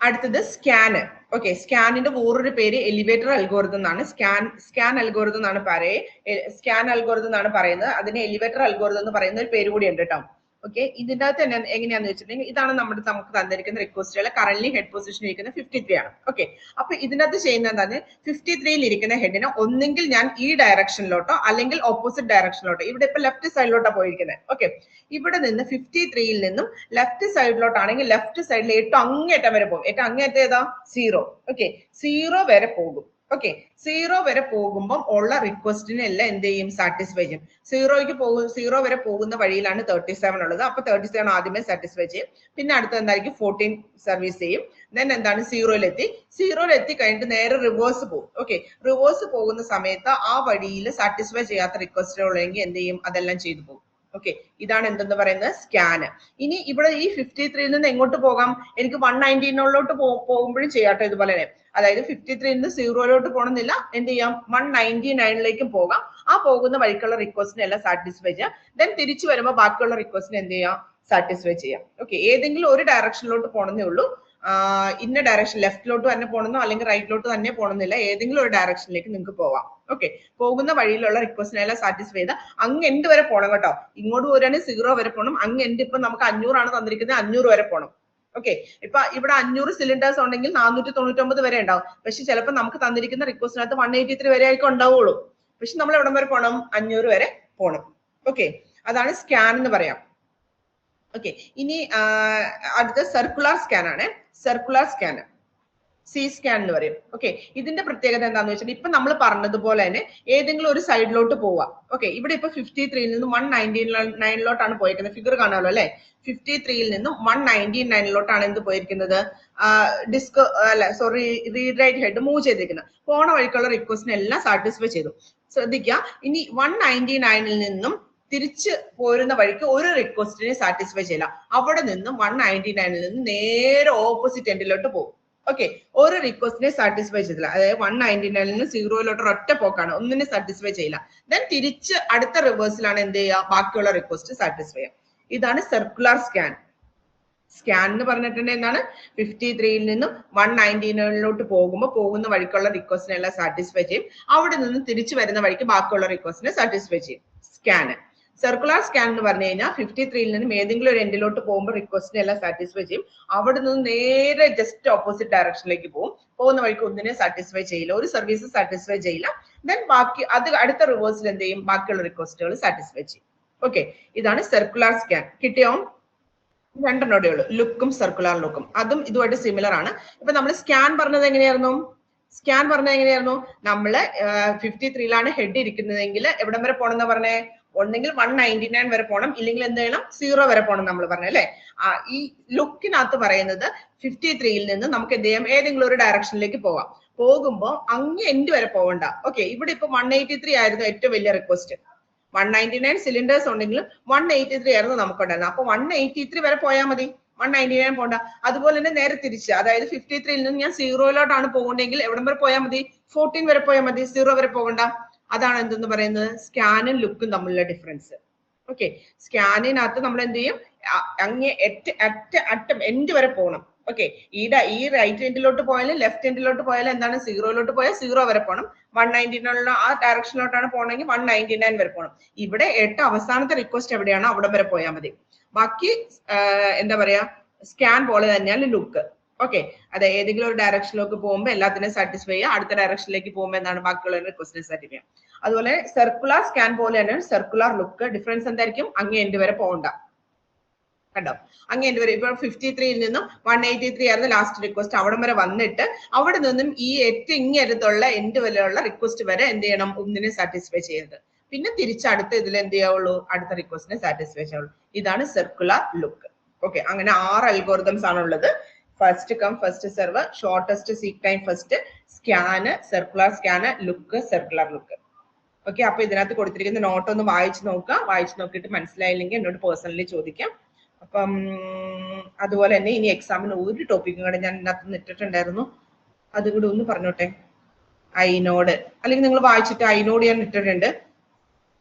അടുത്തത് സ്കാന്. ഓക്കെ, സ്കാനിന്റെ വേറൊരു പേര് എലിവേറ്റർ അൽഗോരിതം എന്നാണ്. സ്കാൻ അൽഗോരിതം എന്നാണ് സ്കാൻ അൽഗോരിതം എന്നാണ് പറയുന്നത്. അതിന് എലിവേറ്റർ അൽഗോരിതം എന്ന് പറയുന്ന ഒരു പേര് കൂടി ഉണ്ട് കേട്ടോ. ഓക്കെ, ഇതിന്റെ അകത്ത് തന്നെ എങ്ങനെയാന്ന് വെച്ചിട്ടുണ്ടെങ്കിൽ ഇതാണ് നമുക്ക് തന്നിരിക്കുന്ന റിക്വസ്റ്റുകൾ. കറന്റ് ഹെഡ് പൊസിഷൻ ഇരിക്കുന്ന 53 ആണ്. ഓക്കെ, അപ്പൊ ഇതിനകത്ത് ചെയ്യുന്ന എന്താണ്? 53ൽ ഇരിക്കുന്ന ഹെഡിനെ ഒന്നെങ്കിൽ ഞാൻ ഈ ഡയറക്ഷനിലോട്ടോ അല്ലെങ്കിൽ ഓപ്പോസിറ്റ് ഡയറക്ഷനിലോട്ടോ, ഇവിടെ ഇപ്പൊ ലെഫ്റ്റ് സൈഡിലോട്ടോ പോയിരിക്കുന്നത്. ഓക്കെ, ഇവിടെ നിന്ന് 53ൽ നിന്നും ലെഫ്റ്റ് സൈഡിലോട്ടാണെങ്കിൽ ലെഫ്റ്റ് സൈഡിൽ ഏറ്റവും അങ്ങേറ്റം വരെ പോകും. ഏറ്റവും അങ്ങേറ്റം ഏതാ? 0. ഓക്കെ, 0 വരെ പോകും. ഓക്കെ, 0 വരെ പോകുമ്പോൾ ഉള്ള റിക്വസ്റ്റിനെ എല്ലാം എന്ത് ചെയ്യും? സാറ്റിസ്ഫൈ ചെയ്യും. 0 വരെ പോകുന്ന വഴിയിലാണ് 37 ഉള്ളത്. അപ്പൊ 37 ആദ്യമേ സാറ്റിസ്ഫൈ ചെയ്യും. പിന്നെ അടുത്ത എന്തായിരിക്കും? 14 സർവീസ് ചെയ്യും. ദെൻ എന്താണ്? 0 കഴിഞ്ഞിട്ട് നേരെ റിവേഴ്സ് പോകും. ഓക്കെ, റിവേഴ്സ് പോകുന്ന സമയത്ത് ആ വഴിയിൽ സാറ്റിസ്ഫൈ ചെയ്യാത്ത റിക്വസ്റ്റുകളെങ്കിൽ എന്ത് ചെയ്യും? അതെല്ലാം ചെയ്തു പോകും. ഓക്കെ, ഇതാണ് എന്തെന്ന് പറയുന്നത്? സ്കാന്. ഇനി ഇവിടെ ഈ 53ൽ നിന്ന് എങ്ങോട്ട് പോകാം? എനിക്ക് 119ലോട്ട് പോകുമ്പോഴും ചെയ്യാട്ടോ ഇതുപോലെ തന്നെ. അതായത് 53ൽ നിന്ന് 0ലോട്ട് പോകണമെന്നില്ല. എന്ത് ചെയ്യാം? 199ലേക്കും പോകാം. ആ പോകുന്ന വഴിക്കുള്ള റിക്വസ്റ്റിനെ എല്ലാം സാറ്റിസ്ഫൈ ചെയ്യാം. ദെൻ തിരിച്ചു വരുമ്പോൾ ബാക്കിയുള്ള റിക്വസ്റ്റിനെ എന്ത് ചെയ്യാം? സാറ്റിസ്ഫൈ ചെയ്യാം. ഓക്കെ, ഏതെങ്കിലും ഒരു ഡയറക്ഷനിലോട്ട് പോകണമെന്നേ ഉള്ളൂ. ഇന്ന ഡയറക്ഷൻ ലെഫ്റ്റിലോട്ട് തന്നെ പോകണമെന്നോ അല്ലെങ്കിൽ റൈറ്റിലോട്ട് തന്നെ പോകണമെന്നില്ല. ഏതെങ്കിലും ഒരു ഡയറക്ഷനിലേക്ക് നിങ്ങൾക്ക് പോവാം. ഓക്കെ, പോകുന്ന വഴിയിലുള്ള റിക്വസ്റ്റിനെ എല്ലാം സാറ്റിസ്ഫൈ ചെയ്ത് അങ്ങ് എൻഡ് വരെ പോകണം കേട്ടോ. ഇങ്ങോട്ട് പോരാണെങ്കിൽ 0 വരെ പോകണം. അങ്ങ് എൻഡ് ഇപ്പൊ നമുക്ക് 500 ആണ് തന്നിരിക്കുന്നത്, 500 വരെ പോകണം. ഓക്കെ, ഇപ്പൊ ഇവിടെ 500 സിലിണ്ടേഴ്സ് ഉണ്ടെങ്കിൽ 499 വരെ ഉണ്ടാവും. പക്ഷെ ചിലപ്പോൾ നമുക്ക് തന്നിരിക്കുന്ന റിക്വസ്റ്റിനകത്ത് 183 വരെ ആയിരിക്കും ഉണ്ടാവുള്ളൂ. പക്ഷെ നമ്മൾ എവിടം വരെ പോകണം? 500 വരെ പോകണം. ഓക്കെ, അതാണ് സ്കാൻ എന്ന് പറയാം. ഓക്കെ, ഇനി അടുത്ത സർക്കുലർ സ്കാൻ ആണ്. സർക്കുലർ സ്കാൻ, സി സ്കാൻ എന്ന് പറയും. ഓക്കെ, ഇതിന്റെ പ്രത്യേകത എന്താണെന്ന് വെച്ചാൽ ഇപ്പൊ നമ്മൾ പറഞ്ഞതുപോലെ തന്നെ ഏതെങ്കിലും ഒരു സൈഡിലോട്ട് പോവാം. ഓക്കെ, ഇവിടെ ഇപ്പൊ 53ൽ നിന്നും 199ലോട്ടാണ് പോയിരിക്കുന്നത്. ഫിഗർ കാണാമല്ലോ അല്ലെ? 53ൽ നിന്നും 199ലോട്ടാണ് എന്ത് പോയിരിക്കുന്നത്? റീഡ് റൈറ്റ് ഹെഡ് മൂവ് ചെയ്തിരിക്കുന്നത്. പോണ വഴിക്കുള്ള റിക്വസ്റ്റിനെ എല്ലാം സാറ്റിസ്ഫൈ ചെയ്തു. ശ്രദ്ധിക്കുക, ഇനി 199ൽ നിന്നും തിരിച്ച് പോരുന്ന വഴിക്ക് ഒരു റിക്വസ്റ്റിനെ സാറ്റിസ്ഫൈ ചെയ്യില്ല. അവിടെ നിന്നും 199ൽ നിന്ന് നേരെ ഓപ്പോസിറ്റ് എൻഡിലോട്ട് പോകും. ഓക്കെ, ഒരു റിക്വസ്റ്റിനെ സാറ്റിസ്ഫൈ ചെയ്തില്ല. അതായത് 199ൽ നിന്ന് 0ലോട്ട് ഒറ്റ പോക്കാണ്, ഒന്നിനെ സാറ്റിസ്ഫൈ ചെയ്യില്ല. ദെൻ തിരിച്ച് അടുത്ത റിവേഴ്സിലാണ് എന്ത് ചെയ്യുക? ബാക്കിയുള്ള റിക്വസ്റ്റ് സാറ്റിസ്ഫൈ ചെയ്യുക. ഇതാണ് സർക്കുലർ സ്കാൻ. സ്കാൻ എന്ന് പറഞ്ഞിട്ടുണ്ടെങ്കിൽ എന്താണ് 53-ൽ നിന്നും 199-ലോട്ട് പോകുന്ന വഴിക്കുള്ള റിക്വസ്റ്റിനെല്ലാം സാറ്റിസ്ഫൈ ചെയ്യും. അവിടെ നിന്ന് തിരിച്ചു വരുന്ന വഴിക്ക് ബാക്കിയുള്ള റിക്വസ്റ്റിനെ സാറ്റിസ്ഫൈ ചെയ്യും. സ്കാൻ. സർക്കുലർ സ്കാൻ എന്ന് പറഞ്ഞു കഴിഞ്ഞാൽ 53-ൽ നിന്നും ഏതെങ്കിലും ഒരു എൻഡിലോട്ട് പോകുമ്പോൾ റിക്വസ്റ്റിനെ എല്ലാം സാറ്റിസ്ഫൈ ചെയ്യും. അവിടെ നിന്ന് നേരെ ജസ്റ്റ് ഓപ്പോസിറ്റ് ഡയറക്ഷനിലേക്ക് പോകുന്ന വഴിക്ക് ഒന്നിനെ സാറ്റിസ്ഫൈ ചെയ്യില്ല, ഒരു സർവീസ് സാറ്റിസ്ഫൈ ചെയ്യില്ല. ദെൻ ബാക്കി അത് അടുത്ത റിവേഴ്സിൽ എന്ത് ചെയ്യും, ബാക്കിയുള്ള റിക്വസ്റ്റുകൾ സാറ്റിസ്ഫൈ ചെയ്യും. ഓക്കെ, ഇതാണ് സർക്കുലർ സ്കാൻ. കിട്ടിയോ? രണ്ടെണ്ണോടെ ഉള്ളൂ, ലുക്കും സർക്കുലർ ലുക്കും. അതും ഇതുമായിട്ട് സിമിലർ ആണ്. ഇപ്പൊ നമ്മൾ സ്കാൻ പറഞ്ഞത് എങ്ങനെയായിരുന്നു? നമ്മള് 53-ലാണ് ഹെഡ് ഇരിക്കുന്നതെങ്കിൽ എവിടം വരെ പോകണം എന്ന് പറഞ്ഞേ? ഒന്നെങ്കിൽ 199 വരെ പോകണം, ഇല്ലെങ്കിൽ എന്ത് ചെയ്യണം, 0 വരെ പോകണം നമ്മൾ പറഞ്ഞു അല്ലെ. ഈ ലുക്കിനകത്ത് പറയുന്നത് 53-ൽ നിന്ന് നമുക്ക് എന്ത് ചെയ്യാം, ഏതെങ്കിലും ഒരു ഡയറക്ഷനിലേക്ക് പോവാം. പോകുമ്പോ അങ്ങ് എൻഡ് വരെ പോകണ്ട. ഓക്കെ, ഇവിടെ ഇപ്പൊ 183 ആയിരുന്നു ഏറ്റവും വലിയ റിക്വസ്റ്റ്. 199 സിലിണ്ടേഴ്സ് ഉണ്ടെങ്കിലും 183 ആയിരുന്നു നമുക്കുണ്ടായിരുന്നത്. അപ്പൊ 183 വരെ പോയാൽ മതി, 199 പോകണ്ട. അതുപോലെ തന്നെ നേരെ തിരിച്ച്, അതായത് 53-ൽ നിന്ന് ഞാൻ 0-ലോട്ടാണ് പോകുന്നതെങ്കിൽ എവിടം വരെ പോയാൽ മതി, 14 വരെ പോയാൽ മതി, 0 വരെ പോകണ്ട. അതാണ് എന്തെന്ന് പറയുന്നത്, സ്കാനും ലുക്കും തമ്മിലുള്ള ഡിഫറൻസ്. ഓക്കെ, സ്കാനിനകത്ത് നമ്മൾ എന്ത് ചെയ്യും, അങ്ങേ അറ്റം എൻഡ് വരെ പോകണം. ഓക്കെ, ഈ റൈറ്റ് എൻഡിലോട്ട് പോയാലും ലെഫ്റ്റ് എൻഡിലോട്ട് പോയാലും എന്താണ്, 0-ലോട്ട് പോയാൽ 0 വരെ പോകണം. 199 ആ ഡയറക്ഷനിലോട്ടാണ് പോകണമെങ്കിൽ 199 വരെ പോകണം. ഇവിടെ അവസാനത്തെ റിക്വസ്റ്റ് എവിടെയാണോ അവിടെ വരെ പോയാൽ മതി. ബാക്കി എന്താ പറയാ, സ്കാൻ പോലെ തന്നെയാണ് ലുക്ക്. ഓക്കെ, അതെ, ഏതെങ്കിലും ഒരു ഡയറക്ഷനിലേക്ക് പോകുമ്പോൾ എല്ലാത്തിനും സാറ്റിസ്ഫൈ ചെയ്യുക, അടുത്ത ഡയറക്ഷനിലേക്ക് പോകുമ്പോൾ എന്താണ്, ബാക്കിയുള്ള റിക്വസ്റ്റിനെ സാറ്റിസ്ഫൈ ചെയ്യാം. അതുപോലെ സർക്കുലർ സ്കാൻ പോലെ തന്നെ സർക്കുലർ ലുക്ക്. ഡിഫറൻസ് എന്തായിരിക്കും, അങ്ങേ എൻഡ് വരെ പോകണ്ട. കണ്ടോ, അങ്ങേ എൻഡ് വരെ. ഇപ്പൊ 53-ൽ നിന്നും 183 ആയിരുന്നു ലാസ്റ്റ് റിക്വസ്റ്റ്, അവിടെ വരെ വന്നിട്ട് അവിടെ നിന്നും ഈ ഏറ്റവും ഇങ്ങടുത്തുള്ള എൻഡ് വരെയുള്ള റിക്വസ്റ്റ് വരെ എന്ത് ചെയ്യണം, ഒന്നിനെ സാറ്റിസ്ഫൈ ചെയ്യരുത്. പിന്നെ തിരിച്ചടുത്ത് ഇതിൽ എന്ത് ചെയ്യാവുള്ളൂ, അടുത്ത റിക്വസ്റ്റിനെ സാറ്റിസ്ഫൈ ചെയ്യാവുള്ളൂ. ഇതാണ് സർക്കുലർ ലുക്ക്. ഓക്കെ, അങ്ങനെ 6 അൽഗോരിതംസ് ആണുള്ളത്. First come first serve, shortest seek time first, scan, circular scan, look, circular look. Okay, അപ്പൊ ഇതിനകത്ത് കൊടുത്തിരിക്കുന്ന നോട്ട് ഒന്ന് വായിച്ചു നോക്കുക. വായിച്ചു നോക്കിയിട്ട് മനസ്സിലായില്ലെങ്കിൽ എന്നോട് പേഴ്സണലി ചോദിക്കാം. അപ്പം അതുപോലെ തന്നെ ഇനി എക്സാമിന് ഒരു ടോപ്പിക്കും കൂടെ ഞാൻ ഇതിനകത്ത് ഇട്ടിട്ടുണ്ടായിരുന്നു, അതും കൂടി ഒന്ന് പറഞ്ഞോട്ടെ. ഐനോഡ്, അല്ലെങ്കിൽ നിങ്ങൾ വായിച്ചിട്ട് ഐനോഡ് ഞാൻ ഇട്ടിട്ടുണ്ട്.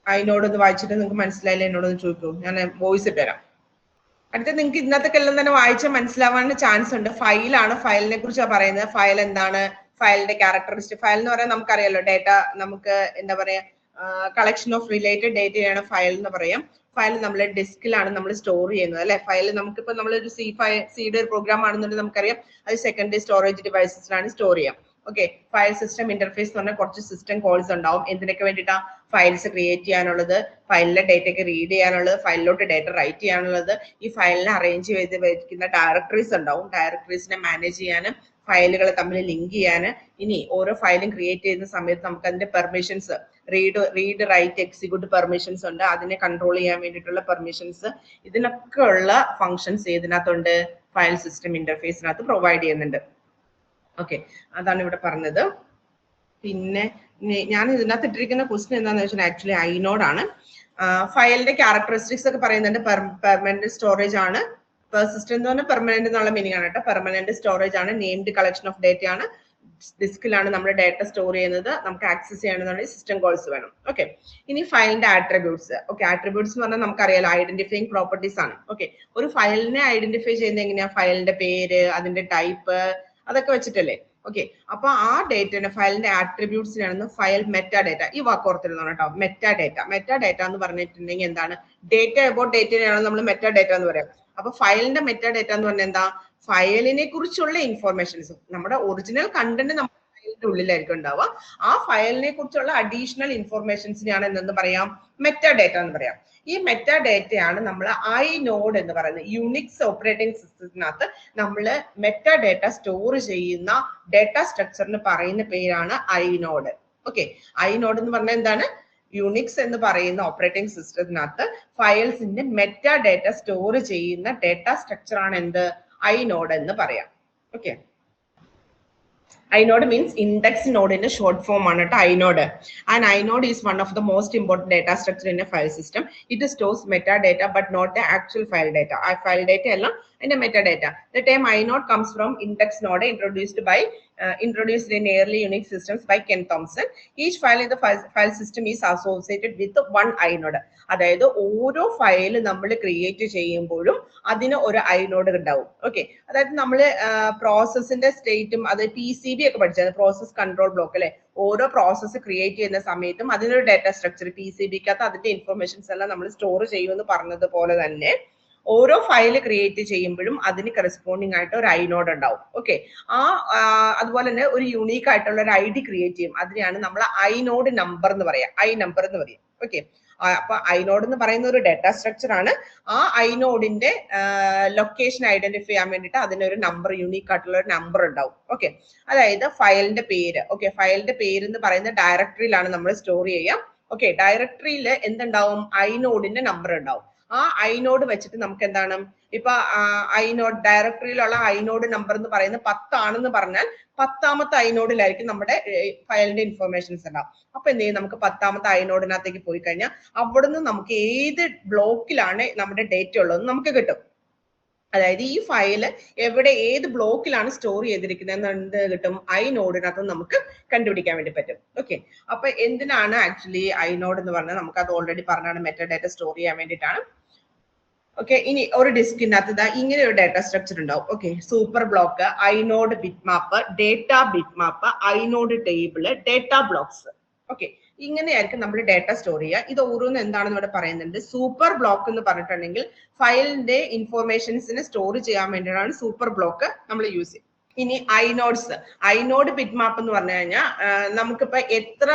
ഐനോഡ് ഒന്ന് വായിച്ചിട്ട് നിങ്ങൾക്ക് മനസ്സിലായില്ല എന്നോടൊന്ന് ചോദിക്കൂ, ഞാൻ വോയിസ് ഇട്ടുതരാം. അടുത്ത നിങ്ങൾക്ക് ഇതിനകത്തൊക്കെ എല്ലാം തന്നെ വായിച്ചാൽ മനസ്സിലാവാൻ ചാൻസ് ഉണ്ട്. ഫയലാണ്, ഫയലിനെ കുറിച്ചാണ് പറയുന്നത്. ഫയൽ എന്താണ്, ഫയലിന്റെ ക്യാരക്ടറിസ്റ്റിക്. ഫയൽ എന്ന് പറയാൻ നമുക്കറിയാലോ, ഡേറ്റ, നമുക്ക് എന്താ പറയാ, കളക്ഷൻ ഓഫ് റിലേറ്റഡ് ഡേറ്റയാണ് ഫയൽ എന്ന് പറയാം. ഫയൽ നമ്മൾ ഡിസ്കിലാണ് നമ്മൾ സ്റ്റോർ ചെയ്യുന്നത് അല്ലെ. ഫയൽ നമുക്കിപ്പോ നമ്മളൊരു സിയുടെ ഒരു പ്രോഗ്രാം ആണെന്നുണ്ടെങ്കിൽ നമുക്കറിയാം അത് സെക്കൻഡറി സ്റ്റോറേജ് ഡിവൈസസിലാണ് സ്റ്റോർ ചെയ്യാം. ഓക്കെ, ഫയൽ സിസ്റ്റം ഇന്റർഫേസ് എന്ന് പറഞ്ഞാൽ കുറച്ച് സിസ്റ്റം കോൾസ് ഉണ്ടാവും. എന്തിനൊക്കെ വേണ്ടിയിട്ടാ, ഫയൽസ് ക്രിയേറ്റ് ചെയ്യാനുള്ളത്, ഫയലിലെ ഡേറ്റയ്ക്ക് റീഡ് ചെയ്യാനുള്ളത്, ഫയലിലോട്ട് ഡേറ്റ റൈറ്റ് ചെയ്യാനുള്ളത്, ഈ ഫയലിനെ അറേഞ്ച് ചെയ്ത് വെക്കുന്ന ഡയറക്ടറീസ് ഉണ്ടാവും, ഡയറക്ടറീസിനെ മാനേജ് ചെയ്യാൻ, ഫയലുകൾ തമ്മിൽ ലിങ്ക് ചെയ്യാൻ. ഇനി ഓരോ ഫയലും ക്രിയേറ്റ് ചെയ്യുന്ന സമയത്ത് നമുക്ക് അതിന്റെ permissions, read write execute permissions ഉണ്ട്, അതിനെ കൺട്രോൾ ചെയ്യാൻ വേണ്ടിയിട്ടുള്ള പെർമിഷൻസ്, ഇതിനൊക്കെ ഉള്ള ഫങ്ഷൻസ് ഇതിനകത്തുണ്ട്, ഫയൽ സിസ്റ്റം ഇന്റർഫേസിനകത്ത് പ്രൊവൈഡ് ചെയ്യുന്നുണ്ട്. ഓക്കെ, അതാണ് ഇവിടെ പറഞ്ഞത്. പിന്നെ ഞാൻ ഇതിനകത്ത് ഇട്ടിരിക്കുന്ന ക്വസ്റ്റ്യൻ എന്താണെന്ന് വെച്ചാൽ ആക്ച്വലി ഐനോഡ് ആണ്. ഫയലിന്റെ ക്യാരക്ടറിസ്റ്റിക്സ് ഒക്കെ പറയുന്നുണ്ട്. പെർമനന്റ് സ്റ്റോറേജ് ആണ്. പെർസിസ്റ്റന്റ് എന്ന് പറഞ്ഞാൽ പെർമനന്റ് എന്നുള്ള മീനിങ് ആണ് കേട്ടോ. പെർമനന്റ് സ്റ്റോറേജ് ആണ്, നെയിംഡ് കളക്ഷൻ ഓഫ് ഡേറ്റ ആണ്, ഡിസ്കിലാണ് നമ്മൾ ഡേറ്റ സ്റ്റോർ ചെയ്യുന്നത്. നമുക്ക് ആക്സസ് ചെയ്യണമെന്നുണ്ടെങ്കിൽ സിസ്റ്റം കോൾസ് വേണം. ഓക്കെ, ഇനി ഫയലിന്റെ ആട്രിബ്യൂട്ട്സ്. ഓക്കെ, ആട്രിബ്യൂട്ട്സ് എന്ന് പറഞ്ഞാൽ നമുക്കറിയാലോ ഐഡന്റിഫൈയിങ് പ്രോപ്പർട്ടീസ് ആണ്. ഓക്കെ, ഒരു ഫയലിനെ ഐഡന്റിഫൈ ചെയ്യുന്നത് എങ്ങനെയാ, ഫയലിന്റെ പേര്, അതിന്റെ ടൈപ്പ്, അതൊക്കെ വെച്ചിട്ടല്ലേ. ഓക്കെ, അപ്പൊ ആ ഡേറ്റ ഫയലിന്റെ ആട്രിബ്യൂട്ട്സിനാണ് ഫയൽ മെറ്റാ ഡേറ്റ. ഈ വാക്ക് ഓർത്തിരുന്നോ കേട്ടോ, മെറ്റാ ഡേറ്റ. മെറ്റാ ഡേറ്റ എന്ന് പറഞ്ഞിട്ടുണ്ടെങ്കിൽ എന്താണ്, ഡേറ്റ അബൌട്ട് ഡേറ്റയാണ് നമ്മൾ മെറ്റാ ഡേറ്റ എന്ന് പറയാം. അപ്പൊ ഫയലിന്റെ മെറ്റാ ഡേറ്റ എന്ന് പറഞ്ഞാൽ എന്താ, ഫയലിനെ കുറിച്ചുള്ള ഇൻഫോർമേഷൻസ്, നമ്മുടെ ഒറിജിനൽ കണ്ടന്റ് നമ്മുടെ ഫയലിന്റെ ഉള്ളിലായിരിക്കും ഉണ്ടാവുക. ആ ഫയലിനെ കുറിച്ചുള്ള അഡീഷണൽ ഇൻഫോർമേഷൻസിനെയാണ് എന്തെന്ന് പറയാം, മെറ്റാ ഡേറ്റ എന്ന് പറയാം. ഈ മെറ്റാ ഡേറ്റയാണ് നമ്മൾ ഐനോഡ് എന്ന് പറയുന്നത്. യുണിക്സ് ഓപ്പറേറ്റിംഗ് സിസ്റ്റത്തിനകത്ത് നമ്മൾ മെറ്റാ ഡേറ്റ സ്റ്റോർ ചെയ്യുന്ന ഡേറ്റ സ്ട്രക്ചറിന് പറയുന്ന പേരാണ് ഐനോഡ്. ഓക്കെ, ഐനോഡ് എന്ന് പറഞ്ഞാൽ എന്താണ്, യുണിക്സ് എന്ന് പറയുന്ന ഓപ്പറേറ്റിംഗ് സിസ്റ്റത്തിനകത്ത് ഫയൽസിന്റെ മെറ്റാ ഡേറ്റ സ്റ്റോർ ചെയ്യുന്ന ഡേറ്റ സ്ട്രക്ചർ ആണ് എന്ത്, ഐനോഡ് എന്ന് പറയാം. Okay, inode means index node in a short form ആണ് ട്ടോ inode. And inode is one of the most important data structure in a file system. It stores metadata but not the actual file data. ആ file data അല്ല അതിന്റെ metadata. The term inode comes from index node introduced in early Unix systems by Ken Thompson. Each file in the file system is associated with one inode. അതായത് ഓരോ ഫയൽ നമ്മൾ ക്രിയേറ്റ് ചെയ്യുമ്പോഴും അതിന് ഒരു inode ഉണ്ടാവും. ഓക്കെ, അതായത് നമ്മൾ പ്രോസസ്സിന്റെ സ്റ്റേറ്റും അത് PCB ഒക്കെ പഠിച്ചത്, പ്രോസസ് കൺട്രോൾ ബ്ലോക്ക് അല്ലെ, ഓരോ പ്രോസസ്സ് ക്രിയേറ്റ് ചെയ്യുന്ന സമയത്തും അതിനൊരു ഡാറ്റ സ്ട്രക്ചർ PCBക്കകത്ത് അതിന്റെ ഇൻഫർമേഷൻസ് എല്ലാം നമ്മൾ സ്റ്റോർ ചെയ്യുമെന്ന് പറഞ്ഞതുപോലെ തന്നെ ഓരോ ഫയൽ ക്രിയേറ്റ് ചെയ്യുമ്പോഴും അതിന് കറസ്പോണ്ടിങ് ആയിട്ട് ഒരു inode ഉണ്ടാവും. ഓക്കെ, അതുപോലെ തന്നെ ഒരു യൂണീക്ക് ആയിട്ടുള്ള ഒരു ID ക്രിയേറ്റ് ചെയ്യും. അതിനെയാണ് നമ്മൾ inode നമ്പർ എന്ന് പറയാം, നമ്പർ എന്ന് പറയും. ഓക്കെ, അപ്പൊ inode എന്ന് പറയുന്ന ഒരു ഡാറ്റ സ്ട്രക്ചർ ആണ്. ആ inode-ന്റെ ലൊക്കേഷൻ ഐഡന്റിഫൈ ചെയ്യാൻ വേണ്ടിയിട്ട് അതിനൊരു നമ്പർ, യൂണീക്ക് ആയിട്ടുള്ള ഒരു നമ്പർ ഉണ്ടാവും. ഓക്കെ, അതായത് ഫയലിന്റെ പേര്, ഓക്കെ, ഫയലിന്റെ പേര് എന്ന് പറയുന്ന ഡയറക്ടറിയിലാണ് നമ്മൾ സ്റ്റോർ ചെയ്യുക. ഓക്കെ, ഡയറക്ടറിയിൽ എന്തുണ്ടാവും, inode-ന്റെ നമ്പർ ഉണ്ടാവും. ആ inode വെച്ചിട്ട് നമുക്ക് എന്താണ്, ഇപ്പൊ inode ഡയറക്ടറിയിലുള്ള inode നമ്പർ എന്ന് പറയുന്നത് 10 ആണെന്ന് പറഞ്ഞാൽ 10ാമത്തെ inode-ലായിരിക്കും നമ്മുടെ ഫയലിന്റെ ഇൻഫർമേഷൻസ് ഉണ്ടാവും. അപ്പൊ എന്ത് ചെയ്യും, നമുക്ക് 10ാമത്തെ inode-നകത്തേക്ക് പോയി കഴിഞ്ഞാൽ അവിടുന്ന് നമുക്ക് ഏത് ബ്ലോക്കിലാണ് നമ്മുടെ ഡേറ്റ ഉള്ളതെന്ന് നമുക്ക് കിട്ടും. അതായത് ഈ ഫയല് എവിടെ ഏത് ബ്ലോക്കിലാണ് സ്റ്റോർ ചെയ്തിരിക്കുന്നത് എന്ത് കിട്ടും, inode-നകത്ത് നമുക്ക് കണ്ടുപിടിക്കാൻ വേണ്ടി പറ്റും. ഓക്കെ, അപ്പൊ എന്തിനാണ് ആക്ച്വലി inode എന്ന് പറഞ്ഞാൽ നമുക്ക് അത് ഓൾറെഡി പറഞ്ഞാണ്, മെറ്റാഡാറ്റ സ്റ്റോർ ചെയ്യാൻ വേണ്ടിയിട്ടാണ്. ഓക്കെ, ഇനി ഒരു ഡിസ്കിനകത്ത് ഇങ്ങനെ ഒരു ഡാറ്റ സ്ട്രക്ചർ ഉണ്ടാവും. Okay, super block, inode bitmap, data bitmap, inode table, data blocks. Okay, ഇങ്ങനെയായിരിക്കും നമ്മൾ ഡാറ്റ സ്റ്റോർ ചെയ്യുക. ഇത് ഓരോന്നും എന്താണെന്ന് ഇവിടെ പറയുന്നുണ്ട്. സൂപ്പർ ബ്ലോക്ക് എന്ന് പറഞ്ഞിട്ടുണ്ടെങ്കിൽ ഫയലിന്റെ ഇൻഫോർമേഷൻസിനെ സ്റ്റോർ ചെയ്യാൻ വേണ്ടിയിട്ടാണ് സൂപ്പർ ബ്ലോക്ക് നമ്മൾ യൂസ് ചെയ്യുന്നത്. ഇനി inode ബിറ്റ്മാപ്പ് എന്ന് പറഞ്ഞു കഴിഞ്ഞാൽ നമുക്കിപ്പോ എത്ര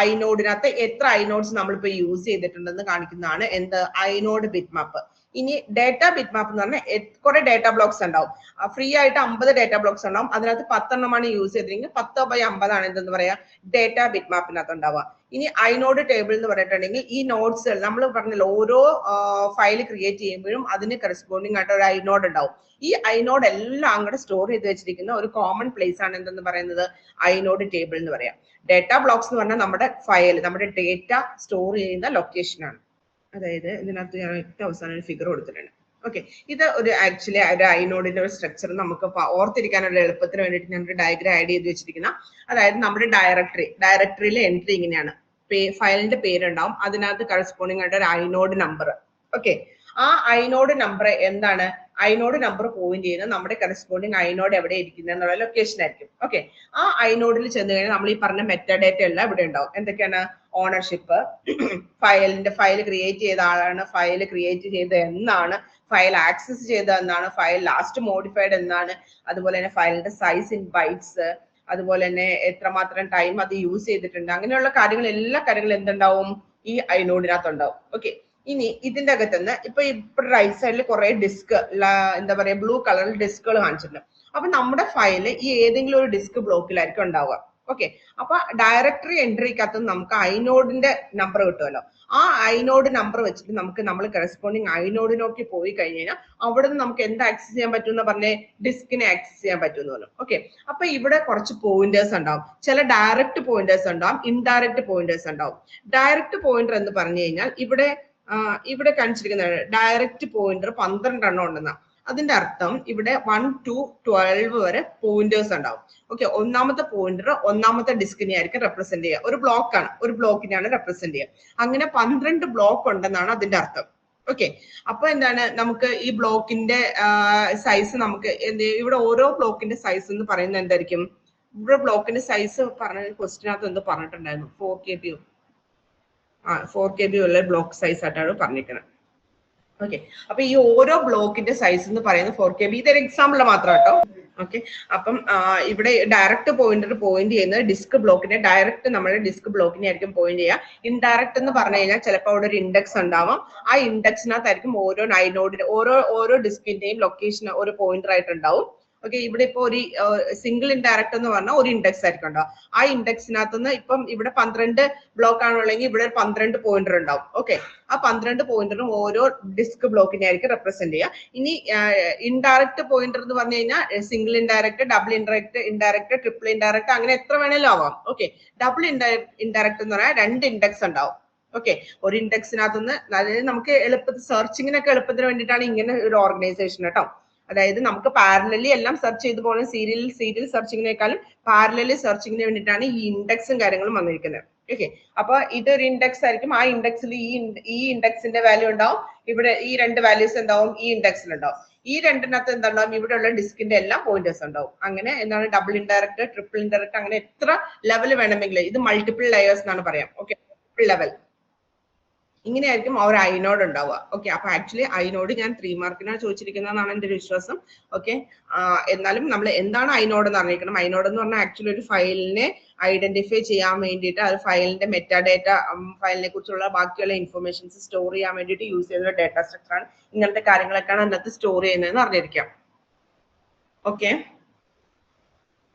inode-നകത്ത് എത്ര inodes നമ്മളിപ്പോ യൂസ് ചെയ്തിട്ടുണ്ടെന്ന് കാണിക്കുന്നതാണ് എന്ത്, inode ബിറ്റ്മാപ്പ്. ഇനി ഡേറ്റ ബിറ്റ്മാപ്പ് എന്ന് പറഞ്ഞാൽ കുറെ ഡേറ്റ ബ്ലോക്സ് ഉണ്ടാവും. ഫ്രീ ആയിട്ട് 50 ഡേറ്റ ബ്ലോക്സ് ഉണ്ടാവും. അതിനകത്ത് 10 എണ്ണമാണ് യൂസ് ചെയ്തിരിക്കുന്നത്. 10/50 ആണ് എന്തെന്ന് പറയാ, ഡേറ്റ ബിറ്റ്മാപ്പിനകത്ത് ഉണ്ടാവുക. ഇനി inode ടേബിൾ എന്ന് പറഞ്ഞിട്ടുണ്ടെങ്കിൽ ഈ നോട്ട്സ് നമ്മൾ പറഞ്ഞല്ലോ, ഓരോ ഫയൽ ക്രിയേറ്റ് ചെയ്യുമ്പോഴും അതിന് കറസ്പോണ്ടിങ് ആയിട്ട് ഒരു inode ഉണ്ടാവും. ഈ inode എല്ലാം അങ്ങോട്ട് സ്റ്റോർ ചെയ്ത് വെച്ചിരിക്കുന്ന ഒരു കോമൺ പ്ലേസ് ആണ് എന്തെന്ന് പറയുന്നത്, inode ടേബിൾ എന്ന് പറയാം. ഡേറ്റ ബ്ലോക്സ് എന്ന് പറഞ്ഞാൽ നമ്മുടെ ഫയൽ, നമ്മുടെ ഡേറ്റ സ്റ്റോർ ചെയ്യുന്ന ലൊക്കേഷൻ ആണ്. അതായത് ഇതിനകത്ത് ഞാൻ ഏറ്റവും അവസാനം ഒരു ഫിഗർ കൊടുത്തിട്ടുണ്ട്. ഓക്കെ, ഇത് ഒരു ആക്ച്വലി ഒരു inode-ന്റെ ഒരു സ്ട്രക്ചർ നമുക്ക് ഓർത്തിരിക്കാനുള്ള എളുപ്പത്തിന് വേണ്ടിയിട്ട് ഞാനൊരു ഡയഗ്രാം ആഡ് ചെയ്ത് വെച്ചിരിക്കുന്ന. അതായത് നമ്മുടെ ഡയറക്ടറിയിലെ എൻട്രി ഇങ്ങനെയാണ്, ഫയലിന്റെ പേരുണ്ടാവും, അതിനകത്ത് കറസ്പോണ്ടിങ് ആയിട്ട് ഒരു inode നമ്പർ. ഓക്കെ, ആ inode നമ്പർ എന്താണ്, inode നമ്പർ പോയിന്റ് ചെയ്യുന്നത് നമ്മുടെ കറസ്പോണ്ടിങ് inode എവിടെ ഇരിക്കുന്നത് എന്നുള്ള ലൊക്കേഷൻ ആയിരിക്കും. ഓക്കെ, ആ inode-ൽ ചെന്ന് കഴിഞ്ഞാൽ നമ്മൾ ഈ പറഞ്ഞ മെറ്റാഡേറ്റ എല്ലാം ഇവിടെ ഉണ്ടാവും. എന്തൊക്കെയാണ്, ഓണർഷിപ്പ്, ഫയൽ ക്രിയേറ്റ് ചെയ്ത ആളാണ്, ഫയൽ ക്രിയേറ്റ് ചെയ്ത എന്നാണ്, ഫയൽ ആക്സസ് ചെയ്ത എന്നാണ്, ഫയൽ ലാസ്റ്റ് മോഡിഫൈഡ് എന്നാണ്, അതുപോലെ തന്നെ ഫയലിന്റെ സൈസ് ഇൻ ബൈറ്റ്സ്, അതുപോലെ തന്നെ എത്രമാത്രം ടൈം അത് യൂസ് ചെയ്തിട്ടുണ്ട്, അങ്ങനെയുള്ള കാര്യങ്ങൾ, എല്ലാ കാര്യങ്ങളും എന്തുണ്ടാവും, ഈ inode-നകത്ത് ഉണ്ടാവും. ഓക്കെ, ഇനി ഇതിന്റെ അകത്തുനിന്ന് ഇപ്പൊ റൈറ്റ് സൈഡിൽ കുറെ ഡിസ്ക്, എന്താ പറയാ, ബ്ലൂ കളറിൽ ഡിസ്കുകൾ കാണിച്ചിട്ടുണ്ട്. അപ്പൊ നമ്മുടെ ഫയല് ഈ ഏതെങ്കിലും ഒരു ഡിസ്ക് ബ്ലോക്കിലായിരിക്കും ഉണ്ടാവുക. ഓക്കെ, അപ്പൊ ഡയറക്ടറി എൻട്രിക്കകത്ത് നമുക്ക് inode-ന്റെ നമ്പർ കിട്ടുമല്ലോ. ആ inode നമ്പർ വെച്ചിട്ട് നമ്മൾ കറസ്പോണ്ടിങ് inode-നോക്കി പോയി കഴിഞ്ഞാൽ അവിടെ നിന്ന് നമുക്ക് എന്ത് ആക്സസ് ചെയ്യാൻ പറ്റും എന്ന് പറഞ്ഞേ, ഡിസ്കിനെ ആക്സസ് ചെയ്യാൻ പറ്റുന്നു. ഓക്കെ, അപ്പൊ ഇവിടെ കുറച്ച് പോയിന്റേഴ്സ് ഉണ്ടാവും. ചില ഡയറക്റ്റ് പോയിന്റേഴ്സ് ഉണ്ടാവും, ഇൻഡയറക്റ്റ് പോയിന്റേഴ്സ് ഉണ്ടാവും. ഡയറക്റ്റ് പോയിന്റർ എന്ന് പറഞ്ഞു കഴിഞ്ഞാൽ ഇവിടെ കാണിച്ചിരിക്കുന്ന ഡയറക്റ്റ് പോയിന്റർ 12 എണ്ണം ഉണ്ടെന്ന. അതിന്റെ അർത്ഥം ഇവിടെ 1 to 12 വരെ പോയിന്റേഴ്സ് ഉണ്ടാവും. ഓക്കെ, ഒന്നാമത്തെ പോയിന്റർ ഒന്നാമത്തെ ഡിസ്കിനെ ആയിരിക്കും റെപ്രസെന്റ് ചെയ്യുക. ഒരു ബ്ലോക്കാണ്, ഒരു ബ്ലോക്കിനെയാണ് റെപ്രസെന്റ് ചെയ്യുക. അങ്ങനെ 12 ബ്ലോക്ക് ഉണ്ടെന്നാണ് അതിന്റെ അർത്ഥം. ഓക്കെ, അപ്പൊ എന്താണ്, നമുക്ക് ഈ ബ്ലോക്കിന്റെ സൈസ് നമുക്ക് ഇവിടെ ഓരോ ബ്ലോക്കിന്റെ സൈസ് എന്ന് പറയുന്നത് എന്തായിരിക്കും, ഇവിടെ ബ്ലോക്കിന്റെ സൈസ് പറഞ്ഞ ക്വസ്റ്റിനകത്ത് എന്ത് പറഞ്ഞിട്ടുണ്ടായിരുന്നു, 4 KB ഉള്ള ബ്ലോക്ക് സൈസ് ആയിട്ടാണ് പറഞ്ഞിരിക്കുന്നത്. ഓക്കെ, അപ്പൊ ഈ ഓരോ ബ്ലോക്കിന്റെ സൈസ് എന്ന് പറയുന്നത് 4 KB. ഇതൊരു എക്സാമ്പിൾ മാത്രം കേട്ടോ. ഓക്കെ, അപ്പം ഇവിടെ ഡയറക്റ്റ് പോയിന്റർ പോയിന്റ് ചെയ്യുന്നത് ഡിസ്ക് ബ്ലോക്കിനെ, ഡയറക്റ്റ് നമ്മുടെ ഡിസ്ക് ബ്ലോക്കിനെ ആയിരിക്കും പോയിന്റ് ചെയ്യുക. ഇൻഡയറക്റ്റ് എന്ന് പറഞ്ഞു കഴിഞ്ഞാൽ ചിലപ്പോൾ അവിടെ ഒരു ഇൻഡെക്സ് ഉണ്ടാവും. ആ ഇൻഡെക്സിനകത്തായിരിക്കും ഓരോ inode ഓരോ ഡിസ്കിന്റെയും ലൊക്കേഷൻ ഒരു പോയിന്റർ ആയിട്ട് ഉണ്ടാവും. ഓക്കെ, ഇവിടെ ഇപ്പൊ ഒരു സിംഗിൾ ഇൻഡയറക്ട് എന്ന് പറഞ്ഞാൽ ഒരു ഇൻഡെക്സ് ആയിരിക്കും ഉണ്ടാവും. ആ ഇൻഡെക്സിനകത്തുനിന്ന് ഇപ്പം ഇവിടെ 12 ബ്ലോക്ക് ആണുള്ളെങ്കിൽ ഇവിടെ 12 പോയിന്റർ ഉണ്ടാവും. ഓക്കെ, ആ 12 പോയിന്ററും ഓരോ ഡിസ്ക് ബ്ലോക്കിനെ ആയിരിക്കും റെപ്രസെന്റ് ചെയ്യുക. ഇനി ഇൻഡയറക്ട് പോയിന്റർ എന്ന് പറഞ്ഞു കഴിഞ്ഞാൽ single indirect, double indirect, triple indirect, അങ്ങനെ എത്ര വേണേലും ആവാം. ഓക്കെ, ഡബിൾ ഇൻഡയറക്ട് എന്ന് പറഞ്ഞാൽ 2 ഇൻഡെക്സ് ഉണ്ടാവും. ഓക്കെ, ഒരു ഇൻഡെക്സിനകത്തുനിന്ന്, അതായത് നമുക്ക് എളുപ്പത്തിൽ സെർച്ചിങ്ങിനൊക്കെ എളുപ്പത്തിന് വേണ്ടിയിട്ടാണ് ഇങ്ങനെ ഒരു ഓർഗനൈസേഷൻ കേട്ടോ. അതായത് നമുക്ക് പാരലലി എല്ലാം സെർച്ച് ചെയ്ത് പോകുന്ന സീരിയൽ സെർച്ചിങ്ങിനേക്കാളും പാരലലി സെർച്ചിങ്ങിന് വേണ്ടിയിട്ടാണ് ഈ ഇൻഡെക്സും കാര്യങ്ങളും വന്നിരിക്കുന്നത്. ഓക്കെ, അപ്പൊ ഇതൊരു ഇൻഡെക്സ് ആയിരിക്കും. ആ ഇൻഡെക്സിൽ ഈ ഇൻഡെക്സിന്റെ വാല്യൂ ഉണ്ടാവും, ഇവിടെ ഈ 2 വാല്യൂസ് എന്താവും ഈ ഇൻഡെക്സിൽ ഉണ്ടാവും. ഈ രണ്ടിനകത്ത് എന്തുണ്ടാവും, ഇവിടെയുള്ള ഡിസ്കിന്റെ എല്ലാം പോയിന്റേഴ്സ് ഉണ്ടാവും. അങ്ങനെ എന്താണ് ഡബിൾ ഇൻഡയറക്ട്, ട്രിപ്പിൾ ഇൻഡയറക്ട്, അങ്ങനെ എത്ര ലെവൽ വേണമെങ്കിലും, ഇത് മൾട്ടിപ്പിൾ ലെയേഴ്സ് എന്നാണ് പറയാം. ഓക്കെ, മൾട്ടിപ്പിൾ ലെവൽ, ഇങ്ങനെയായിരിക്കും ഒരു ഐനോഡ് ഉണ്ടാവുക. ഓക്കെ, അപ്പൊ ആക്ച്വലി ഐനോഡ് ഞാൻ 3 മാർക്കിനാണ് ചോദിച്ചിരിക്കുന്നതെന്നാണ് എന്റെ ഒരു വിശ്വാസം. ഓക്കെ, എന്നാലും നമ്മൾ എന്താണ് ഐനോഡ് എന്ന് അറിയിക്കണം. ഐനോഡ് എന്ന് പറഞ്ഞാൽ ആക്ച്വലി ഒരു ഫയലിനെ ഐഡന്റിഫൈ ചെയ്യാൻ വേണ്ടിയിട്ട്, അത് ഫയലിന്റെ മെറ്റാഡേറ്റ, ഫയലിനെ കുറിച്ചുള്ള ബാക്കിയുള്ള ഇൻഫർമേഷൻസ് സ്റ്റോർ ചെയ്യാൻ വേണ്ടിയിട്ട് യൂസ് ചെയ്യുന്ന ഡേറ്റ സ്ട്രക്ചർ ആണ്. ഇങ്ങനത്തെ കാര്യങ്ങളൊക്കെയാണ് അതിനകത്ത് സ്റ്റോർ ചെയ്യുന്നതെന്ന് അറിഞ്ഞിരിക്കാം. ഓക്കെ,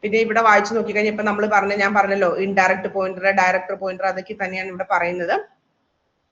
പിന്നെ ഇവിടെ വായിച്ചു നോക്കിക്കഴിഞ്ഞാൽ ഇപ്പൊ നമ്മൾ ഞാൻ പറഞ്ഞല്ലോ ഇൻഡയറക്ട് പോയിന്റർ, ഡയറക്ടർ പോയിന്റർ, അതൊക്കെ തന്നെയാണ് ഇവിടെ പറയുന്നത്.